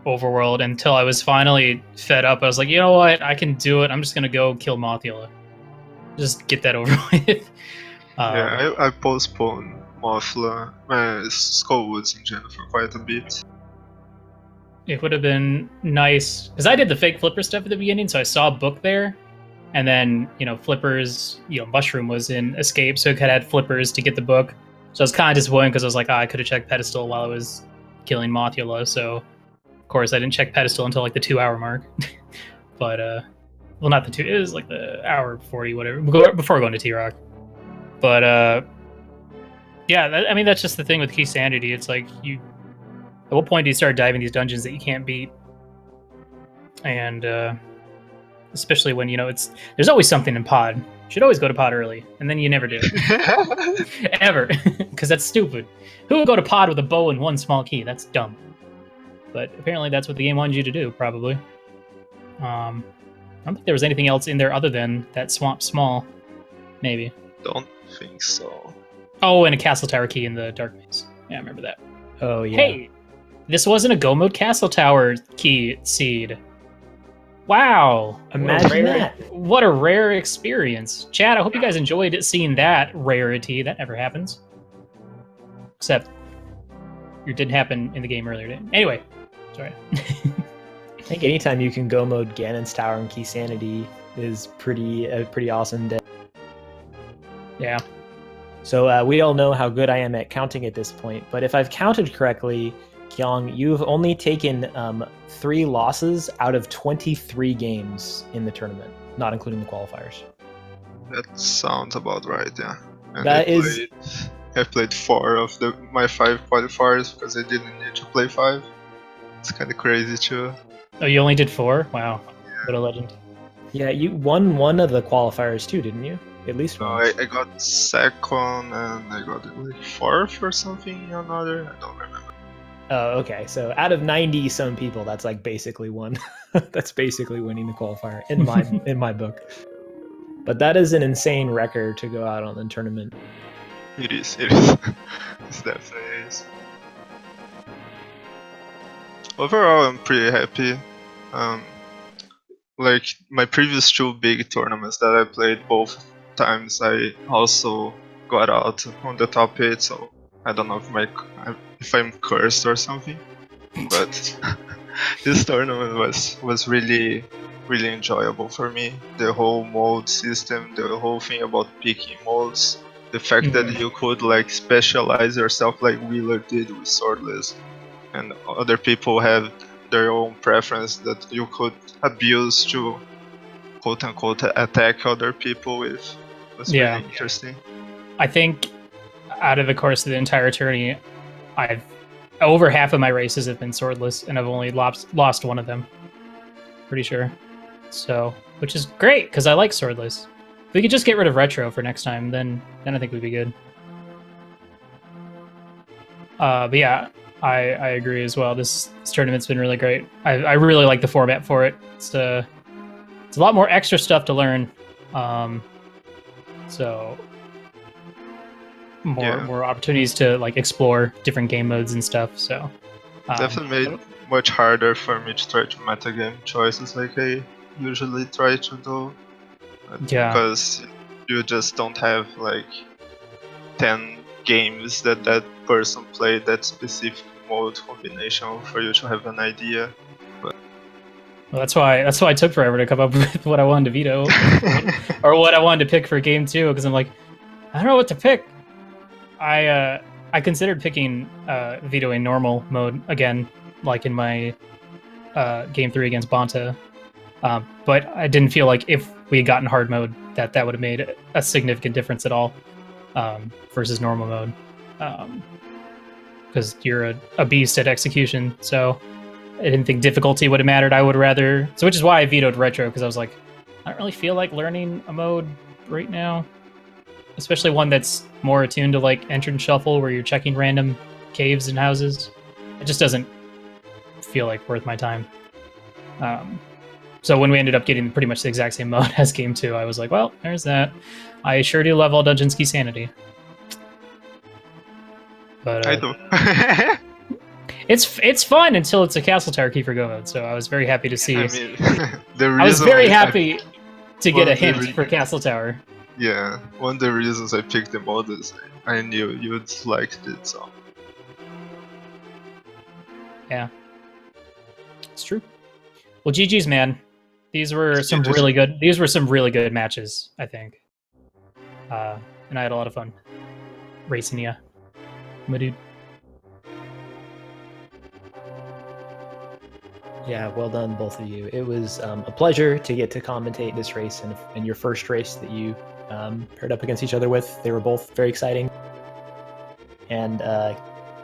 Overworld until I was finally fed up. I was like, you know what? I can do it. I'm just gonna go kill Mothula. Just get that over with. Yeah, I postponed Mothla, Skullwoods in general for quite a bit. It would have been nice because I did the fake Flipper stuff at the beginning, so I saw a book there, and then Flipper's mushroom was in Escape, so it could add Flippers to get the book. So I was kind of disappointed because I was like, I could have checked Pedestal while I was killing Mothula. So of course I didn't check Pedestal until like the 2-hour mark. But well, not the 2. It was like the hour 40, whatever, before going to T-Rock. But yeah, I mean that's just the thing with Key Sanity. It's like at what point do you start diving these dungeons that you can't beat? And especially when there's always something in pod. You should always go to pod early, and then you never do ever, because that's stupid. Who would go to pod with a bow and one small key? That's dumb. But apparently that's what the game wanted you to do, probably. I don't think there was anything else in there other than that swamp small. Maybe. Don't think so. Oh, and a castle tower key in the dark maze. Yeah, I remember that. Oh yeah. Hey, this wasn't a Go Mode Castle Tower key seed. Wow. Imagine that. What a rare experience. Chad, I hope you guys enjoyed seeing that rarity. That never happens. Except it didn't happen in the game earlier today. Anyway, sorry. I think anytime you can go mode Ganon's Tower and Key Sanity is a pretty awesome day. Yeah. So we all know how good I am at counting at this point, but if I've counted correctly, Kyong, you've only taken 3 losses out of 23 games in the tournament, not including the qualifiers. That sounds about right, yeah. And I've played 4 of my 5 qualifiers because I didn't need to play 5. It's kind of crazy too. Oh, you only did 4? Wow, what a legend. Yeah, you won one of the qualifiers too, didn't you? At least No, one. I got 2nd and I got like 4th or something another. I don't remember. Oh, okay. So out of 90 some people, that's like basically one. That's basically winning the qualifier in my book. But that is an insane record to go out on the tournament. It is. It definitely is. Overall, I'm pretty happy. Like my previous 2 big tournaments that I played, both times I also got out on the top 8, so I don't know if I'm cursed or something, but this tournament was really enjoyable for me. The whole mode system, the whole thing about picking modes, the fact that you could like specialize yourself like Willard did with Swordless, and other people have their own preference that you could abuse to quote-unquote attack other people with. Was really interesting. I think out of the course of the entire tourney, over half of my races have been swordless, and I've only lost one of them. Pretty sure. So, which is great because I like swordless. If we could just get rid of retro for next time, then I think we'd be good. But yeah, I agree as well. This tournament's been really great. I really like the format for it. It's a lot more extra stuff to learn. So more opportunities to like explore different game modes and stuff. So definitely made it much harder for me to try to metagame choices like I usually try to do. Yeah. Because you just don't have like 10 games that person played that specific mode combination for you to have an idea. But well, that's why it took forever to come up with what I wanted to veto or what I wanted to pick for game 2, because I'm like, I don't know what to pick. I considered picking vetoing normal mode again, like in my game 3 against Bonta, but I didn't feel like if we had gotten hard mode that would have made a significant difference at all versus normal mode, because you're a beast at execution. So I didn't think difficulty would have mattered. I would rather, so which is why I vetoed retro, because I was like, I don't really feel like learning a mode right now, especially one that's more attuned to like entrance shuffle where you're checking random caves and houses. It just doesn't feel like worth my time. So when we ended up getting pretty much the exact same mode as game 2, I was like, well, there's that. I sure do love all Dungeons Key Sanity. But I do. it's fun until it's a Castle Tower key for Go mode. So I was very happy to see. I mean, the reason I was very I- happy to get one a of the hint for Castle Tower. Yeah, one of the reasons I picked the mod is I knew you'd liked it, so. Yeah, it's true. Well, GG's, man. These were GG's. some really good. These were some really good matches, I think. And I had a lot of fun racing ya, my dude. Yeah, well done, both of you. It was a pleasure to get to commentate this race and your first race that you paired up against each other with. They were both very exciting. And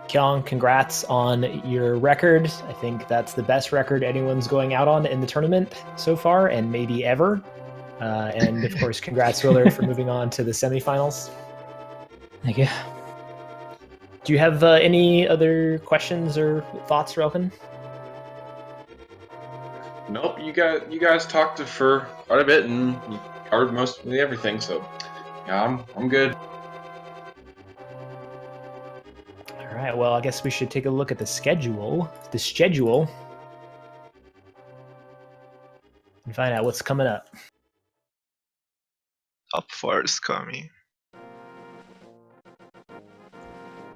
Kyong, congrats on your record. I think that's the best record anyone's going out on in the tournament so far, and maybe ever. And of course, congrats, Willard, for moving on to the semifinals. Thank you. Do you have any other questions or thoughts, Relkin? Nope, you guys talked for quite a bit and you covered most of everything, so yeah, I'm good. All right, well, I guess we should take a look at the schedule. And find out what's coming up. Top 4 is coming.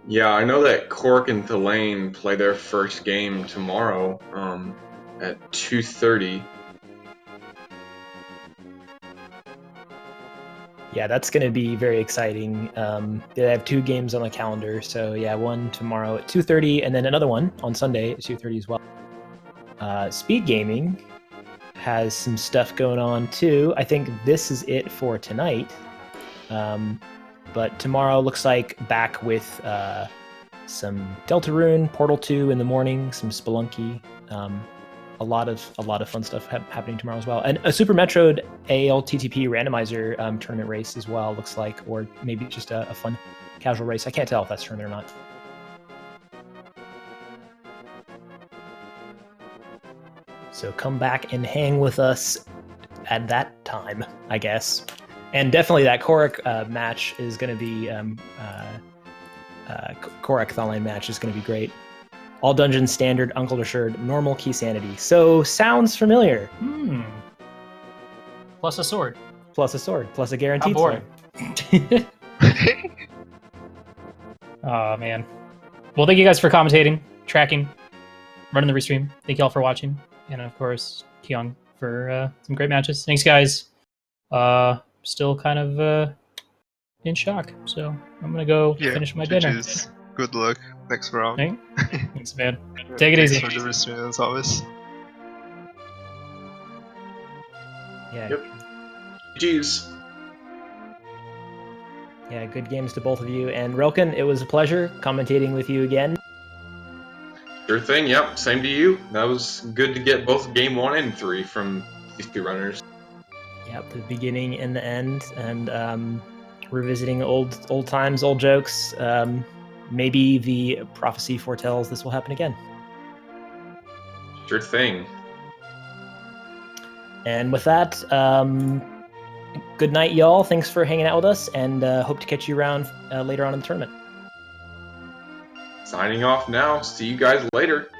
Yeah, I know that Cork and Tulane play their first game tomorrow at 2:30. Yeah, that's going to be very exciting. They have 2 games on the calendar, so yeah, one tomorrow at 2:30, and then another one on Sunday at 2:30 as well. Speed Gaming has some stuff going on too. I think this is it for tonight. But tomorrow looks like back with some Deltarune, Portal 2 in the morning, some Spelunky, a lot of fun stuff happening tomorrow as well, and a Super Metroid ALTTP randomizer tournament race as well. Looks like, or maybe just a fun casual race. I can't tell if that's tournament or not. So come back and hang with us at that time, I guess. And definitely that Korok match is going to be Korok Thalain match is going to be great. All dungeons standard, Uncle Assured, normal key sanity. So sounds familiar. Plus a sword. Plus a sword. Plus a guaranteed How boring. sword. Oh man. Well, thank you guys for commentating, tracking, running the restream. Thank you all for watching, and of course, Kyong for some great matches. Thanks, guys. Still kind of in shock, so I'm gonna go finish my dinner. GG's. Good luck next round. Thanks, man. Take it easy. Thanks for the restream as always. Yeah. Yep. GG's. Yeah, good games to both of you. And Relkin, it was a pleasure commentating with you again. Sure thing, yep, same to you. That was good to get both game 1 and 3 from these 2 runners. Yep, the beginning and the end, and revisiting old times, old jokes. Maybe the prophecy foretells this will happen again. Sure thing. And with that, good night, y'all. Thanks for hanging out with us, and hope to catch you around later on in the tournament. Signing off now. See you guys later.